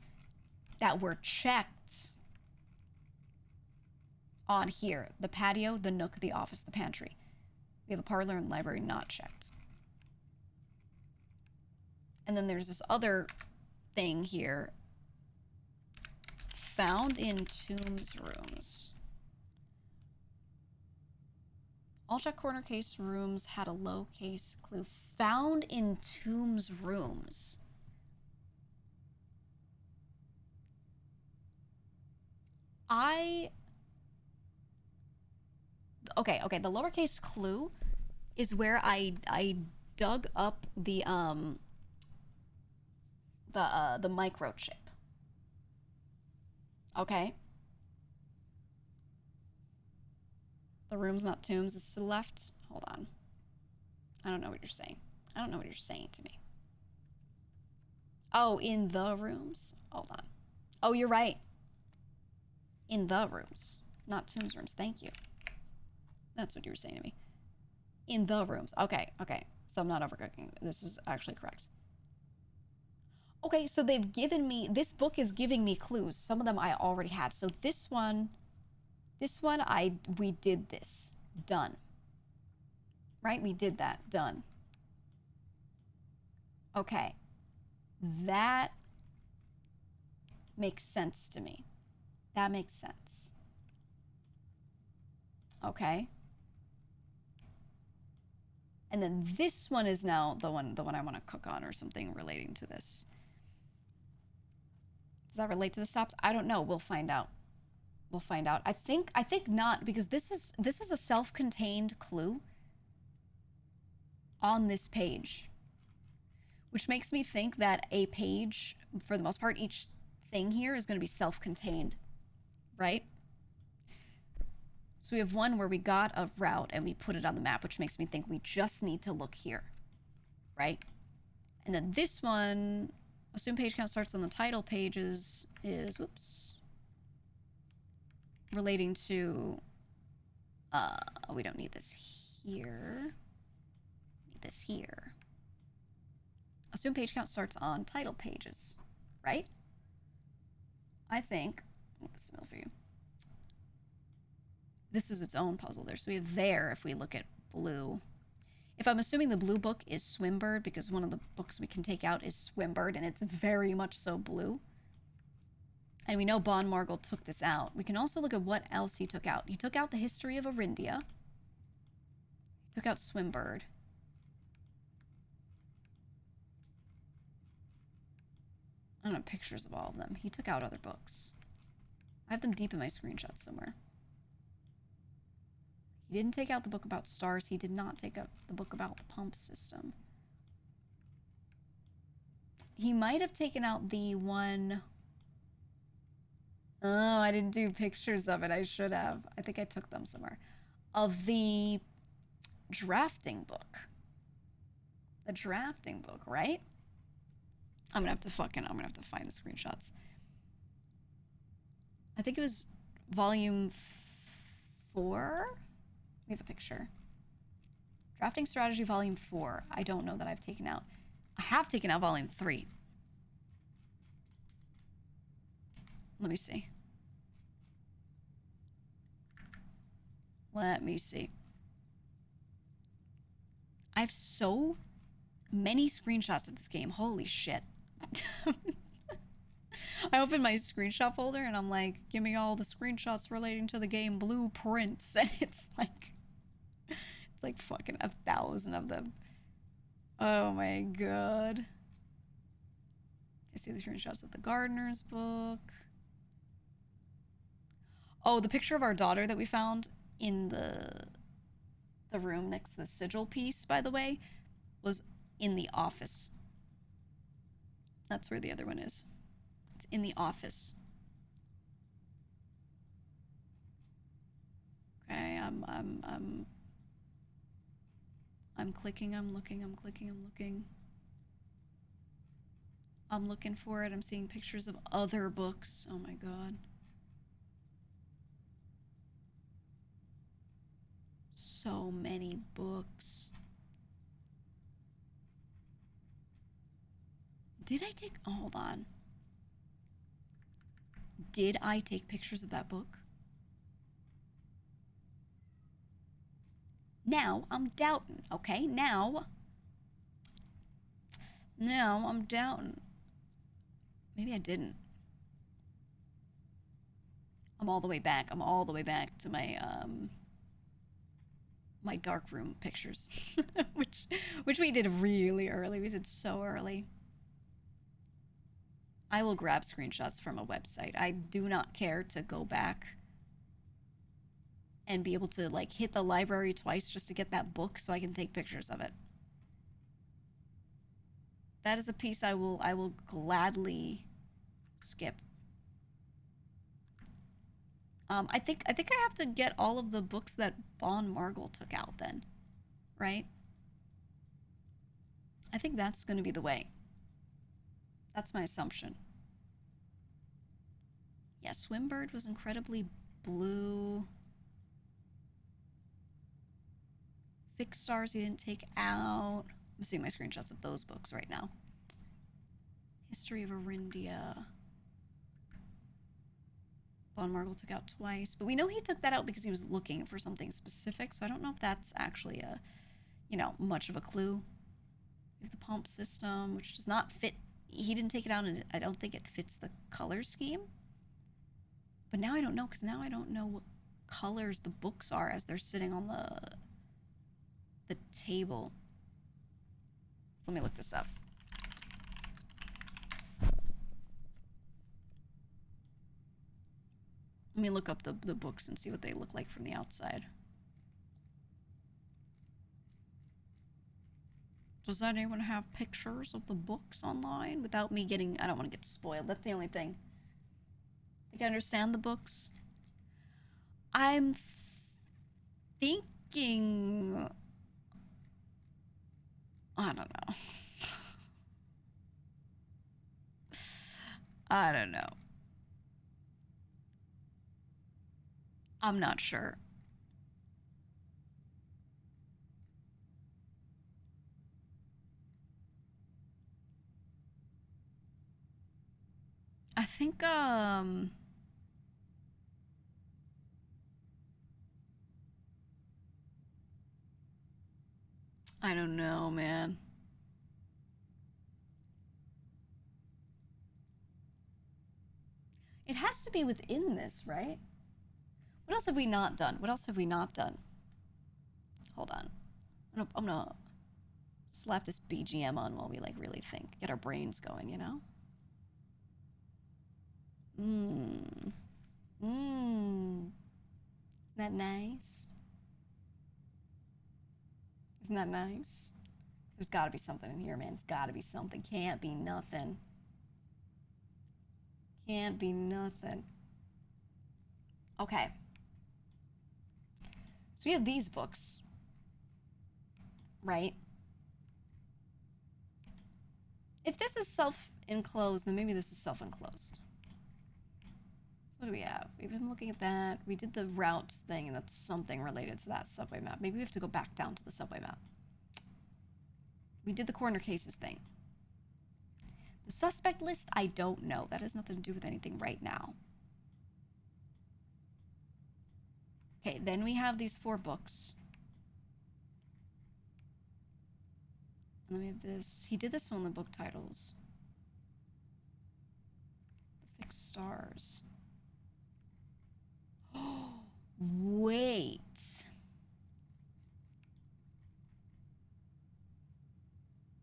that were checked on here. The patio, the nook, the office, the pantry. We have a parlor and library not checked. And then there's this other thing here. Found in Tomb's rooms. All check corner case rooms had a low case clue. Found in Tomb's rooms. Okay, the lowercase clue is where I dug up the microchip. Okay. The room's not Tombs, it's to the left. Hold on. I don't know what you're saying. I don't know what you're saying to me. Oh, in the rooms? Hold on. Oh, you're right. In the rooms, not Tomb's rooms. Thank you. That's what you were saying to me. In the rooms. Okay. So I'm not overcooking. This is actually correct. Okay, so they've given me, this book is giving me clues. Some of them I already had. So this one, we did this. Done. Right? We did that. Done. Okay. That makes sense to me. That makes sense. Okay. And then this one is now the one I want to cook on or something relating to this. Does that relate to the stops? I don't know. We'll find out. We'll find out. I think not, because this is a self-contained clue on this page, which makes me think that a page, for the most part, each thing here is going to be self-contained, right? So we have one where we got a route and we put it on the map, which makes me think we just need to look here, right? And then this one, assume page count starts on the title pages, is, whoops, relating to, we don't need this here. Need this here. Assume page count starts on title pages, right? I think, I'll put this middle for you. This is its own puzzle there. So we have there, if we look at blue. If I'm assuming the blue book is Swimbird, because one of the books we can take out is Swimbird, and it's very much so blue. And we know Bon Margle took this out. We can also look at what else he took out. He took out the history of Arindia. He took out Swimbird. I don't have pictures of all of them. He took out other books. I have them deep in my screenshots somewhere. He didn't take out the book about stars. He did not take out the book about the pump system. He might have taken out the one... Oh, I didn't do pictures of it. I should have. I think I took them somewhere. Of the drafting book. The drafting book, right? I'm gonna have to find the screenshots. I think it was volume 4. We have a picture. Drafting strategy volume 4. I don't know that I've taken out. I have taken out volume 3. Let me see. Let me see. I have so many screenshots of this game. Holy shit. I opened my screenshot folder and I'm like, give me all the screenshots relating to the game blueprints. And it's like fucking 1,000 of them. Oh my god. I see the screenshots of the gardener's book. Oh, the picture of our daughter that we found in the room next to the Sigil piece, by the way, was in the office. That's where the other one is. It's in the office. Okay, I'm clicking, I'm looking, I'm clicking, I'm looking. I'm looking for it. I'm seeing pictures of other books. Oh my god. So many books. Did I take... Oh, hold on. Did I take pictures of that book? Now I'm doubting, okay? Now I'm doubting. Maybe I didn't. I'm all the way back. I'm all the way back to my my dark room pictures, which we did really early. We did so early. I will grab screenshots from a website. I do not care to go back and be able to like hit the library twice just to get that book so I can take pictures of it. That is a piece I will gladly skip. I think I have to get all of the books that Bon Margle took out then, right? I think that's going to be the way. That's my assumption. Yeah, Swimbird was incredibly blue. Fixed Stars he didn't take out. I'm seeing my screenshots of those books right now. History of Arindia. Bon Margle took out twice, but we know he took that out because he was looking for something specific, so I don't know if that's actually a, you know, much of a clue. We have the pump system, which does not fit. He didn't take it out, and I don't think it fits the color scheme. But now I don't know, because now I don't know what colors the books are as they're sitting on the table. So let me look this up. Let me look up the books and see what they look like from the outside. Does anyone have pictures of the books online without me getting... I don't want to get spoiled. That's the only thing. I think I understand the books. I'm thinking... I don't know. I don't know. I'm not sure. I think, I don't know, man. It has to be within this, right? What else have we not done? What else have we not done? Hold on. I'm gonna slap this BGM on while we like really think. Get our brains going, you know? Isn't that nice? Isn't that nice? There's gotta be something in here, man. It's gotta be something. Can't be nothing. Can't be nothing. Okay. So we have these books, right? If this is self-enclosed, then maybe this is self-enclosed. What do we have? We've been looking at that. We did the routes thing, and that's something related to that subway map. Maybe we have to go back down to the subway map. We did the corner cases thing. The suspect list, I don't know. That has nothing to do with anything right now. Okay, then we have these 4 books. And then we have this. He did this on the book titles. The fixed stars. Wait.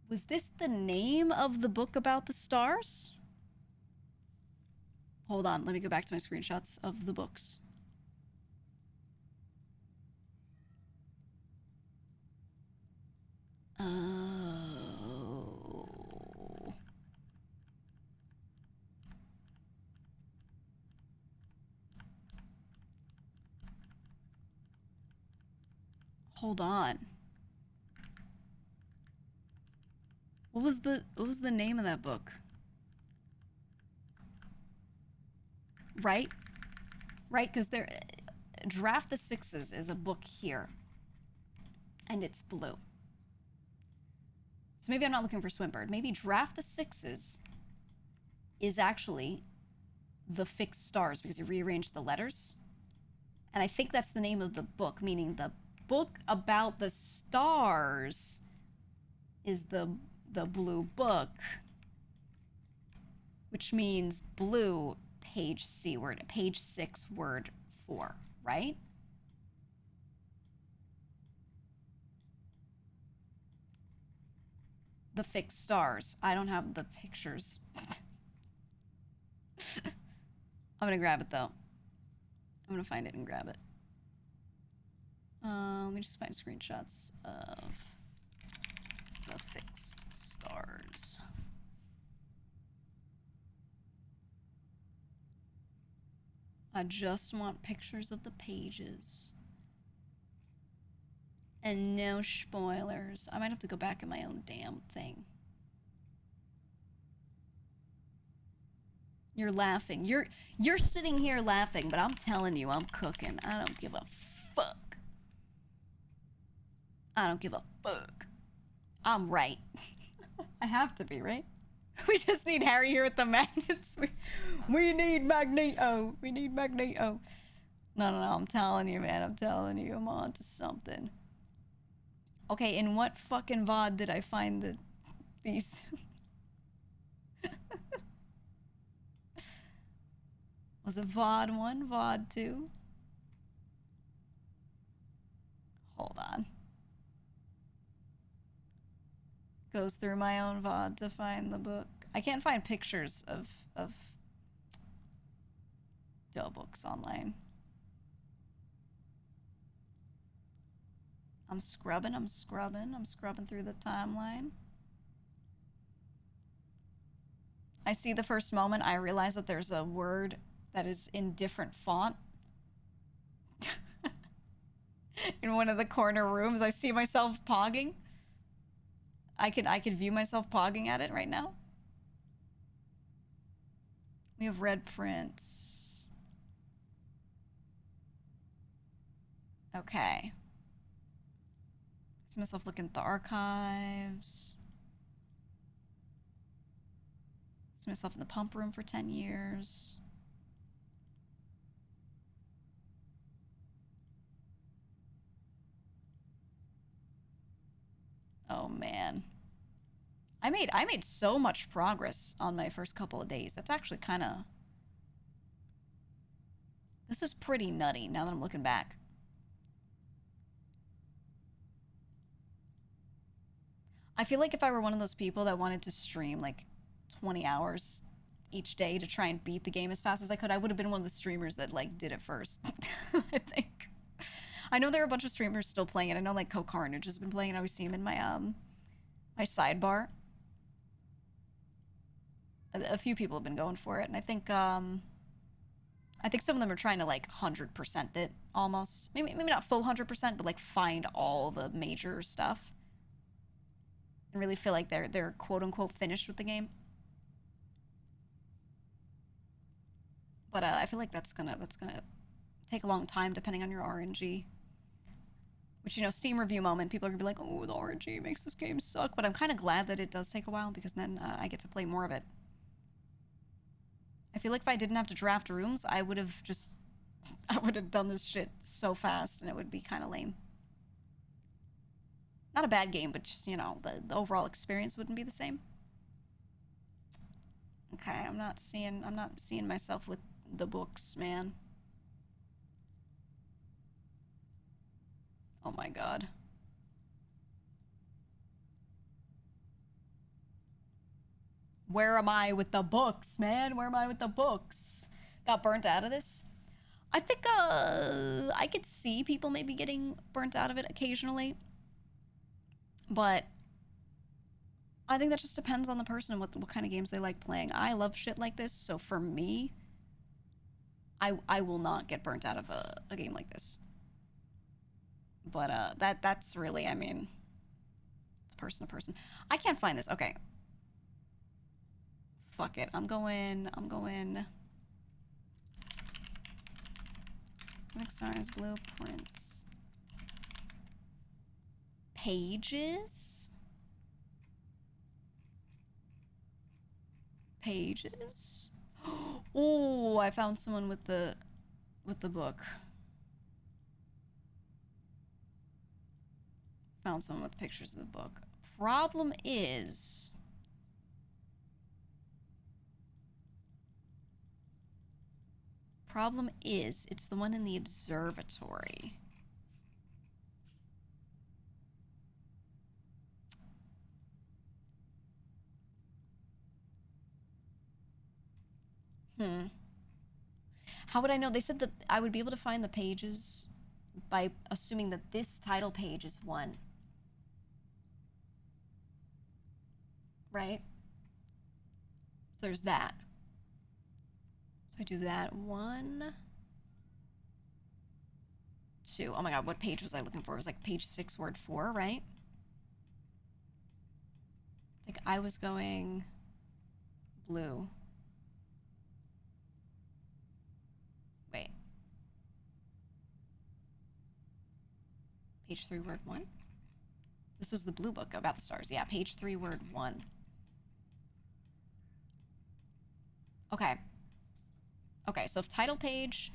Was this the name of the book about the stars? Hold on, let me go back to my screenshots of the books. Oh. Hold on. What was the name of that book? Right? Right, because there Draft the Sixes is a book here. And it's blue. So maybe I'm not looking for Swinbird. Maybe Draft the Sixes is actually the fixed stars because he rearranged the letters. And I think that's the name of the book, meaning the book about the stars is the blue book, which means blue page C word, page 6 word 4, right? The fixed stars. I don't have the pictures. I'm gonna grab it though. I'm gonna find it and grab it. Let me just find screenshots of the fixed stars. I just want pictures of the pages. And no spoilers. I might have to go back in my own damn thing. You're laughing. You're sitting here laughing, but I'm telling you, I'm cooking. I don't give a fuck. I don't give a fuck. I'm right. I have to be, right? We just need Harry here with the magnets. We need Magneto. We need Magneto. No, I'm telling you, man. I'm telling you, I'm on to something. Okay, in what fucking VOD did I find these? Was it VOD 1, VOD 2? Hold on. Goes through my own VOD to find the book. I can't find pictures of Doe books online. I'm scrubbing through the timeline. I see the first moment I realize that there's a word that is in different font. In one of the corner rooms, I see myself pogging. I could view myself pogging at it right now. We have red prints. Okay. See myself looking at the archives. See myself in the pump room for 10 years. Oh man. I made so much progress on my first couple of days. That's actually kind of... This is pretty nutty now that I'm looking back. I feel like if I were one of those people that wanted to stream like 20 hours each day to try and beat the game as fast as I could, I would have been one of the streamers that like did it first. I think. I know there are a bunch of streamers still playing it. I know like Carnage has been playing it. I always see him in my my sidebar. A few people have been going for it, and I think some of them are trying to like 100% it almost. Maybe not full 100%, but like find all the major stuff. And really feel like they're quote unquote finished with the game. But I feel like that's gonna take a long time depending on your RNG. Which, you know, Steam review moment, people are gonna be like, oh, the RNG makes this game suck. But I'm kind of glad that it does take a while because then I get to play more of it. I feel like if I didn't have to draft rooms, I would have done this shit so fast and it would be kind of lame. Not a bad game, but just, you know, the overall experience wouldn't be the same. Okay, I'm not seeing myself with the books, man. Oh my god. Where am I with the books, man? Where am I with the books? Got burnt out of this? I think I could see people maybe getting burnt out of it occasionally. But I think that just depends on the person and what kind of games they like playing. I love shit like this, so for me, I will not get burnt out of a game like this. But that's really, I mean, it's person to person. I can't find this. Okay. Fuck it. I'm going Mixar's blueprints. Pages? Pages? Oh, I found someone with the book. Found someone with pictures of the book. Problem is... it's the one in the observatory. How would I know? They said that I would be able to find the pages by assuming that this title page is one. Right? So there's that. So I do that. 1, 2. Oh my god, what page was I looking for? It was like page 6, word 4, right? I think I was going blue. Wait. Page 3, word 1? This was the blue book about the stars. Yeah, page 3, word 1. Okay. Okay, so if title page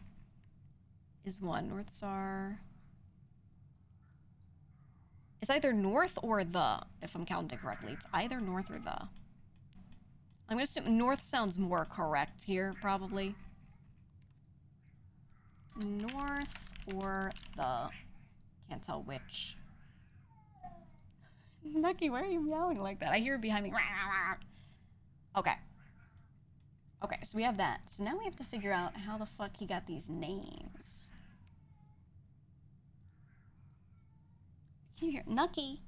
is 1, North Star... It's either north or the, if I'm counting correctly. It's either north or the. I'm gonna assume north sounds more correct here, probably. North or the. Can't tell which. Nucky, why are you meowing like that? I hear it behind me. Okay. Okay, so we have that. So now we have to figure out how the fuck he got these names. Can you hear? Nucky,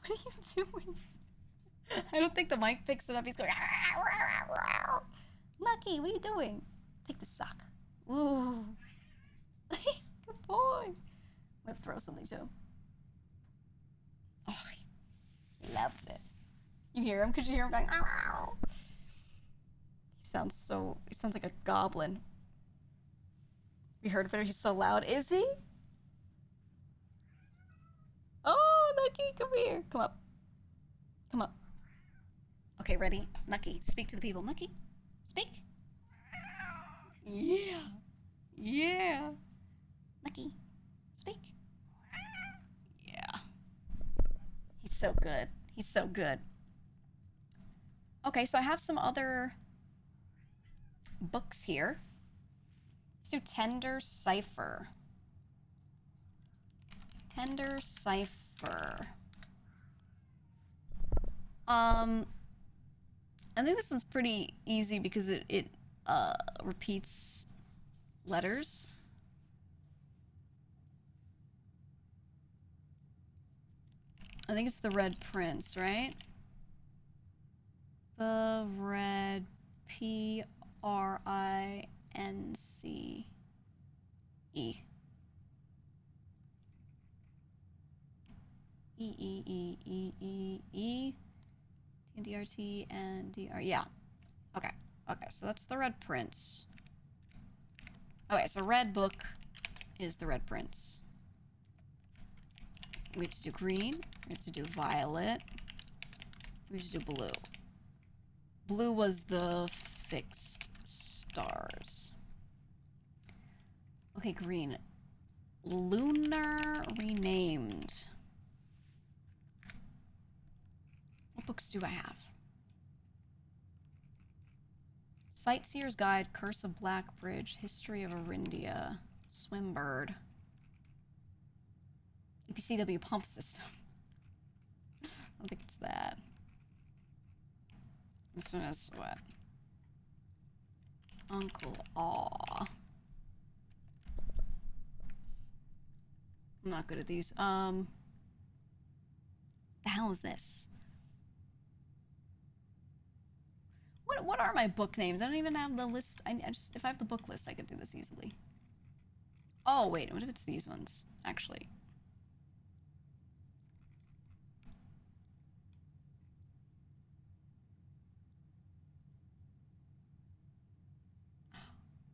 what are you doing? I don't think the mic picks it up. He's going. Nucky, what are you doing? Take the sock. Ooh. Good boy. I'm gonna throw something to him. Oh, he loves it. You hear him? Could you hear him going? He sounds like a goblin. You heard of it? He's so loud. Is he? Oh, Nucky, come here. Come up. Come up. Okay, ready? Nucky, speak to the people. Nucky, speak. Yeah. Yeah. Nucky, speak. Yeah. He's so good. He's so good. Okay, so I have some other books here. Let's do Tender Cipher. Tender Cipher. I think this one's pretty easy because it repeats letters. I think it's the Red Prince, right? The Red Prince. TNDRT and DR. Yeah. Okay. Okay, so that's the Red Prince. Okay, so red book is the Red Prince. We have to do green. We have to do violet. We have to do blue. Blue was the fixed stars. Okay, green. Lunar renamed. What books do I have? Sightseer's Guide, Curse of Black Bridge, History of Arindia, Swimbird, EPCW Pump System. I don't think it's that. This one is what? Uncle Aw. I'm not good at these. The hell is this? What are my book names? I don't even have the list. I just, if I have the book list, I could do this easily. Oh, wait, what if it's these ones, actually?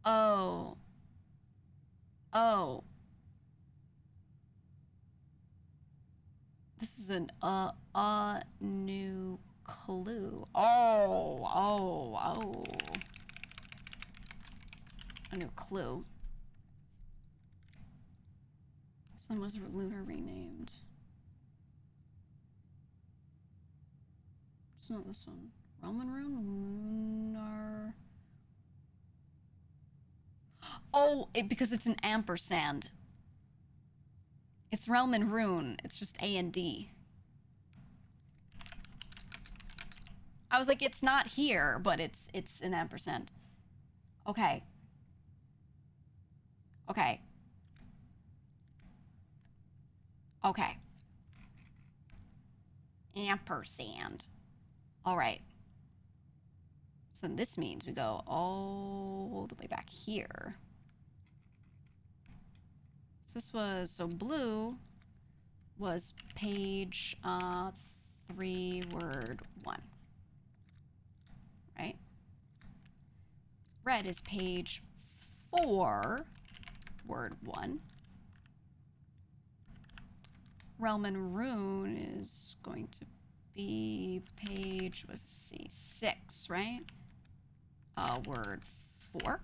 Oh. Oh. This is a new clue. Oh. A new clue. Someone was lunar renamed. It's not this one. Roman rune? Lunar. Oh, because it's an ampersand. It's Roman rune. It's just A and D. I was like, it's not here, but it's an ampersand. Okay. Okay. Okay. Ampersand. All right. So this means we go all the way back here. So this was, so blue was page 3, word 1. Right? Red is page 4, word 1. Roman rune is going to be page, let's see, 6, right? Word 4.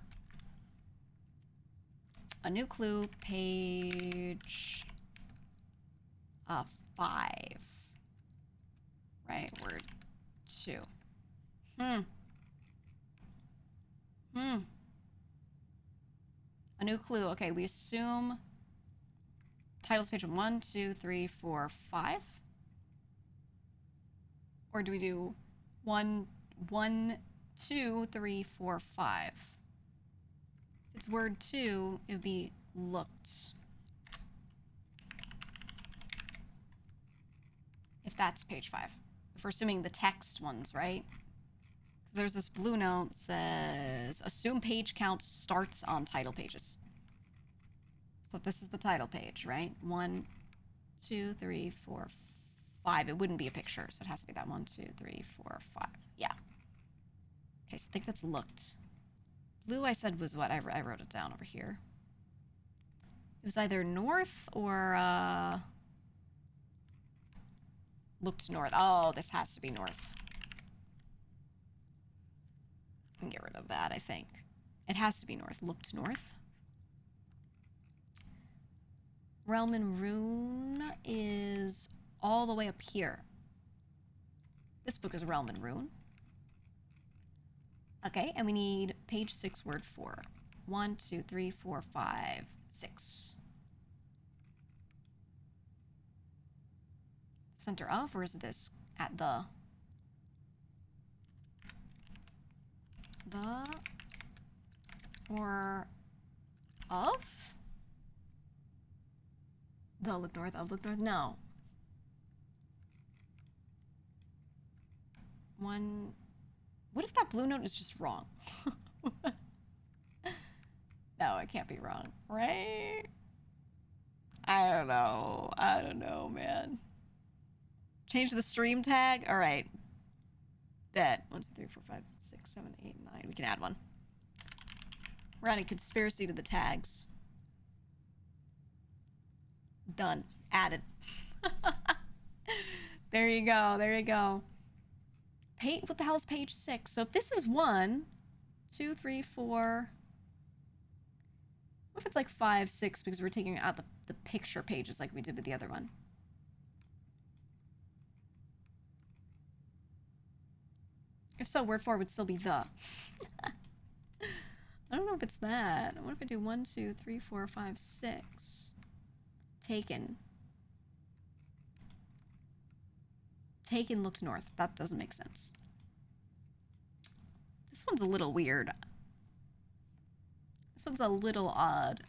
A new clue, page 5. Right, word 2. A new clue. Okay, we assume titles page 1, 2, 3, 4, 5. Or do we do 1, 2, 3, 4, 5? If it's word 2, it would be looked. If that's page 5. If we're assuming the text ones, right? Because there's this blue note that says, assume page count starts on title pages. So this is the title page, right? 1, 2, 3, 4, 5. It wouldn't be a picture, so it has to be that 1, 2, 3, 4, 5. Yeah. Okay, so I think that's looked. Blue, I said, was what? I wrote it down over here. It was either north or, looked north. Oh, this has to be north. I can get rid of that, I think. It has to be north. Looked north. Realm and Rune is all the way up here. This book is Realm and Rune. Okay, and we need page 6, word 4. 1, 2, 3, 4, 5, 6. Center of, or is this at the or of? The look north, of look north? No. One. What if that blue note is just wrong? No, it can't be wrong, right? I don't know. I don't know, man. Change the stream tag? All right. Bet. 1, 2, 3, 4, 5, 6, 7, 8, 9. We can add one. We're adding conspiracy to the tags. Done. Added. There you go. There you go. What the hell is page 6? So if this is 1, 2, 3, 4. What if it's like 5, 6 because we're taking out the picture pages like we did with the other one? If so, word 4 would still be the. I don't know if it's that. What if I do 1, 2, 3, 4, 5, 6? Taken. Taken looked north. That doesn't make sense. This one's a little weird. This one's a little odd.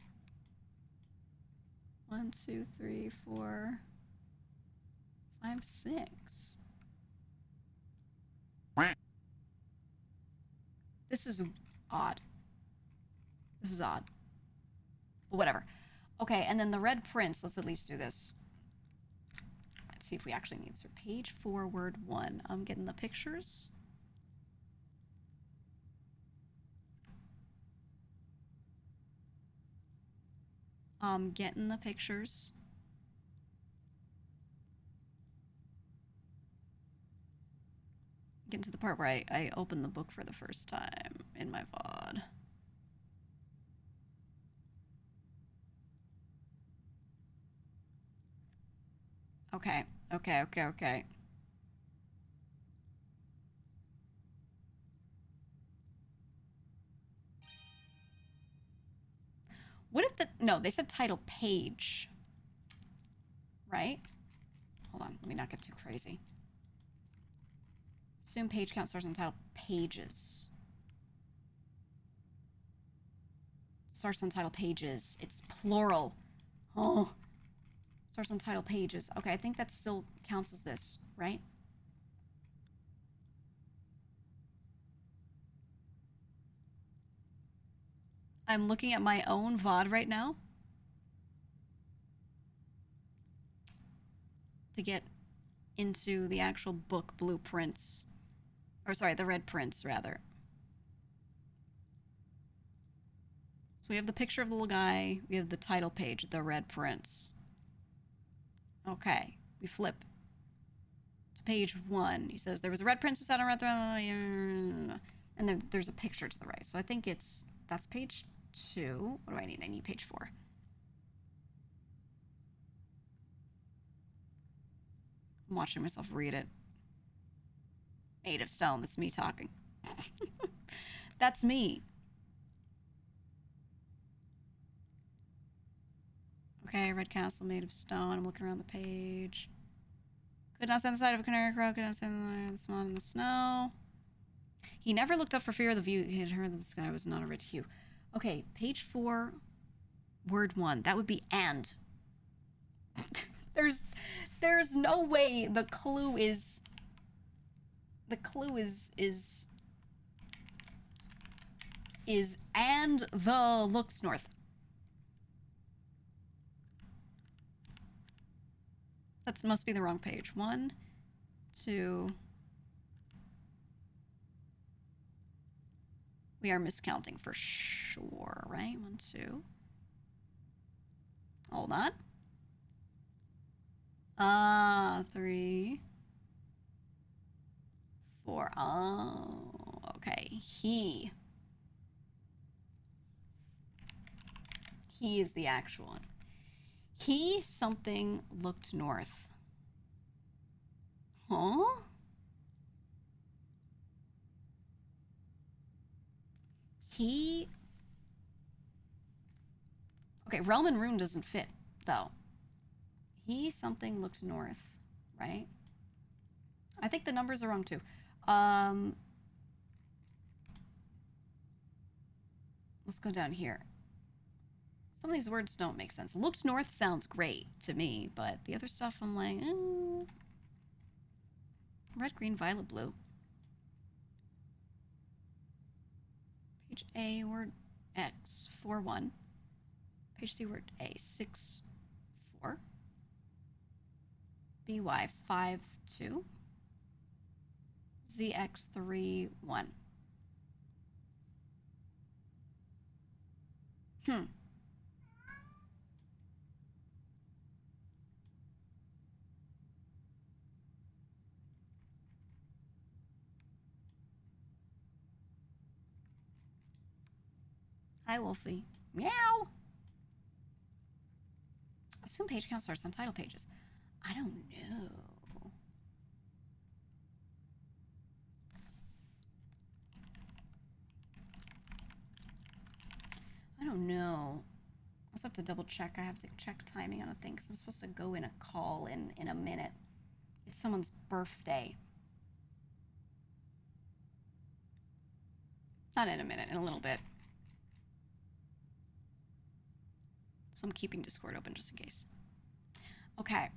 1, 2, 3, 4, 5, 6. This is odd. This is odd. But whatever. Okay, and then the red prints. Let's at least do this. Let's see if we actually need. So page 4, word 1. I'm getting the pictures. Getting the pictures. Getting to the part where I open the book for the first time in my VOD. Okay, okay, okay, okay. What if no, they said title page, right? Hold on, let me not get too crazy. Assume page count starts on title pages. Starts on title pages. It's plural. Oh. Starts on title pages. Okay, I think that still counts as this, right? I'm looking at my own VOD right now to get into the actual book blueprints. Or sorry, the red prints, rather. So we have the picture of the little guy. We have the title page, the red prints. Okay, we flip to page 1. He says, there was a red prince who sat on red throne. And then there's a picture to the right. So I think that's page 2. What do I need? I need page 4. I'm watching myself read it. Made of stone. That's me talking. That's me. Okay, red castle made of stone. I'm looking around the page. Could not stand the sight of a canary crow. Could not stand the light of the swan in the snow. He never looked up for fear of the view. He had heard that the sky was not a red hue. Okay, page 4, word 1. That would be and. There's no way the clue is and the looks north. That must be the wrong page. 1, 2. We are miscounting for sure, right? 1, 2. Hold on. 3, 4. Oh, okay. He is the actual one. He something looked north. Huh? He... Okay, Realm and Rune doesn't fit, though. He something looked north, right? I think the numbers are wrong, too. Let's go down here. Some of these words don't make sense. Looked north sounds great to me, but the other stuff I'm like, red, green, violet, blue. Page A, word X, 4-1. Page C, word A, 6-4. BY, 5-2. ZX, 3-1. Hi, Wolfie. Meow! Assume page count starts on title pages. I don't know. I don't know. I also have to double check. I have to check timing on a thing because I'm supposed to go in a call in a minute. It's someone's birthday. Not in a minute, in a little bit. So I'm keeping Discord open just in case. Okay.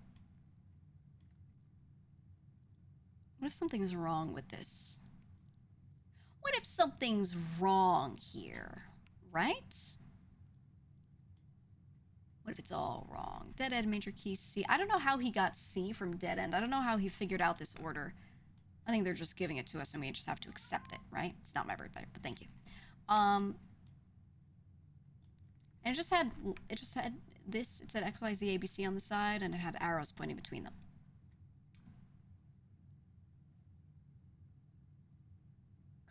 What if something's wrong with this? What if something's wrong here, right? What if it's all wrong? Dead end, major key, C. I don't know how he got C from dead end. I don't know how he figured out this order. I think they're just giving it to us and we just have to accept it, right? It's not my birthday, but thank you. And it just had this. It said X, Y, Z, A, B, C on the side, and it had arrows pointing between them.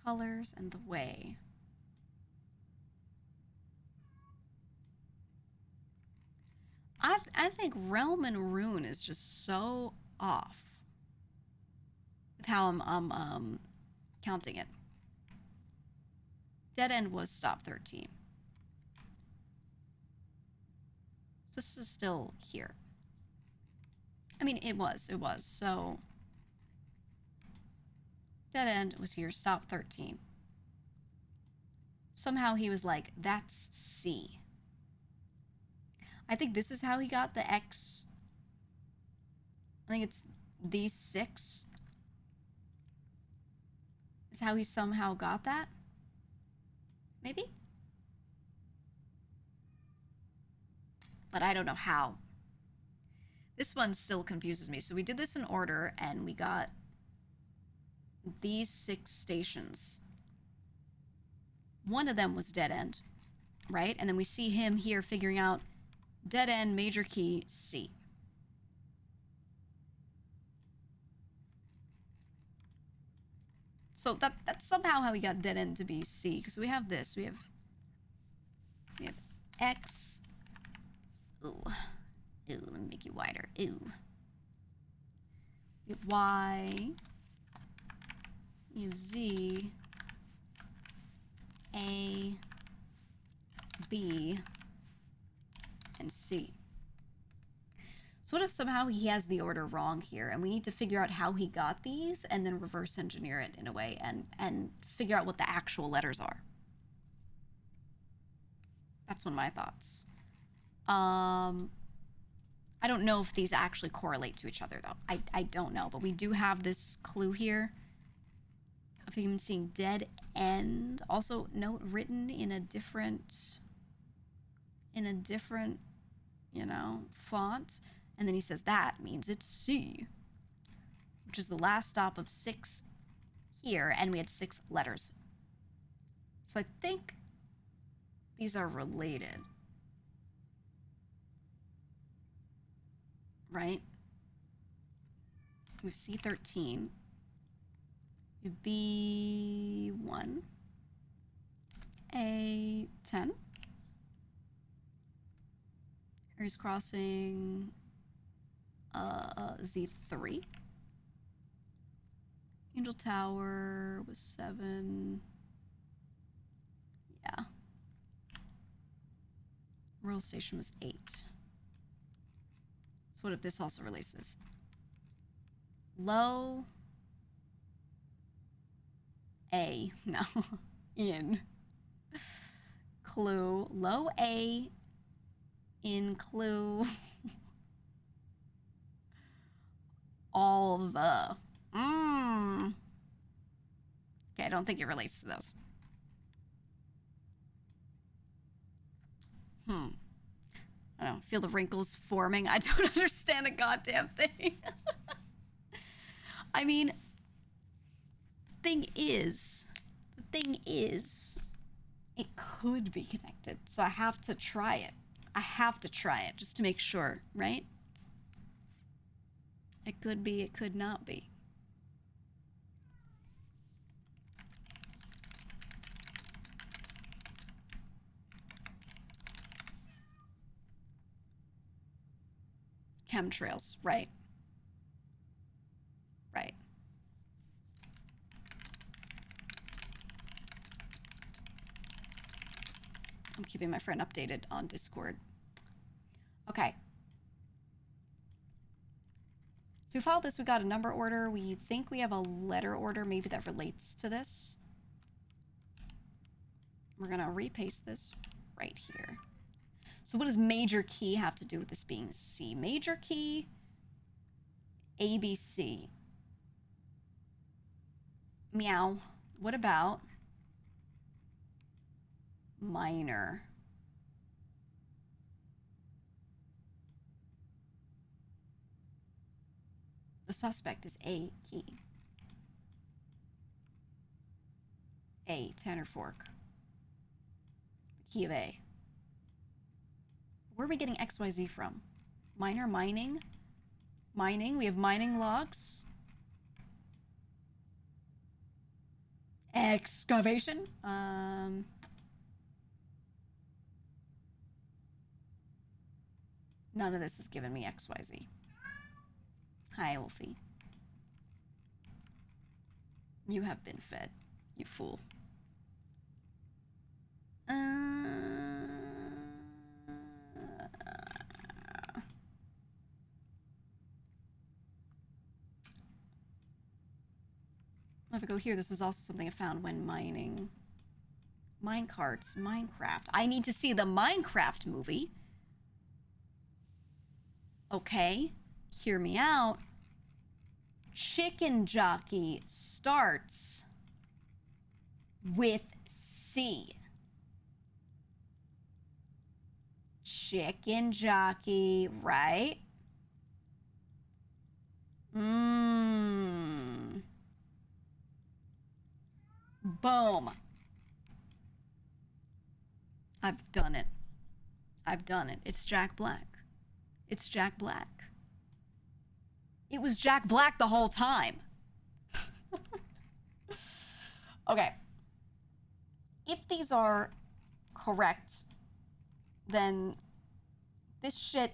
Colors and the way. I think Realm and Rune is just so off with how I'm counting it. Dead end was stop 13. So this is still here. I mean, it was. So dead end was here, stop 13. Somehow he was like, that's C. I think this is how he got the X. I think it's these 6. Is how he somehow got that. Maybe? But I don't know how. This one still confuses me. So we did this in order, and we got these 6 stations. One of them was dead end, right? And then we see him here figuring out dead end, major key, C. So that's somehow how we got dead end to be C. Because we have this. We have X. Ooh. Ooh, let me make you wider. Ooh. You have Y. You have Z. A. B. And C. So what if somehow he has the order wrong here and we need to figure out how he got these and then reverse engineer it in a way and figure out what the actual letters are? That's one of my thoughts. I don't know if these actually correlate to each other though. I don't know, but we do have this clue here of him seeing dead end. Also note written in a different, you know, font. And then he says that means it's C, which is the last stop of 6 here, and we had 6 letters. So I think these are related. Right? We have C13. We have B1. A10. Aries Crossing. Z3. Angel Tower was 7. Royal Station was 8. So what if this also releases? Low A. No. In. Clue. Low A. In clue. All the. Okay, I don't think it relates to those. I don't feel the wrinkles forming. I don't understand a goddamn thing. I mean, the thing is, it could be connected. So I have to try it. I have to try it just to make sure, right? It could be, it could not be. Chemtrails, right. Right. I'm keeping my friend updated on Discord. Okay. So we followed this, we got a number order. We think we have a letter order, maybe that relates to this. We're gonna repaste this right here. So what does major key have to do with this being C? Major key, ABC. Meow. What about minor? The suspect is A key. A, tenor fork. Key of A. Where are we getting XYZ from? Minor, mining? Mining, we have mining logs. Excavation? None of this has given me XYZ. Hi, Wolfie. You have been fed, you fool. If I go here, this is also something I found when mining. Minecarts, Minecraft. I need to see the Minecraft movie. Okay, hear me out. Chicken jockey starts with C. Chicken jockey, right? Boom. I've done it. I've done it. It's Jack Black. It's Jack Black. It was Jack Black the whole time. Okay. If these are correct, then this shit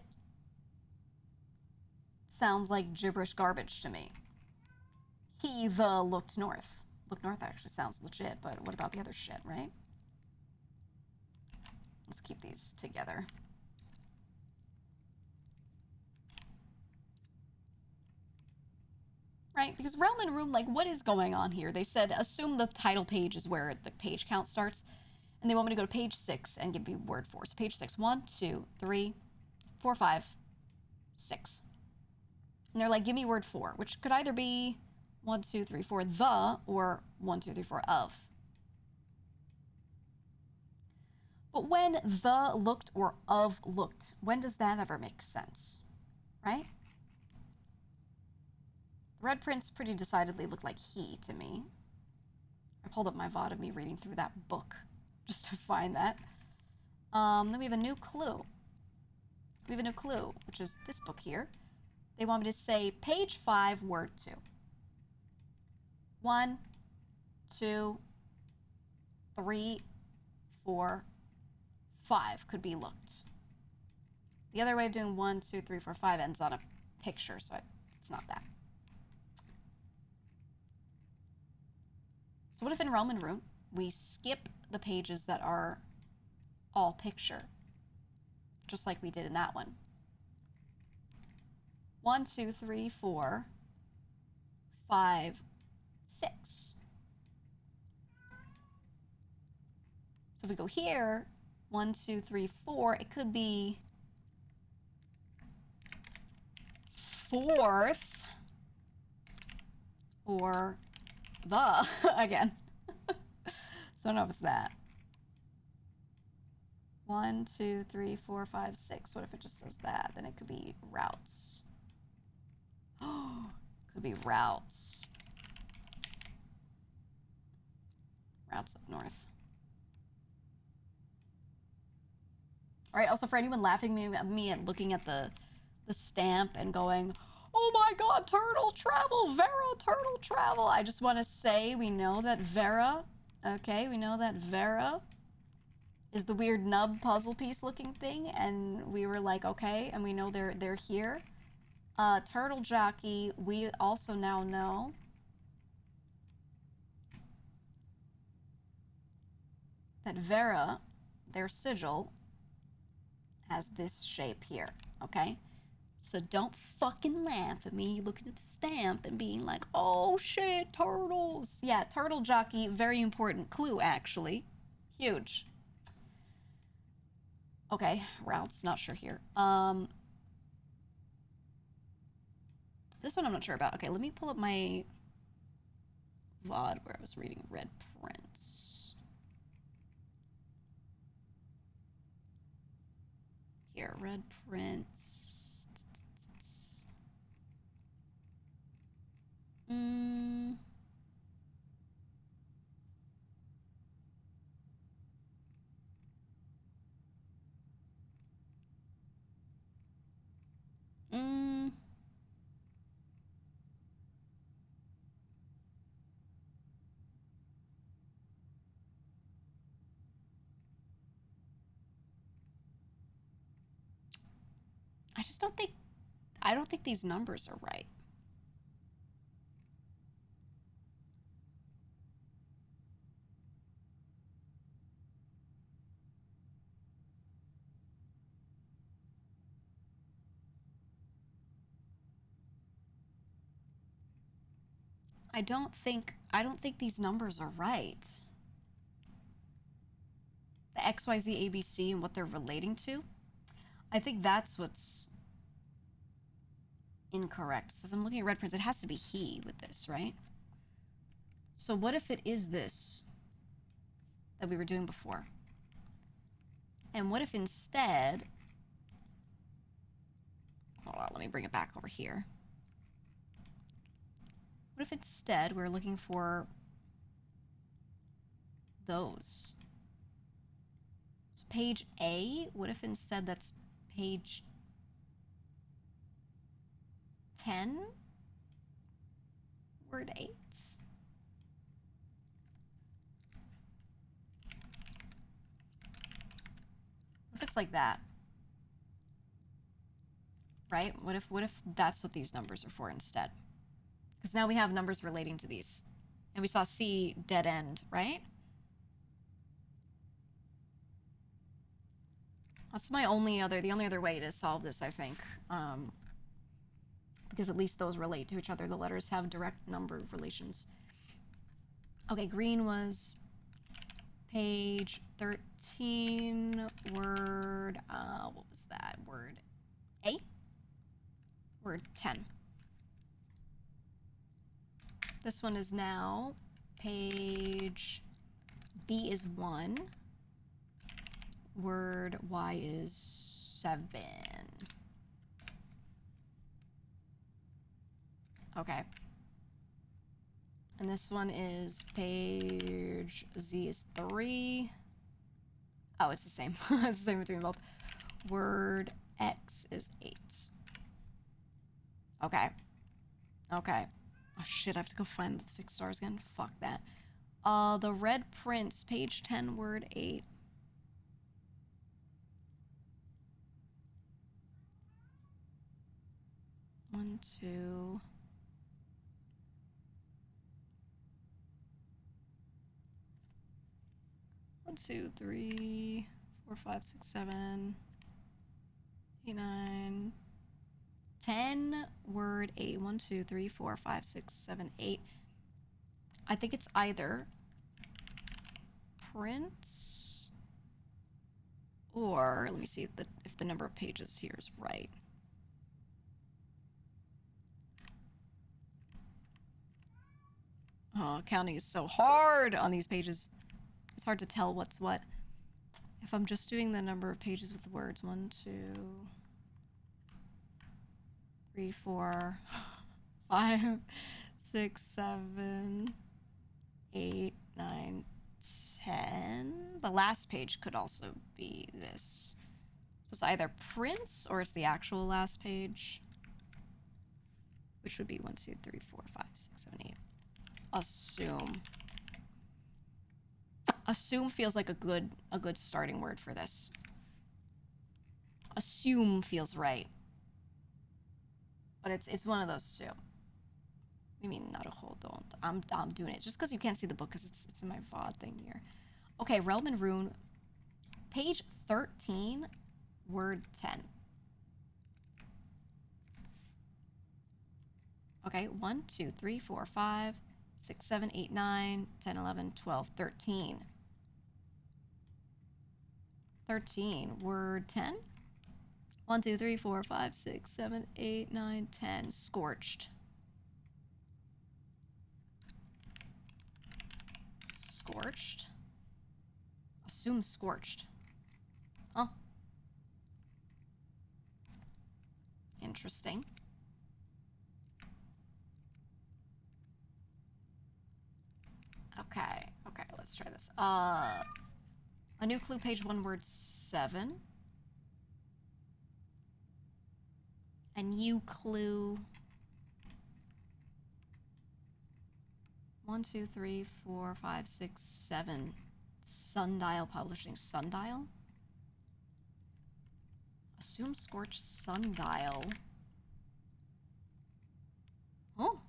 sounds like gibberish garbage to me. He looked north. Look north actually sounds legit, but what about the other shit, right? Let's keep these together. Right, because Realm and Room, like, what is going on here? They said, assume the title page is where the page count starts, and they want me to go to page 6 and give you word 4. So page 6, 1, 2, 3, 4, 5, 6. And they're like, give me word 4, which could either be 1, 2, 3, 4, the, or 1, 2, 3, 4, of. But when the looked or of looked, when does that ever make sense? Right? The red prints pretty decidedly look like he to me. I pulled up my VOD of me reading through that book just to find that. Then we have a new clue. We have a new clue, which is this book here. They want me to say page 5, word 2. 1, 2, 3, 4, 5 could be looked. The other way of doing 1, 2, 3, 4, 5 ends on a picture, so it's not that. So what if in Realm and Room, we skip the pages that are all picture? just like we did in that one. 1, 2, 3, 4, 5, 6. So if we go here, 1, 2, 3, 4, it could be 4th or the again. So I don't know if it's that. 1, 2, 3, 4, 5, 6. What if it just does that? Then it could be routes. Oh, could be routes. Routes up north. All right, also for anyone laughing at me at looking at the stamp and going, oh my god, turtle travel, Vera, turtle travel. I just want to say we know that Vera, okay, we know that Vera is the weird nub puzzle piece looking thing, and we were like, okay, and we know they're here. Turtle Jockey, we also now know that Vera, their sigil, has this shape here, okay? So don't fucking laugh at me looking at the stamp and being like, oh shit, turtles. Yeah, Turtle Jockey, very important clue, actually. Huge. Okay, routes, not sure here. This one I'm not sure about. Okay, let me pull up my VOD where I was reading Red Prince. Here, Red Prince. I don't think these numbers are right. I don't think these numbers are right. The XYZ ABC and what they're relating to. I think that's what's incorrect. It says I'm looking at Red Prince. It has to be he with this, right? So what if it is this that we were doing before? And what if instead... Hold on, let me bring it back over here. What if instead we're looking for those? So page A, what if instead that's page 10? Word 8? What if it's like that? Right? What if that's what these numbers are for instead? Because now we have numbers relating to these. And we saw C dead end, right? That's the only other way to solve this, I think. Because at least those relate to each other. The letters have direct number relations. Okay, green was page 13, word, what was that? Word 8? Word 10. This one is now page B is 1. Word Y is 7. Okay. And this one is page Z is 3. Oh, it's the same. It's the same between both. Word X is 8. Okay. Okay. Oh shit, I have to go find the fixed stars again. Fuck that. The Red Prince, page 10, word 8. One, two. 1, 2, 3, 4, 5, 6, 7. 8, 9, 10, word 8. 1, 2, 3, 4, 5, 6, 7, 8. I think it's either prince or, let me see if the number of pages here is right. Oh, counting is so hard on these pages. It's hard to tell what's what. If I'm just doing the number of pages with the words, 1, 2, 3, 4, 5, 6, 7, 8, 9, 10. The last page could also be this. So it's either prince or it's the actual last page, which would be 1, 2, 3, 4, 5, 6, 7, 8. Assume. Assume feels like a good starting word for this. Assume feels right. But it's one of those two. I mean, not a whole don't. I'm doing it just because you can't see the book because it's in my VOD thing here. Okay, Realm and Rune, page 13, word 10. Okay, 1, 2, 3, 4, 5, 6, 7, 8, 9, 10, 11, 12, 13. 13, word 10. 1, 2, 3, 4, 5, 6, 7, 8, 9, 10. Scorched. Scorched. Assume scorched. Oh. Interesting. Okay, let's try this. A new clue, page 1, word 7. A new clue. 1, 2, 3, 4, 5, 6, 7. Sundial Publishing. Sundial? Assume scorched sundial. Oh.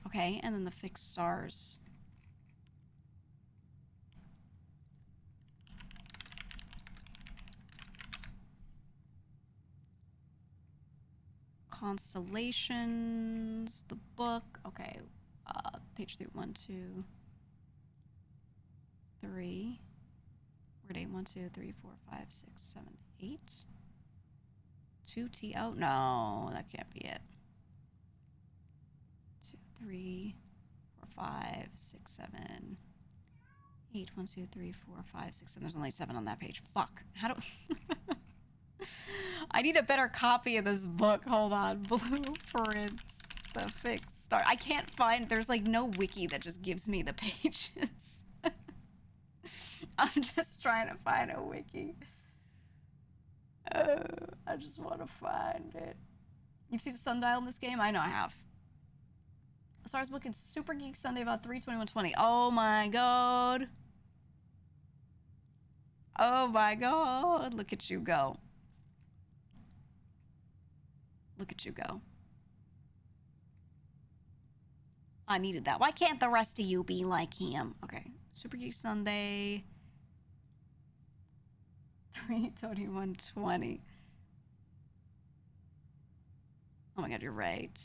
Okay, and then the fixed stars. Constellations, the book. Okay, page 3, 1, 2, 3. Word 8, 1, 2, 3, 4, 5, 6, 7, 8. 2T. Oh, no, that can't be it. 2, 3, 4, 5, 6, 7, 8. 1, 2, 3, 4, 5, 6, 7. There's only 7 on that page. Fuck. How do... I need a better copy of this book. Hold on. Blueprints. The fixed star. I can't find... There's like no wiki that just gives me the pages. I'm just trying to find a wiki. I just want to find it. You've seen a sundial in this game? I know I have. Stars book in Super Geek Sunday about 3/21/20. Oh my god. Oh my god. Look at you go. Look at you go. I needed that. Why can't the rest of you be like him? Okay. Super Geek Sunday. 3/21/20. Oh my god, you're right.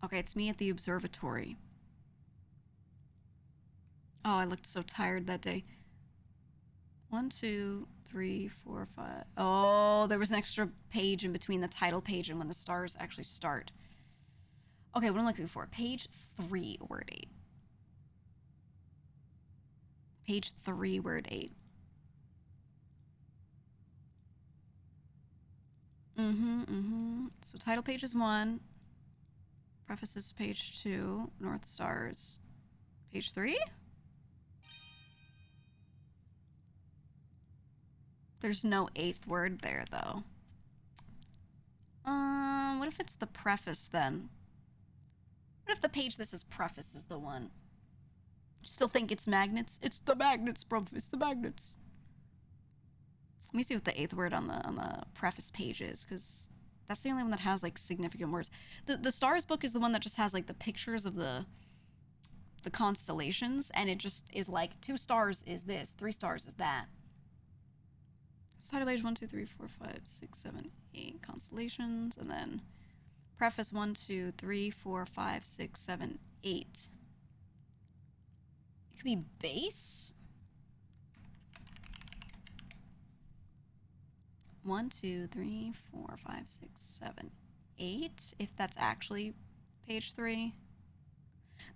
Okay, it's me at the observatory. Oh, I looked so tired that day. 1, 2, 3, 4, 5. Oh, there was an extra page in between the title page and when the stars actually start. Okay, what am I looking for? Page 3, word 8. Page 3, word 8. So title page is 1. Preface is page 2. North Stars. Page 3? There's no 8th word there, though. What if it's the preface, then? What if the page that says preface is the one? Still think it's magnets? It's the magnets, bro. It's the magnets. Let me see what the 8th word on the preface page is, because that's the only one that has, like, significant words. The Stars book is the one that just has, like, the pictures of the the constellations, and it just is like 2 stars is this, 3 stars is that. So title page 1, 2, 3, 4, 5, 6, 7, 8 constellations, and then preface 1, 2, 3, 4, 5, 6, 7, 8. It could be base. 1, 2, 3, 4, 5, 6, 7, 8. If that's actually page 3.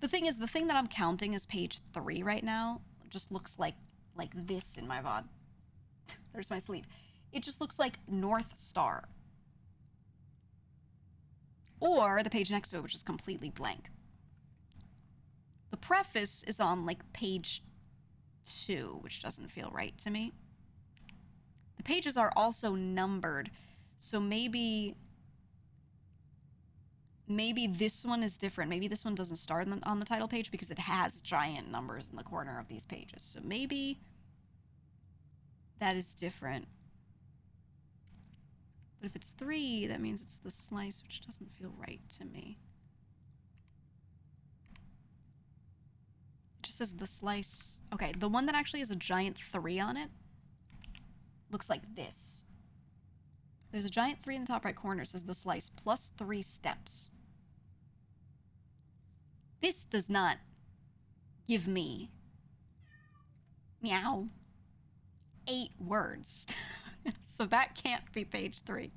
The thing is, the thing that I'm counting is page 3 right now. It just looks like this in my VOD. There's my sleeve. It just looks like North Star. Or the page next to it, which is completely blank. The preface is on like page 2, which doesn't feel right to me. The pages are also numbered, so maybe this one is different. Maybe this one doesn't start on the title page because it has giant numbers in the corner of these pages. So maybe that is different. But if it's 3, that means it's the slice, which doesn't feel right to me. It just says the slice. Okay, the one that actually has a giant 3 on it looks like this. There's a giant 3 in the top right corner. It says the slice plus 3 steps. This does not give me meow 8 words. So that can't be page 3.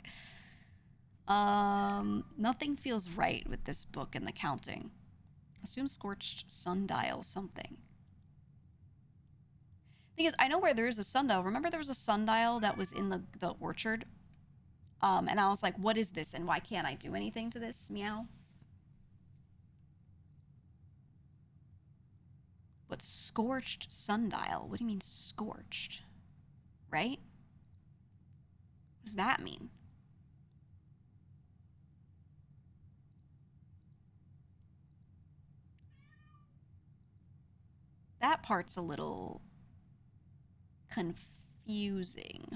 Nothing feels right with this book and the counting. Assume scorched sundial something. Thing is, I know where there is a sundial. Remember there was a sundial that was in the orchard? And I was like, what is this and why can't I do anything to this? Meow. But scorched sundial? What do you mean scorched? Right? What does that mean? That part's a little confusing.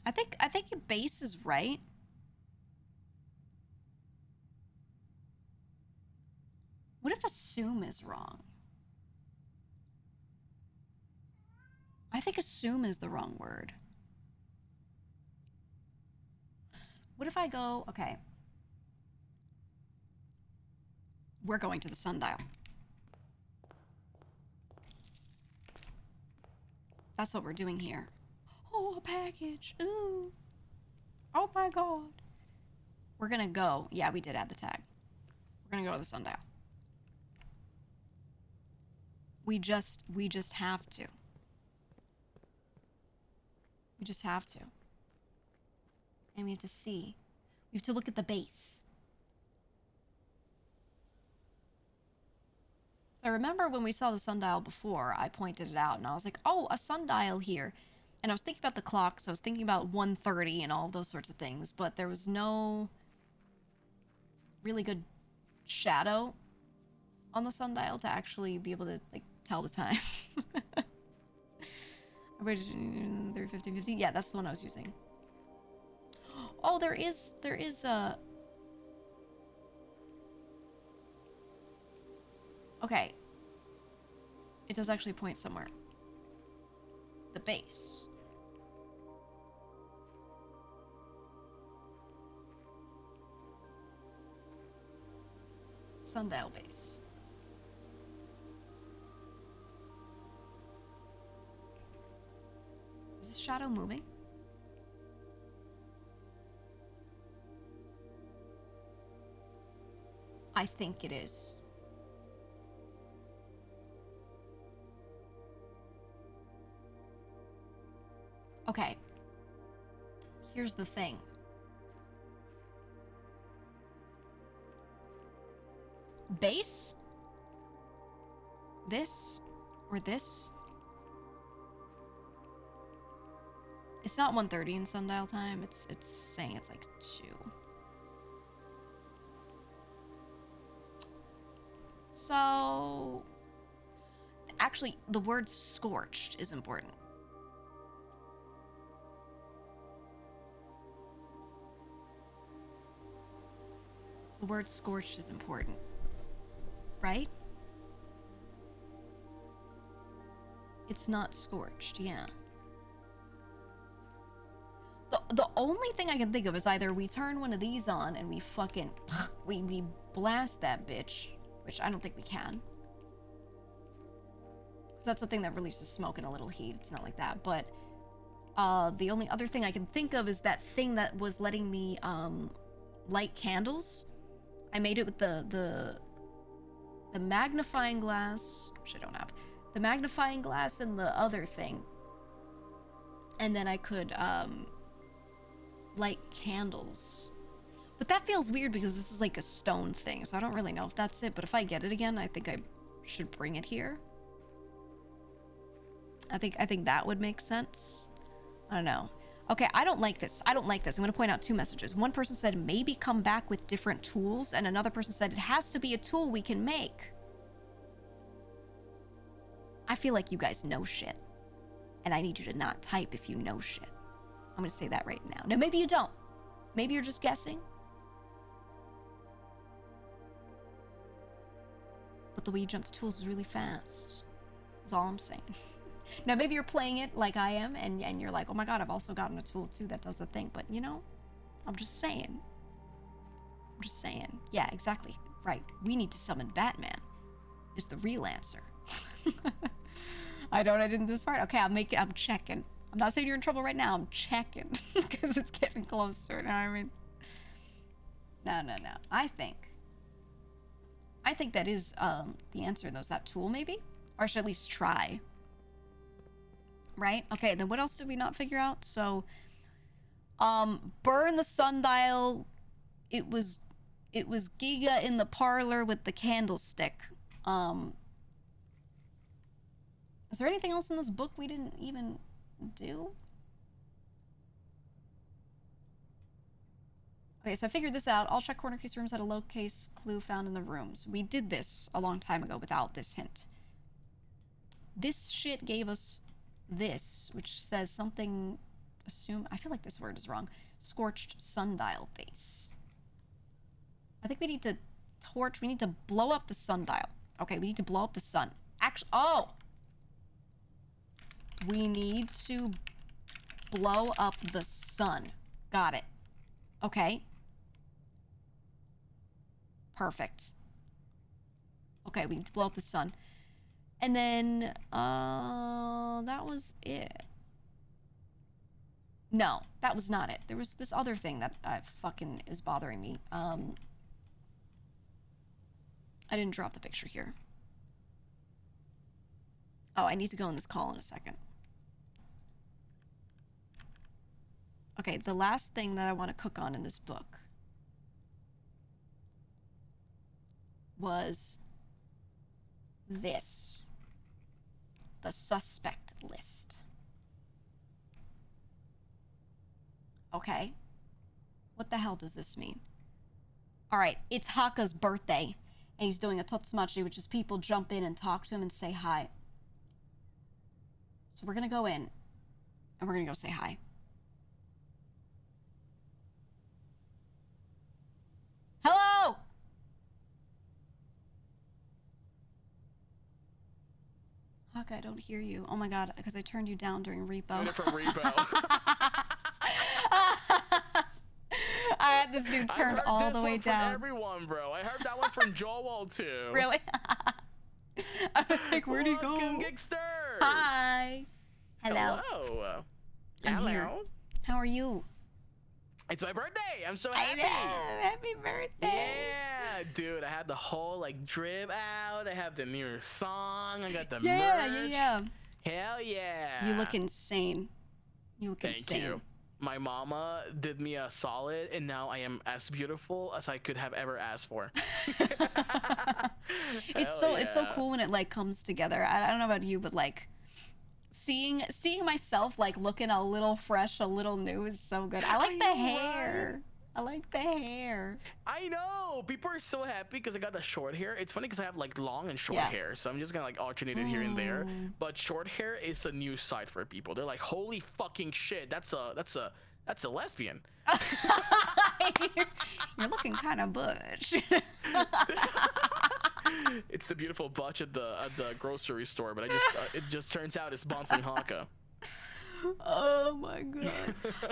I think your base is right. What if assume is wrong? I think assume is the wrong word. What if I go, okay. We're going to the sundial. That's what we're doing here. Oh, a package. Ooh. Oh my god. We're gonna go. Yeah, we did add the tag. We're gonna go to the sundial. We just have to. We just have to. And we have to see. We have to look at the base. So I remember when we saw the sundial before, I pointed it out and I was like, oh, a sundial here. And I was thinking about the clock, so I was thinking about 1:30 and all those sorts of things, but there was no really good shadow on the sundial to actually be able to, like, tell the time. 3:50. Yeah, that's the one I was using. Oh, there is a... Okay. It does actually point somewhere. The base. Sundial base. Is this shadow moving? I think it is. Okay. Here's the thing. Base? This? Or this? It's not 1:30 in sundial time. It's saying it's like 2. So... Actually, the word scorched is important. The word scorched is important, right? It's not scorched, yeah. The only thing I can think of is either we turn one of these on and we fucking we blast that bitch, which I don't think we can. Because that's the thing that releases smoke and a little heat. It's not like that, but the only other thing I can think of is that thing that was letting me light candles. I made it with the magnifying glass, which I don't have. The magnifying glass and the other thing. And then I could light candles. But that feels weird because this is like a stone thing, so I don't really know if that's it. But if I get it again, I think I should bring it here. I think that would make sense. I don't know. Okay, I don't like this. I don't like this. I'm going to point out two messages. One person said maybe come back with different tools, and another person said it has to be a tool we can make. I feel like you guys know shit. And I need you to not type if you know shit. I'm going to say that right now. Now, maybe you don't. Maybe you're just guessing. But the way you jump to tools is really fast. That's all I'm saying. Now, maybe you're playing it like I am, and you're like, oh my god, I've also gotten a tool too that does the thing. But, you know, I'm just saying. I'm just saying. Yeah, exactly. Right. We need to summon Batman. Is the real answer. I didn't do this part. Okay, I'm checking. I'm not saying you're in trouble right now. I'm checking. Because it's getting closer. You know what I mean? No. I think that is the answer, though. Is that tool, maybe? Or I should at least try. Right? Okay, then what else did we not figure out? So, burn the sundial. It was GEEGA in the parlor with the candlestick. Is there anything else in this book we didn't even do? Okay, so I figured this out. All check corner case rooms had a low-case clue found in the rooms. We did this a long time ago without this hint. This shit gave us this, which says something, I feel like this word is wrong. Scorched sundial base. I think we need to we need to blow up the sundial. Okay, we need to blow up the sun. Actually, we need to blow up the sun. Got it. Okay. Perfect. Okay, we need to blow up the sun. And then, that was it. No, that was not it. There was this other thing that fucking is bothering me. I didn't drop the picture here. Oh, I need to go on this call in a second. Okay, the last thing that I want to cook on in this book was this. The suspect list. Okay. What the hell does this mean? Alright, it's Haka's birthday, and he's doing a Totsumachi, which is people jump in and talk to him and say hi. So we're gonna go in, and we're gonna go say hi. Hello! Haka, I don't hear you. Oh my god, because I turned you down during repo. Doing it from repo. I had this dude turned all the way down. From everyone, bro. I heard that one from Joel too. Really? I was like, where'd he go? Welcome, Gigster. Hi. Hello. Hello. I'm here. How are you? It's my birthday. I'm so happy. I know. Happy birthday. Yeah, dude. I had the whole like drip out. I have the new song. I got the merch. Yeah. Hell yeah. You look insane. You look insane. Thank you. My mama did me a solid, and now I am as beautiful as I could have ever asked for. It's so cool when it like comes together. I don't know about you, but like seeing myself like looking a little fresh, a little new is so good. I like the hair. Right? I like the hair. I know. People are so happy because I got the short hair. It's funny because I have like long and short hair, so I'm just gonna like alternate it here and there. But short hair is a new sight for people. They're like, holy fucking shit, that's a That's a lesbian. You're looking kind of butch. It's the beautiful butch at the grocery store, but it just turns out it's Bonsing Haka. Oh my god.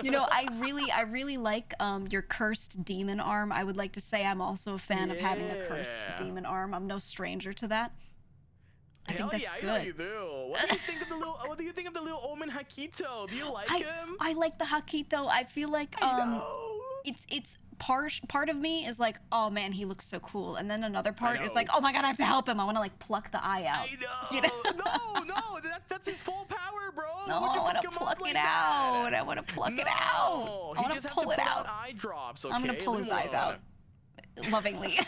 You know, I really like your cursed demon arm. I would like to say I'm also a fan of having a cursed demon arm. I'm no stranger to that. I think that's good. I know you do. What do you think of the little Omen Hakito? Do you like him? I like the Hakito. I feel like it's part of me is like, oh man, he looks so cool, and then another part is like, oh my god, I have to help him. I want to like pluck the eye out. I know. You know? No, that's his full power, bro. No, I want to pluck it out. I want to pluck it out. I want to pull it out. Eye drops. Okay? I'm gonna pull his eyes out. Lovingly.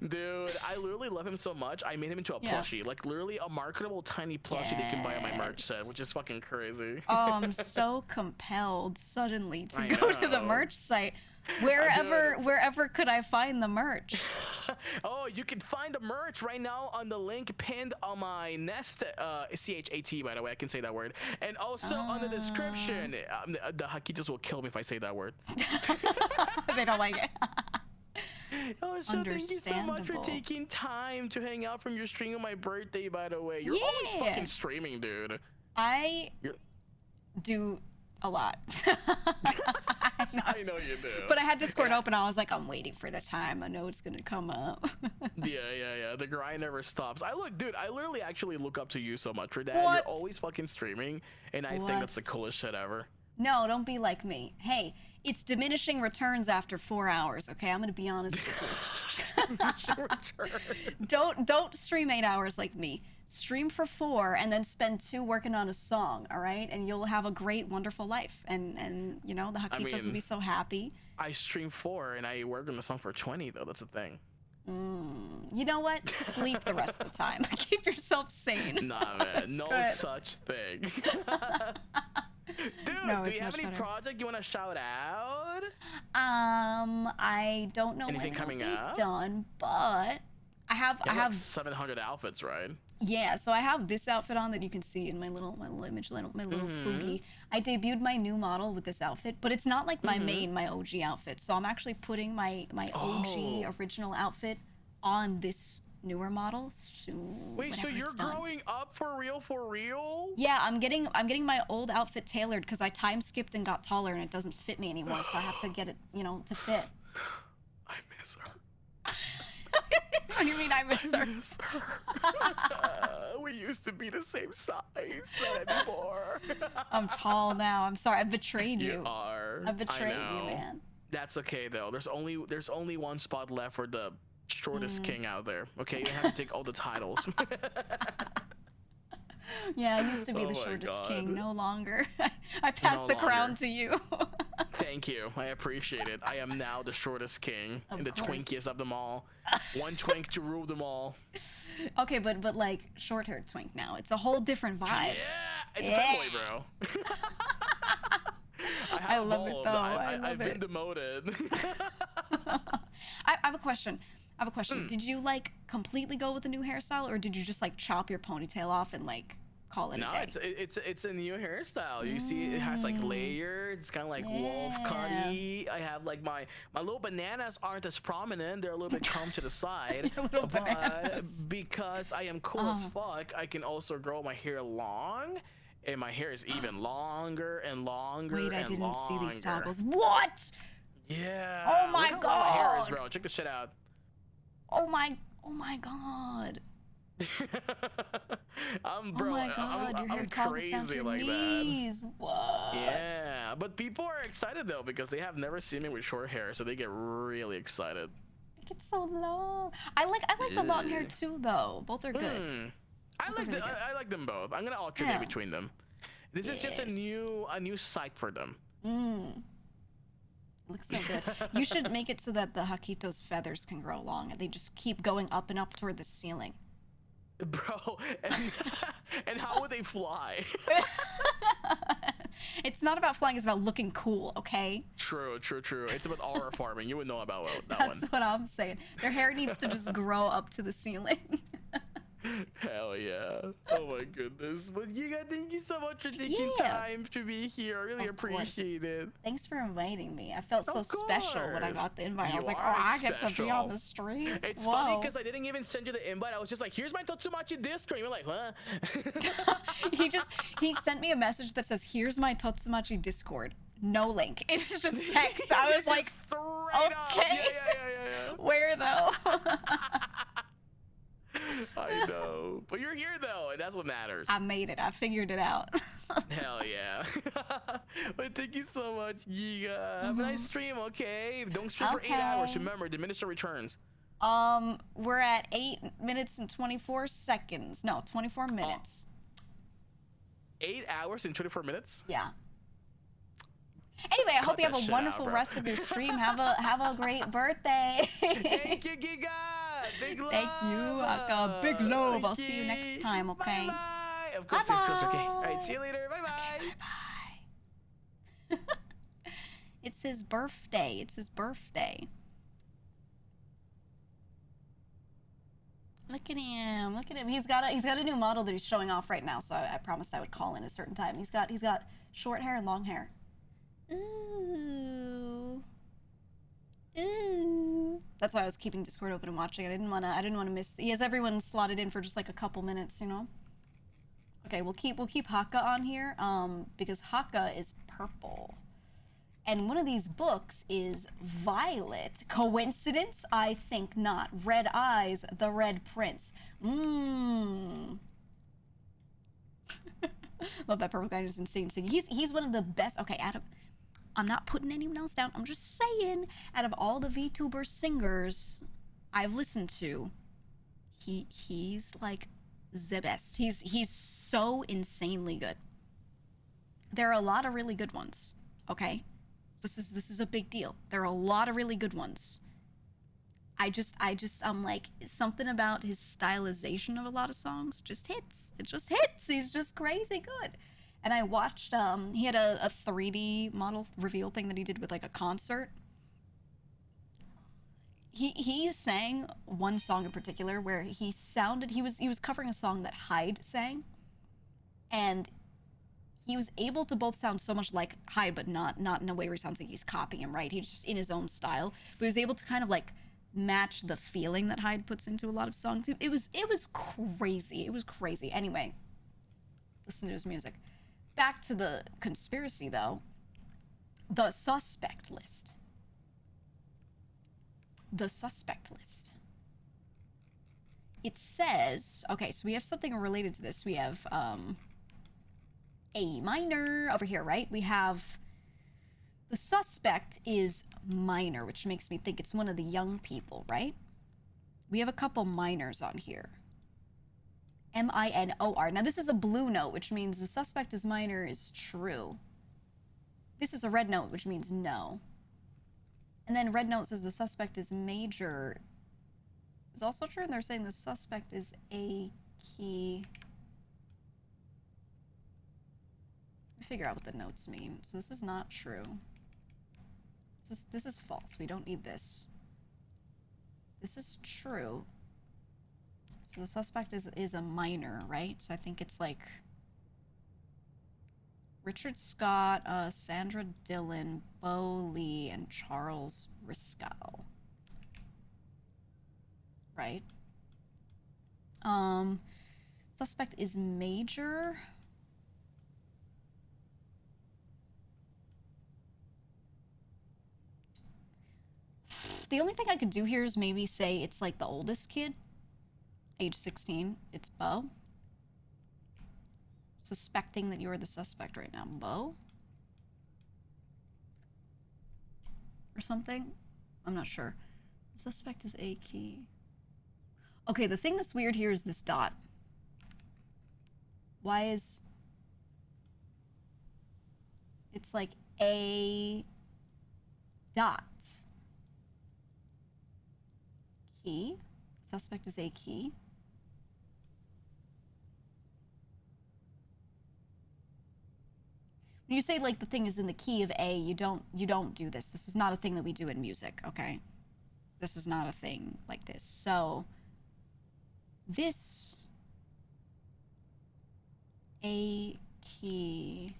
Dude, I literally love him so much. I made him into a plushie, like literally a marketable tiny plushie that you can buy on my merch set, which is fucking crazy. Oh, I'm so compelled suddenly to go to the merch site. Wherever could I find the merch? Oh, you can find the merch right now on the link pinned on my Nest, CHAT, by the way, I can say that word, and also on the description. The Hakitas will kill me if I say that word. They don't like it. Oh, so thank you so much for taking time to hang out from your stream on my birthday, by the way. You're always fucking streaming, dude. I do a lot. I know you do. But I had Discord open. I was like, I'm waiting for the time. I know it's gonna come up. Yeah. The grind never stops. I literally actually look up to you so much for that. What? You're always fucking streaming, and I think that's the coolest shit ever. No, don't be like me. Hey, it's diminishing returns after 4 hours. Okay, I'm gonna be honest with you. Don't stream 8 hours like me. Stream for 4 and then spend 2 working on a song. All right, and you'll have a great, wonderful life. And you know the Hakitos will be so happy. I stream 4 and I work on the song for 20 though. That's the thing. You know what? Sleep the rest of the time. Keep yourself sane. Nah, man, no such thing. Dude, do you have any project you want to shout out? I don't know anything when coming it'll be up? done, but I have like 700 outfits, right? Yeah, so I have this outfit on that you can see in my little image, my little Fugi. I debuted my new model with this outfit, but it's not like my main, my OG outfit. So I'm actually putting my OG original outfit on this newer model soon. Wait, so you're growing up for real? Yeah, I'm getting my old outfit tailored because I time skipped and got taller and it doesn't fit me anymore, so I have to get it, to fit. I miss her. What do you mean I miss her? We used to be the same size, not anymore. I'm tall now. I'm sorry. I betrayed you. You are. I betrayed you, man. That's okay though. There's only one spot left for the shortest king out there. Okay, you have to take all the titles. Yeah, I used to be the shortest king. No longer. I passed the crown to you. Thank you. I appreciate it. I am now the shortest king and the twinkiest of them all. One twink to rule them all. Okay, but like short-haired twink now. It's a whole different vibe. Yeah, it's a family, bro. I love it though. I've been demoted. I have a question. Did you like completely go with the new hairstyle, or did you just like chop your ponytail off and like call it a day? No, it's a new hairstyle. You see, it has like layers. It's kind of like wolf cutty. I have like my little bananas aren't as prominent. They're a little bit come to the side. But because I am cool as fuck, I can also grow my hair long. And my hair is even longer and longer. Wait, I didn't see these toggles. What? Yeah. Oh my god. god. My hair is, bro. Check this shit out. Oh my god. I'm crazy like knees. that. What? Yeah, but people are excited though because they have never seen me with short hair, so they get really excited. It's so long. I like the long hair too, though. Both are good. I like them both. I'm gonna alternate between them. This is just a new site for them. Looks so good. You should make it so that the Hakito's feathers can grow long and they just keep going up and up toward the ceiling. Bro, and how would they fly? It's not about flying, it's about looking cool, okay? True. It's about aura farming. You would know about that one. That's what I'm saying. Their hair needs to just grow up to the ceiling. Hell yeah. Oh my goodness. But Giga, thank you so much for taking Yeah. time to be here. I really Of course. appreciate it. Thanks for inviting me. I felt so Of special when I course. got the invite. I You was like, oh, are I get to be on special. the stream. It's Whoa. funny because I didn't even send you the invite. I was just like, here's my Totsumachi Discord. You're like, what? he sent me a message that says, here's my Totsumachi Discord. No link. It was just text. I was like, okay. Yeah. Where though? I know. But you're here though, and that's what matters. I made it. I figured it out. Hell yeah. But thank you so much, Giga. Have a nice stream, okay? Don't stream for 8 hours. Okay. Remember, the minister returns. We're at 8 minutes and 24 seconds. No, 24 minutes. 8 hours and 24 minutes? Yeah. Anyway, I hope you have that a shit wonderful out, bro. rest of your stream. Have a great birthday. Thank you, Giga. Big love. Thank you, Aka. Big love. I'll see you next time, okay? Bye-bye. Of course, okay. All right, see you later. Bye-bye. Bye. It's his birthday. It's his birthday. Look at him. Look at him. He's got a new model that he's showing off right now. So I promised I would call in a certain time. He's got short hair and long hair. Ooh. Ooh. That's why I was keeping Discord open and watching. I didn't wanna miss. He has everyone slotted in for just like a couple minutes, you know. Okay, we'll keep Haka on here, because Haka is purple, and one of these books is violet. Coincidence? I think not. Red Eyes, the Red Prince. Love that purple guy, just insane singing. He's one of the best. Okay, I'm not putting anyone else down. I'm just saying, out of all the VTuber singers I've listened to, he's like the best. He's so insanely good. There are a lot of really good ones, okay? This is a big deal. There are a lot of really good ones. I'm like, something about his stylization of a lot of songs just hits. It just hits. He's just crazy good. And I watched, he had a 3D model reveal thing that he did with like a concert. He sang one song in particular where he was covering a song that Hyde sang, and he was able to both sound so much like Hyde, but not in a way where he sounds like he's copying him, right? He's just in his own style, but he was able to kind of like match the feeling that Hyde puts into a lot of songs. It was crazy. It was crazy. Anyway, listen to his music. Back to the conspiracy, though. The suspect list. The suspect list. It says, okay, so we have something related to this. We have a minor over here, right? We have the suspect is minor, which makes me think it's one of the young people, right? We have a couple minors on here. M-I-N-O-R. Now, this is a blue note, which means the suspect is minor is true. This is a red note, which means no. And then red note says the suspect is major. Is also true, and they're saying the suspect is a key. Let me figure out what the notes mean. So this is not true. This is false. We don't need this. This is true. So the suspect is a minor, right? So I think it's like Richard Scott, Sandra Dillon, Bo Lee, and Charles Riscow. Right? Suspect is major. The only thing I could do here is maybe say it's like the oldest kid. Age 16. It's Bo. Suspecting that you are the suspect right now. Bo? Or something? I'm not sure. The suspect is a key. Okay, the thing that's weird here is this dot. Why is... It's like a dot. Key. Suspect is a key. When you say like the thing is in the key of A, you don't do this. This is not a thing that we do in music, okay? This is not a thing like this. So this A key.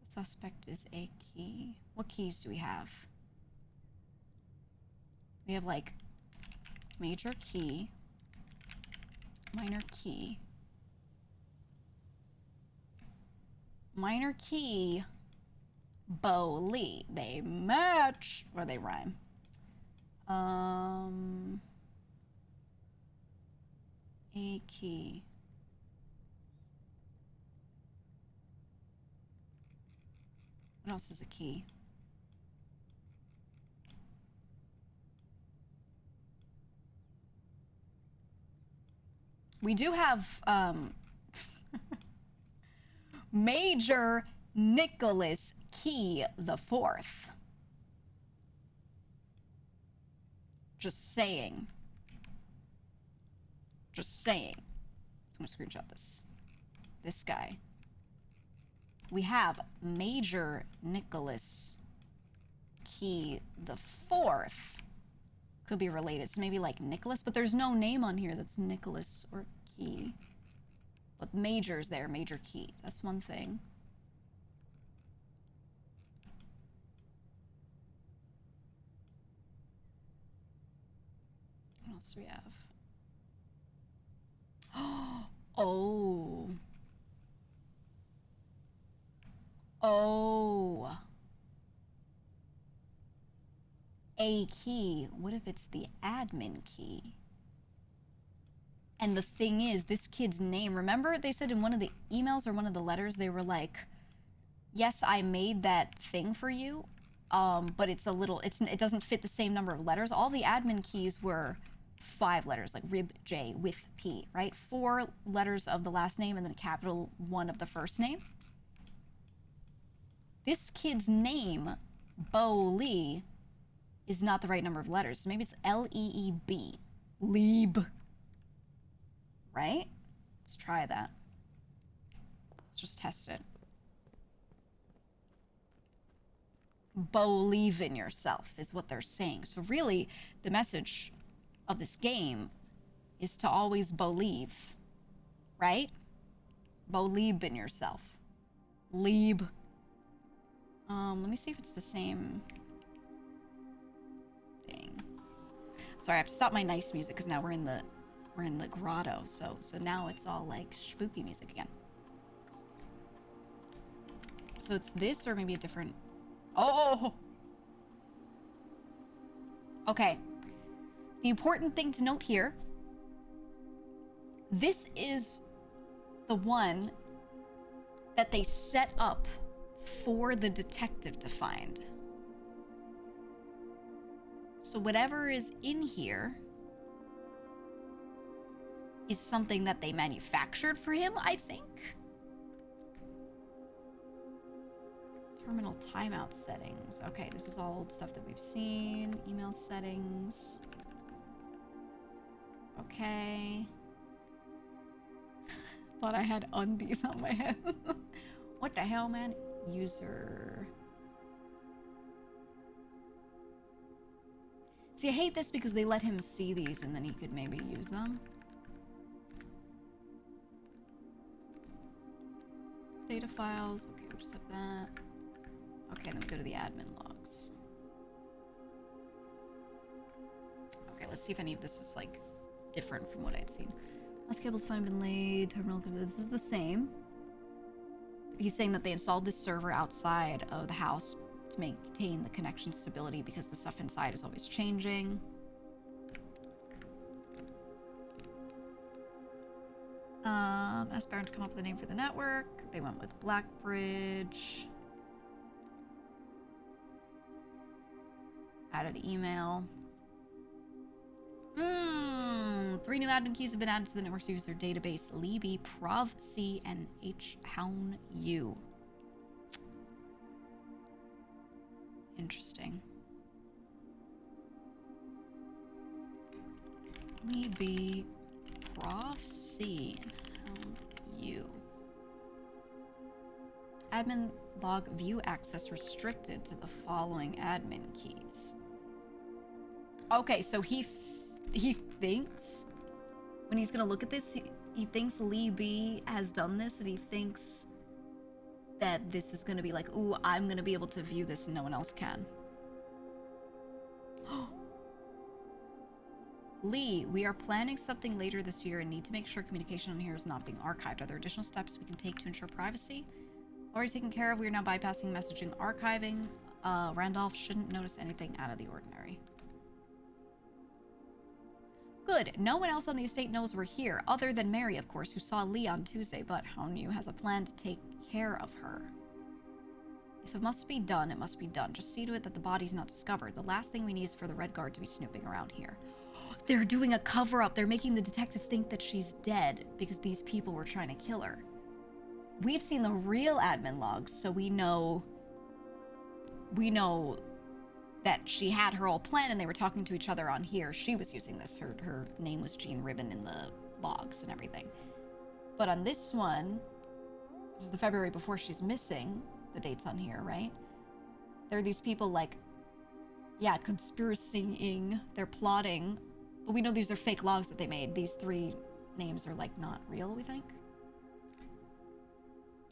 The suspect is a key. What keys do we have? We have like major key, minor key, minor key, Bo Lee. They match or they rhyme. A key. What else is a key? We do have Major Nicholas Key the Fourth. Just saying. Just saying. So I'm gonna screenshot this. This guy. We have Major Nicholas Key the Fourth. Could be related. So maybe like Nicholas, but there's no name on here that's Nicholas or Key. But Major's there, Major Key. That's one thing. What else do we have? Oh. Oh. A key. What if it's the admin key? And the thing is, this kid's name, remember they said in one of the emails or one of the letters, they were like, yes, I made that thing for you, but it's a little, it doesn't fit the same number of letters. All the admin keys were 5 letters, like Rib J with P, right? 4 letters of the last name and then a capital 1 of the first name. This kid's name, Bo Lee, is not the right number of letters. So maybe it's L-E-E-B. Leeb. Right? Let's try that. Let's just test it. Believe in yourself is what they're saying. So really, the message of this game is to always believe. Right? Believe in yourself. Leeb. Let me see if it's the same thing. Sorry, I have to stop my nice music because now we're in the grotto, so now it's all like spooky music again. So it's this or maybe a different. Oh. Okay. The important thing to note here. This is the one that they set up for the detective to find. So whatever is in here is something that they manufactured for him, I think. Terminal timeout settings. Okay, this is all old stuff that we've seen. Email settings. Okay. Thought I had undies on my head. What the hell, man? User. See, I hate this because they let him see these and then he could maybe use them. Data files. Okay, we'll just have that. Okay, then we go to the admin logs. Okay, let's see if any of this is like different from what I'd seen. Last cable's finally been laid. Terminal. This is the same. He's saying that they installed this server outside of the house to maintain the connection stability because the stuff inside is always changing. Asked Baron to come up with a name for the network. They went with Blackbridge. Added email. 3 new admin keys have been added to the network's user database. Libby, Prov C, and H Hound U. Interesting. Libby, Prov C, and Hound U. Admin log view access restricted to the following admin keys. Okay, so he thinks when he's gonna look at this, He thinks Lee B has done this, and he thinks that this is gonna be like, ooh, I'm gonna be able to view this and no one else can. Lee, we are planning something later this year and need to make sure communication on here is not being archived. Are there additional steps we can take to ensure privacy? Already taken care of. We are now bypassing messaging archiving. Randolph shouldn't notice anything out of the ordinary. Good. No one else on the estate knows we're here, other than Mary, of course, who saw Lee on Tuesday, but Haonyu has a plan to take care of her. If it must be done, it must be done. Just see to it that the body's not discovered. The last thing we need is for the Red Guard to be snooping around here. They're doing a cover-up. They're making the detective think that she's dead because these people were trying to kill her. We've seen the real admin logs, so we know that she had her whole plan and they were talking to each other on here. She was using this. Her name was Jean Ribbon in the logs and everything. But on this one, this is the February before she's missing. The date's on here, right? There are these people like, yeah, conspiracying. They're plotting. But we know these are fake logs that they made. These 3 names are like not real, we think.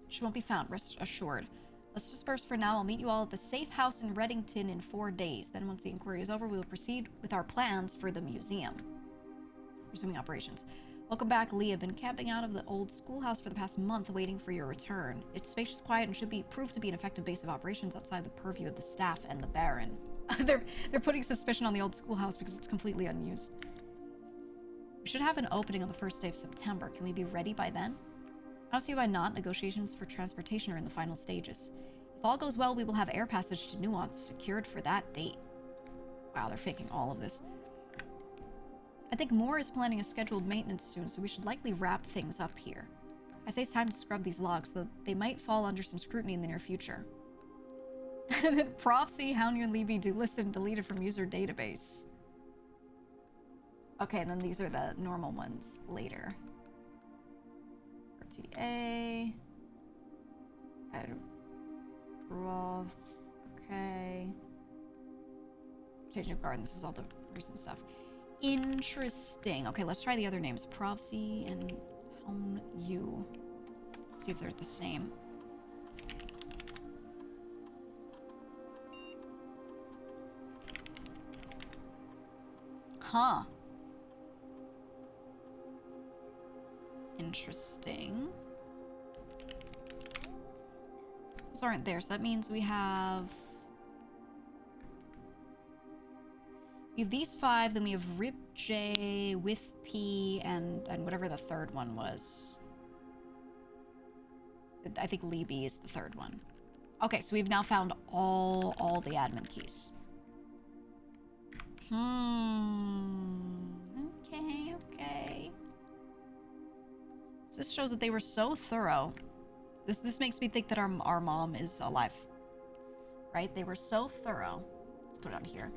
She won't be found, rest assured. Let's disperse for now. I'll meet you all at the safe house in Reddington in 4 days. Then once the inquiry is over, we will proceed with our plans for the museum. Resuming operations. Welcome back, Lee. I've been camping out of the old schoolhouse for the past month, waiting for your return. It's spacious, quiet, and should be proved to be an effective base of operations outside the purview of the staff and the Baron. They're putting suspicion on the old schoolhouse because it's completely unused. We should have an opening on the first day of September. Can we be ready by then? I don't see why not. Negotiations for transportation are in the final stages. If all goes well, we will have air passage to Nuance secured for that date. Wow, they're faking all of this. I think Moore is planning a scheduled maintenance soon, so we should likely wrap things up here. I say it's time to scrub these logs, though they might fall under some scrutiny in the near future. And then Propsy, Haonyu, and Levy delisted and deleted from user database. Okay, and then these are the normal ones later. RTA. Prof. Okay. Change of guard. This is all the recent stuff. Interesting. Okay, let's try the other names. Propsy and Haonyu. See if they're the same. Huh. Interesting. Those aren't there, so that means we have these 5, then we have Rip J with P and whatever the third one was. I think Lee B is the third one. Okay, so we've now found all the admin keys. Okay. So this shows that they were so thorough. This makes me think that our mom is alive. Right? They were so thorough. Let's put it on here.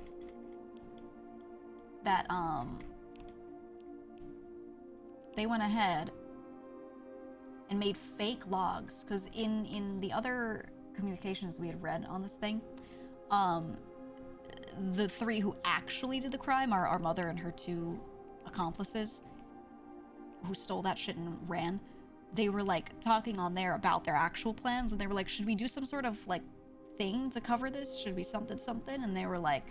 That they went ahead and made fake logs, because in the other communications we had read on this thing, the 3 who actually did the crime, our mother and her 2 accomplices who stole that shit and ran, they were like talking on there about their actual plans, and they were like, should we do some sort of like thing to cover this? Should we something? And they were like,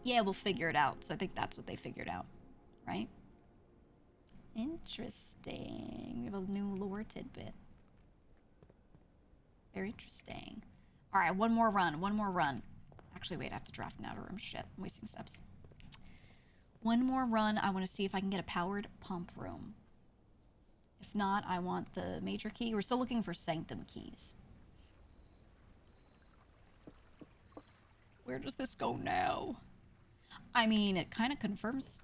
yeah, we'll figure it out. So I think that's what they figured out, right? Interesting. We have a new lore tidbit. Very interesting. All right, one more run. Actually, wait, I have to draft an outer room. Shit, I'm wasting steps. One more run. I want to see if I can get a powered pump room. If not, I want the major key. We're still looking for Sanctum keys. Where does this go now? I mean, it kind of confirms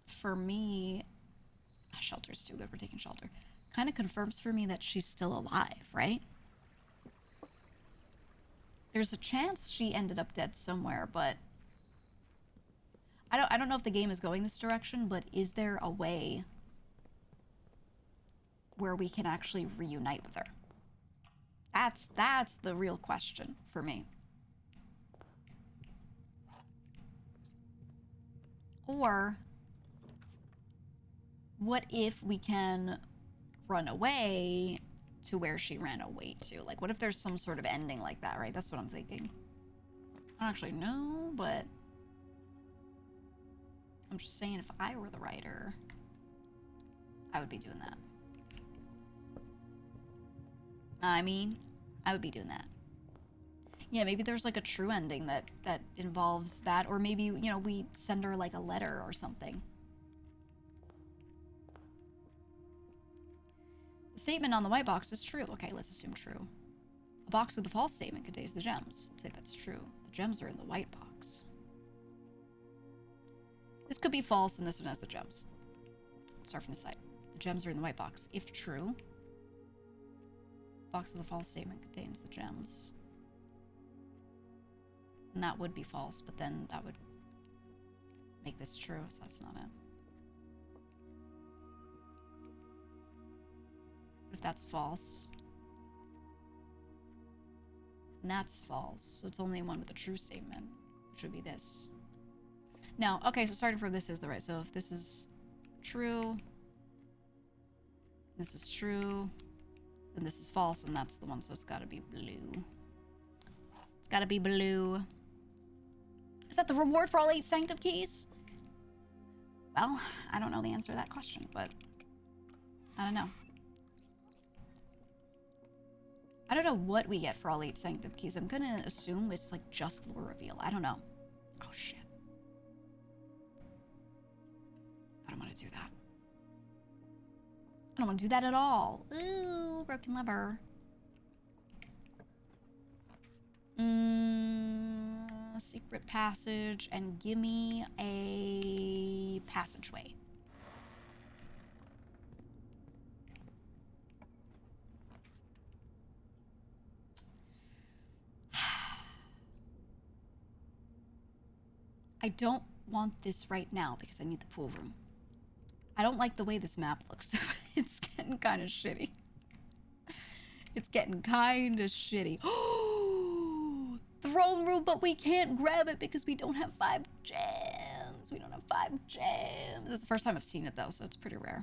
for me... Shelter's too good. We're taking shelter. Kind of confirms for me that she's still alive, right? There's a chance she ended up dead somewhere, but... I don't know if the game is going this direction, but is there a way where we can actually reunite with her? That's the real question for me. Or what if we can run away to where she ran away to? Like, what if there's some sort of ending like that, right? That's what I'm thinking. I don't actually know, but I'm just saying if I were the writer, I would be doing that. I mean, I would be doing that. Yeah, maybe there's like a true ending that involves that, or maybe, you know, we send her like a letter or something. The statement on the white box is true. Okay, let's assume true. A box with a false statement contains the gems. Let's say that's true. The gems are in the white box. This could be false, and this one has the gems. Let's start from the side. The gems are in the white box. If true, box with a false statement contains the gems. And that would be false, but then that would make this true, so that's not it. If that's false, and that's false, so it's only one with a true statement, which would be this. Now, okay, so starting from this is the right. So if this is true, this is true, then this is false, and that's the one, so it's gotta be blue. It's gotta be blue. Is that the reward for all 8 Sanctum keys? Well, I don't know the answer to that question, but I don't know. I don't know what we get for all 8 Sanctum keys. I'm gonna assume it's like just lore reveal. I don't know. Oh shit. I don't want to do that. I don't want to do that at all. Ooh, broken lever. Secret passage, and give me a passageway. I don't want this right now because I need the pool room. I don't like the way this map looks. It's getting kind of shitty. It's getting kind of shitty. Throne room, but we can't grab it because we don't have 5 gems. We don't have 5 gems. This is the first time I've seen it though, so it's pretty rare.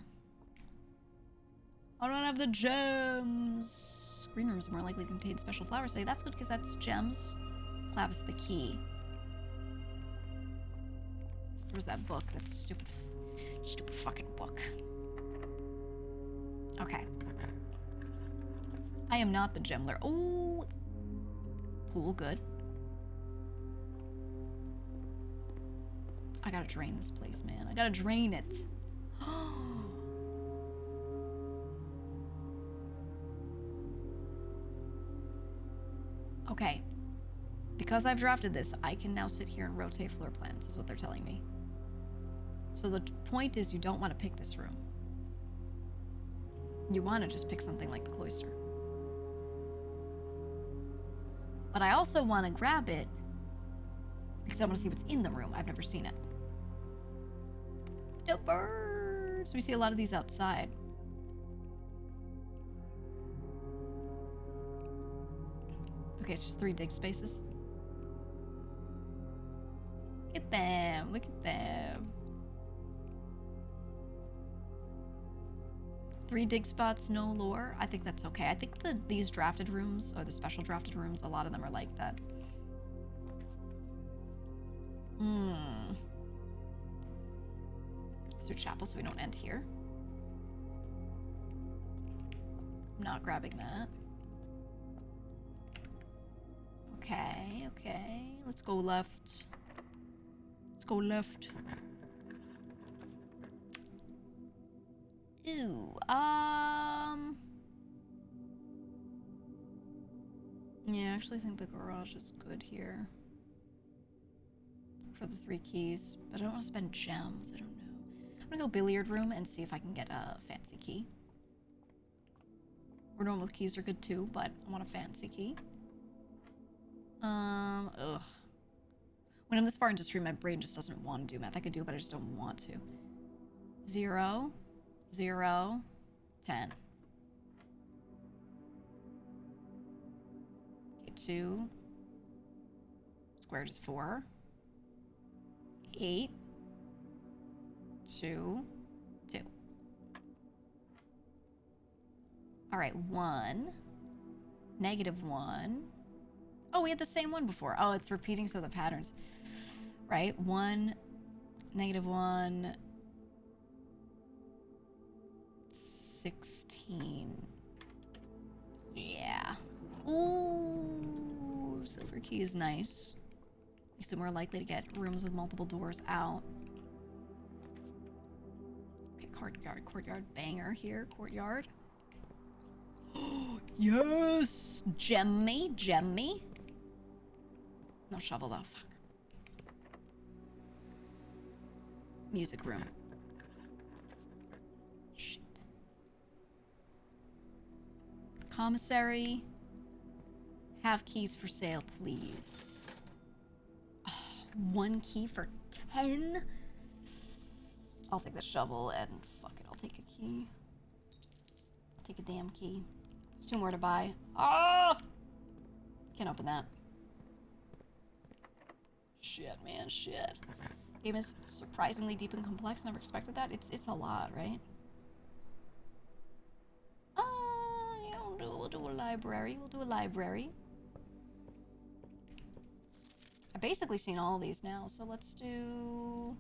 I don't have the gems. Green rooms more likely contain special flowers today. That's good because that's gems. Clav is the key. Where's that book? That stupid fucking book. Okay. I am not the gemler. Oh, pool, good. I gotta drain this place, man. I gotta drain it. Okay. Because I've drafted this, I can now sit here and rotate floor plans, is what they're telling me. So the point is, you don't want to pick this room. You want to just pick something like the cloister. But I also want to grab it because I want to see what's in the room. I've never seen it. No birds. We see a lot of these outside. Okay, it's just 3 dig spaces. Look at them. Look at them. 3 dig spots, no lore. I think that's okay. I think these drafted rooms, or the special drafted rooms, a lot of them are like that. So chapel, so we don't end here. I'm not grabbing that. Okay, okay. Let's go left. Let's go left. Ooh, yeah, I actually think the garage is good here. For the 3 keys, but I don't want to spend gems, I don't know. I'm gonna go billiard room and see if I can get a fancy key. Or normal keys are good too, but I want a fancy key. Ugh. When I'm this far into stream, my brain just doesn't want to do math. I could do it, but I just don't want to. 0, 0, 10. Okay, 2. Squared is 4. 8. 2. 2. All right, 1, -1. Oh, we had the same one before. Oh, it's repeating, so the patterns. Right, 1, -1, 16. Yeah. Ooh, silver key is nice. Makes it more likely to get rooms with multiple doors out. Okay, courtyard banger here. Courtyard. Yes! Gem me. No shovel though, fuck. Music room. Shit. Commissary. Have keys for sale, please. Oh, 1 key for 10? I'll take the shovel and fuck it, I'll take a key. I'll take a damn key. There's 2 more to buy. Oh! Can't open that. Shit, man, shit. Game is surprisingly deep and complex. Never expected that. It's a lot, right? Yeah, we'll do a library. We'll do a library. I've basically seen all of these now, so let's do...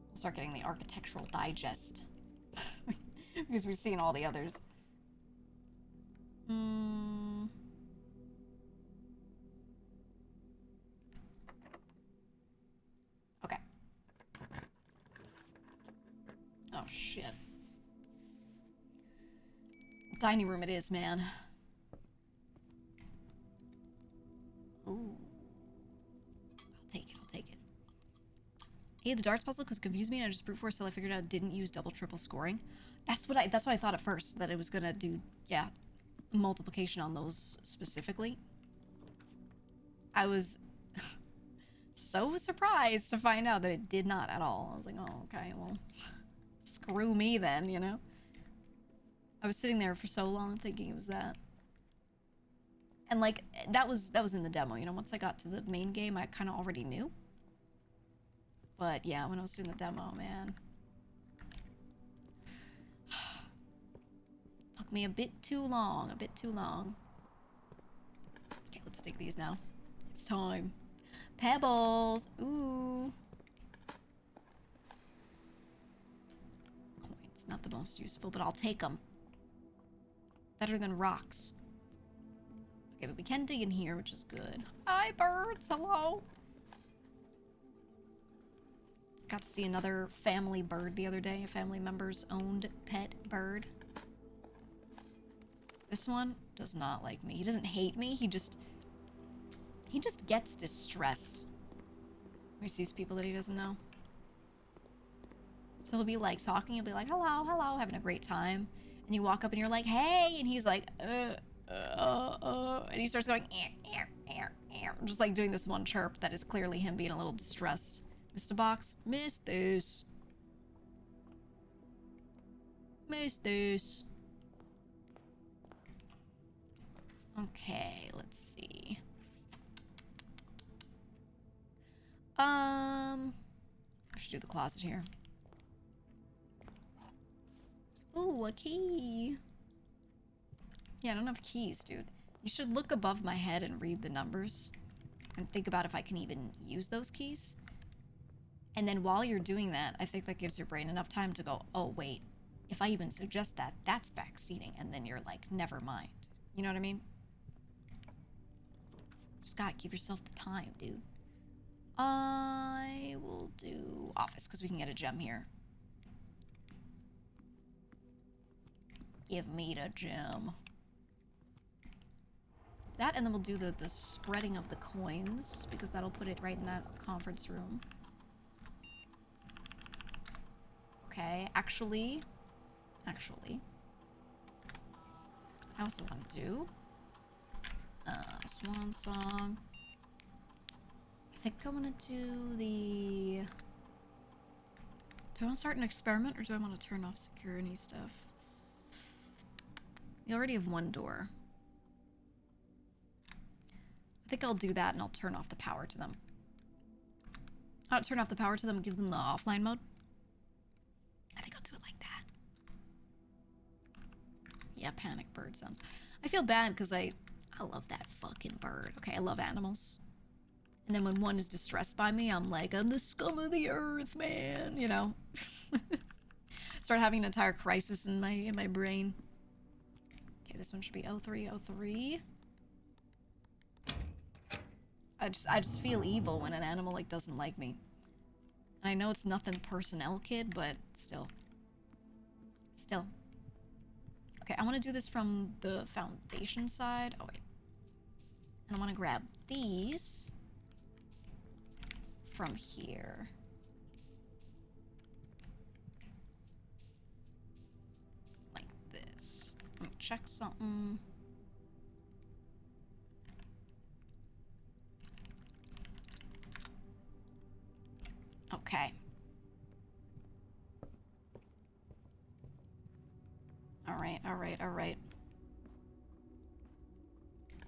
We'll start getting the Architectural Digest. Because we've seen all the others. Okay. Oh, shit. Dining room it is, man. Ooh. I'll take it. Hey, the darts puzzle because confused me and I just brute force till I figured out it didn't use double triple scoring. That's what I thought at first, that it was gonna do, yeah, multiplication on those specifically. I was so surprised to find out that it did not at all. I was like, oh, okay, well, screw me then, you know? I was sitting there for so long thinking it was that. And like, that was in the demo, you know? Once I got to the main game, I kind of already knew. But yeah, when I was doing the demo, man. Took me a bit too long, Okay, let's take these now. It's time. Pebbles! Ooh. Coins, not the most useful, but I'll take them. Better than rocks. Okay, but we can dig in here, which is good. Hi, birds! Hello! Got to see another family bird the other day. A family member's owned pet bird. This one does not like me. He doesn't hate me. He just gets distressed. He sees people that he doesn't know. So he'll be like talking. He'll be like, hello, hello, having a great time. And you walk up and you're like, hey, and he's like, and he starts going, just like doing this one chirp that is clearly him being a little distressed. Missed a box. Missed this. Missed this. Okay, let's see. I should do the closet here. Ooh, a key. Yeah, I don't have keys, dude. You should look above my head and read the numbers and think about if I can even use those keys. And then while you're doing that, I think that gives your brain enough time to go, oh, wait, if I even suggest that, that's backseating. And then you're like, never mind. You know what I mean? Just gotta give yourself the time, dude. I will do office because we can get a gem here. Give me the gem. That, and then we'll do the spreading of the coins because that'll put it right in that conference room. Okay, actually, I also want to do Swan Song. I think I want to do the... Do I want to start an experiment or do I want to turn off security stuff? We already have one door. I think I'll do that and I'll turn off the power to them. I'll turn off the power to them and give them the offline mode. I think I'll do it like that. Yeah, panic bird sounds. I feel bad because I love that fucking bird. Okay, I love animals. And then when one is distressed by me, I'm like, I'm the scum of the earth, man. You know? Start having an entire crisis in my brain. Okay, this one should be 0303. I just feel evil when an animal like doesn't like me. And I know it's nothing personnel, kid, but still. Still. Okay, I want to do this from the foundation side. Oh, wait. And I want to grab these from here. Like this. Let me check something. Okay. Alright.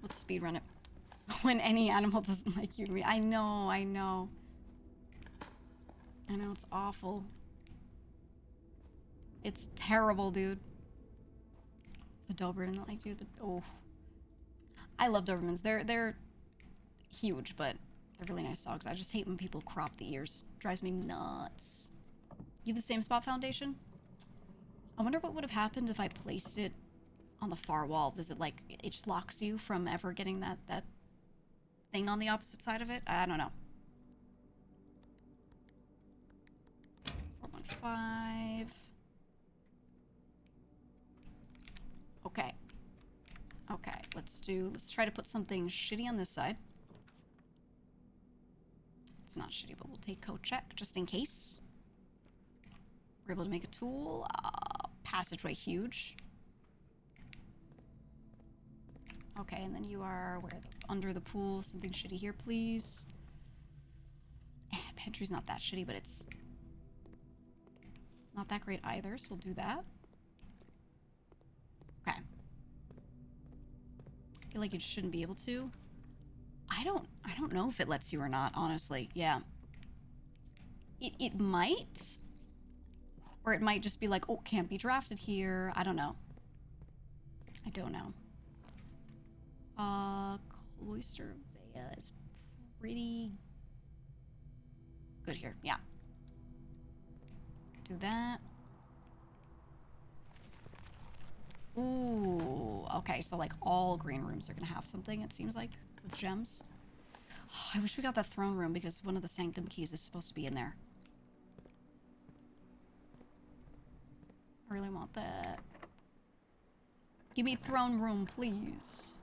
Let's speedrun it. When any animal doesn't like you. I know. I know, it's awful. It's terrible, dude. The Doberman not like you. Oh. I love Dobermans. They're huge, but they're really nice dogs. I just hate when people crop the ears. Drives me nuts. You have the same spot foundation? I wonder what would have happened if I placed it on the far wall. Does it like, it just locks you from ever getting that thing on the opposite side of it? I don't know. 415. Okay. Okay, let's try to put something shitty on this side. It's not shitty, but we'll take code check just in case. We're able to make a tool. Passageway huge. Okay, and then you are under the pool. Something shitty here, please. Pantry's not that shitty, but it's not that great either, so we'll do that. Okay. I feel like you shouldn't be able to. I don't know if it lets you or not, honestly. Yeah. It might. Or it might just be like, oh, can't be drafted here. I don't know. I don't know. Cloister Vea is pretty good here. Yeah. Do that. Ooh, okay, so like all green rooms are gonna have something, it seems like, with gems. Oh, I wish we got that throne room because one of the Sanctum keys is supposed to be in there. I really want that. Give me throne room, please.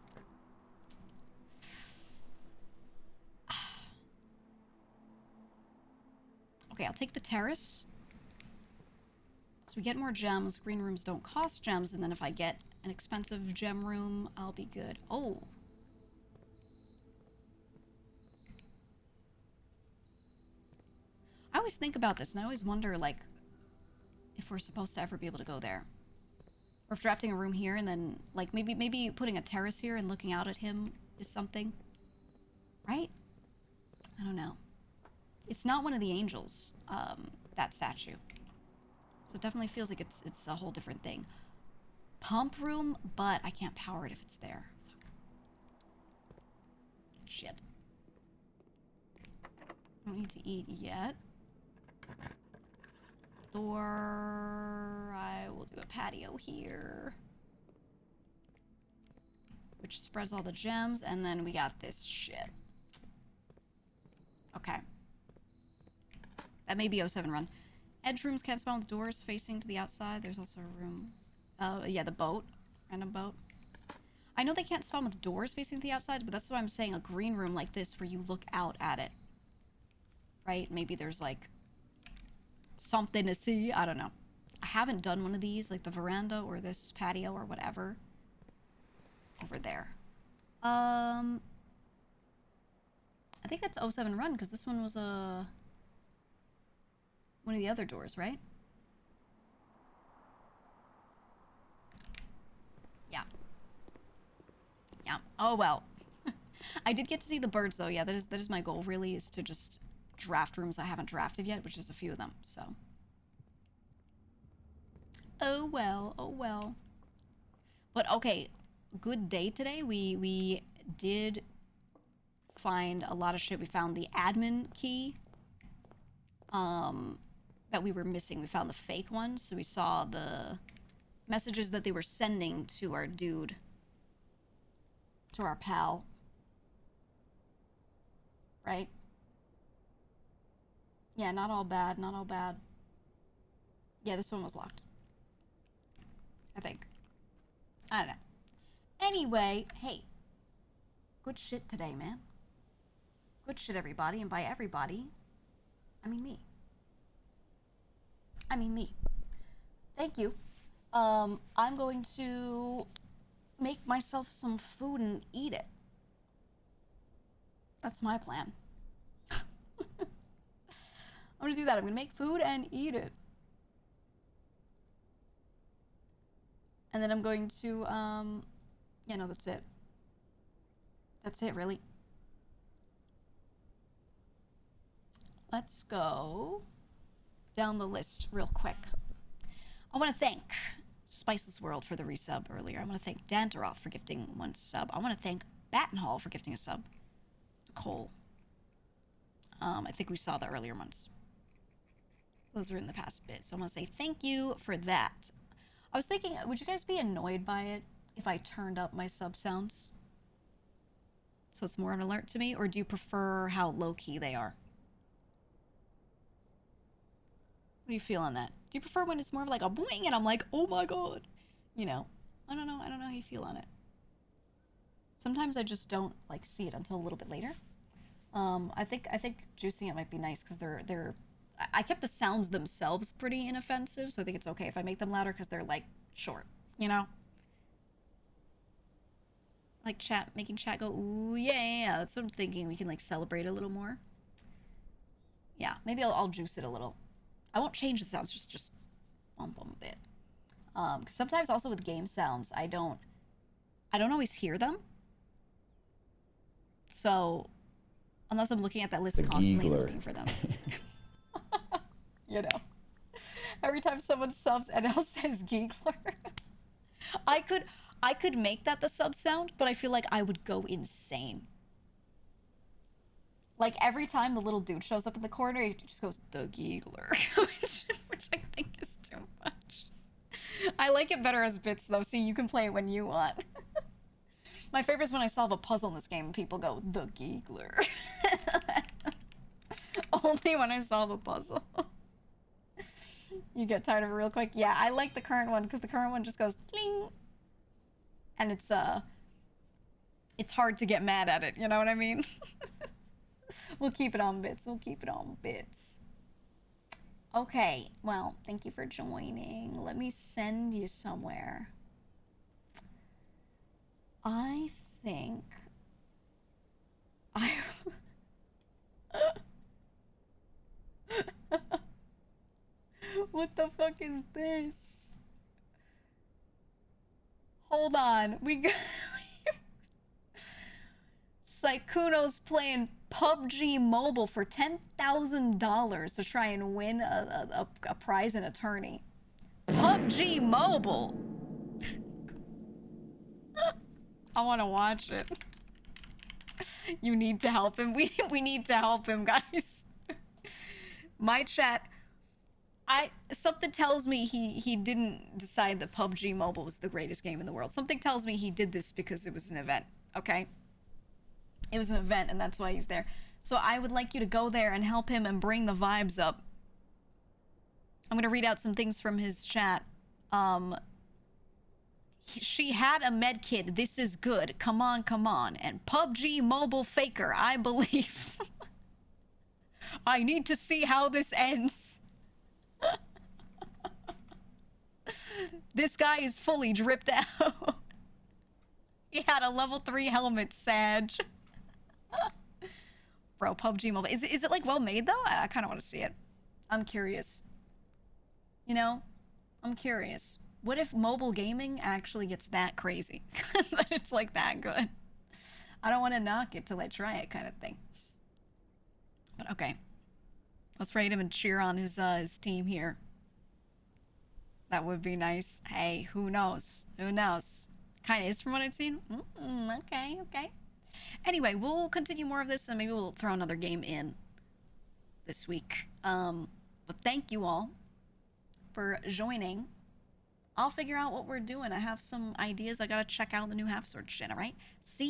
Okay, I'll take the terrace. So we get more gems. Green rooms don't cost gems, and then if I get an expensive gem room, I'll be good. Oh. I always think about this, and I always wonder, like, if we're supposed to ever be able to go there. Or if drafting a room here and then, like, maybe putting a terrace here and looking out at him is something. Right? I don't know. It's not one of the angels, that statue. So it definitely feels like it's a whole different thing. Pump room, but I can't power it if it's there. Shit. Don't need to eat yet. Door. I will do a patio here. Which spreads all the gems, and then we got this shit. Okay. That may be 07 run. Edge rooms can't spawn with doors facing to the outside. There's also a room. Yeah, the boat. Random boat. I know they can't spawn with doors facing to the outside, but that's why I'm saying a green room like this where you look out at it. Right? Maybe there's like something to see. I don't know. I haven't done one of these, like the veranda or this patio or whatever. Over there. I think that's 07 run because this one was one of the other doors, right? Yeah. Yeah. Oh well. I did get to see the birds though. Yeah, that is my goal really, is to just draft rooms I haven't drafted yet, which is a few of them, so. Oh well, oh well. But okay, good day today. We did find a lot of shit. We found the admin key that we were missing. We found the fake one, so we saw the messages that they were sending to our dude, to our pal, right? Yeah, not all bad, not all bad. Yeah, this one was locked, I think. I don't know. Anyway, hey, good shit today, man. Good shit, everybody, and by everybody, I mean me. I mean me. Thank you. I'm going to make myself some food and eat it. That's my plan. I'm gonna do that. I'm gonna make food and eat it. And then I'm going to, yeah, no, that's it. That's it, really. Let's go down the list real quick. I want to thank Spiceless World for the resub earlier. I want to thank Dantaroth for gifting 1 sub. I want to thank Battenhall for gifting a sub to Cole. I think we saw the earlier ones. Those were in the past bit. So I want to say thank you for that. I was thinking, would you guys be annoyed by it if I turned up my sub sounds? So it's more an alert to me? Or do you prefer how low-key they are? What do you feel on that? Do you prefer when it's more of like a boing and I'm like, oh my god? You know, I don't know how you feel on it. Sometimes I just don't like see it until a little bit later. I think juicing it might be nice because I kept the sounds themselves pretty inoffensive, so I think it's okay if I make them louder because they're like short, you know? Like chat, making chat go, ooh, yeah, that's what I'm thinking. We can like celebrate a little more. Yeah, maybe I'll juice it a little. I won't change the sounds, just bump them a bit. Because sometimes also with game sounds, I don't always hear them. So, unless I'm looking at that list constantly looking for them. You know, every time someone subs, NL says Geegler. I could make that the sub sound, but I feel like I would go insane. Like every time the little dude shows up in the corner, he just goes, the Geegler, which I think is too much. I like it better as bits though, so you can play it when you want. My favorite is when I solve a puzzle in this game and people go, the Geegler. Only when I solve a puzzle. You get tired of it real quick. Yeah, I like the current one because the current one just goes cling. And it's hard to get mad at it, you know what I mean? We'll keep it on bits. We'll keep it on bits. Okay, well, thank you for joining. Let me send you somewhere. I think I what the fuck is this? Hold on. We got Saikuno's playing PUBG Mobile for $10,000 to try and win a prize in a tourney. PUBG Mobile. I want to watch it. You need to help him. We need to help him, guys. My chat. Something tells me he didn't decide that PUBG Mobile was the greatest game in the world. Something tells me he did this because it was an event, okay? It was an event and that's why he's there. So I would like you to go there and help him and bring the vibes up. I'm gonna read out some things from his chat. She had a med kit. This is good. Come on, come on. And PUBG Mobile Faker, I believe. I need to see how this ends. This guy is fully dripped out. He had a level 3 helmet, Sag. Bro, PUBG Mobile. Is it like well made though? I kind of want to see it. I'm curious. You know? I'm curious. What if mobile gaming actually gets that crazy? That it's like that good. I don't want to knock it till I try it kind of thing. But okay. Let's rate him and cheer on his team here. That would be nice. Hey, who knows? Who knows? Kind of is from what I've seen. Okay, okay. Anyway, we'll continue more of this, and maybe we'll throw another game in this week. But thank you all for joining. I'll figure out what we're doing. I have some ideas. I gotta check out the new half-sword shit, alright? See ya.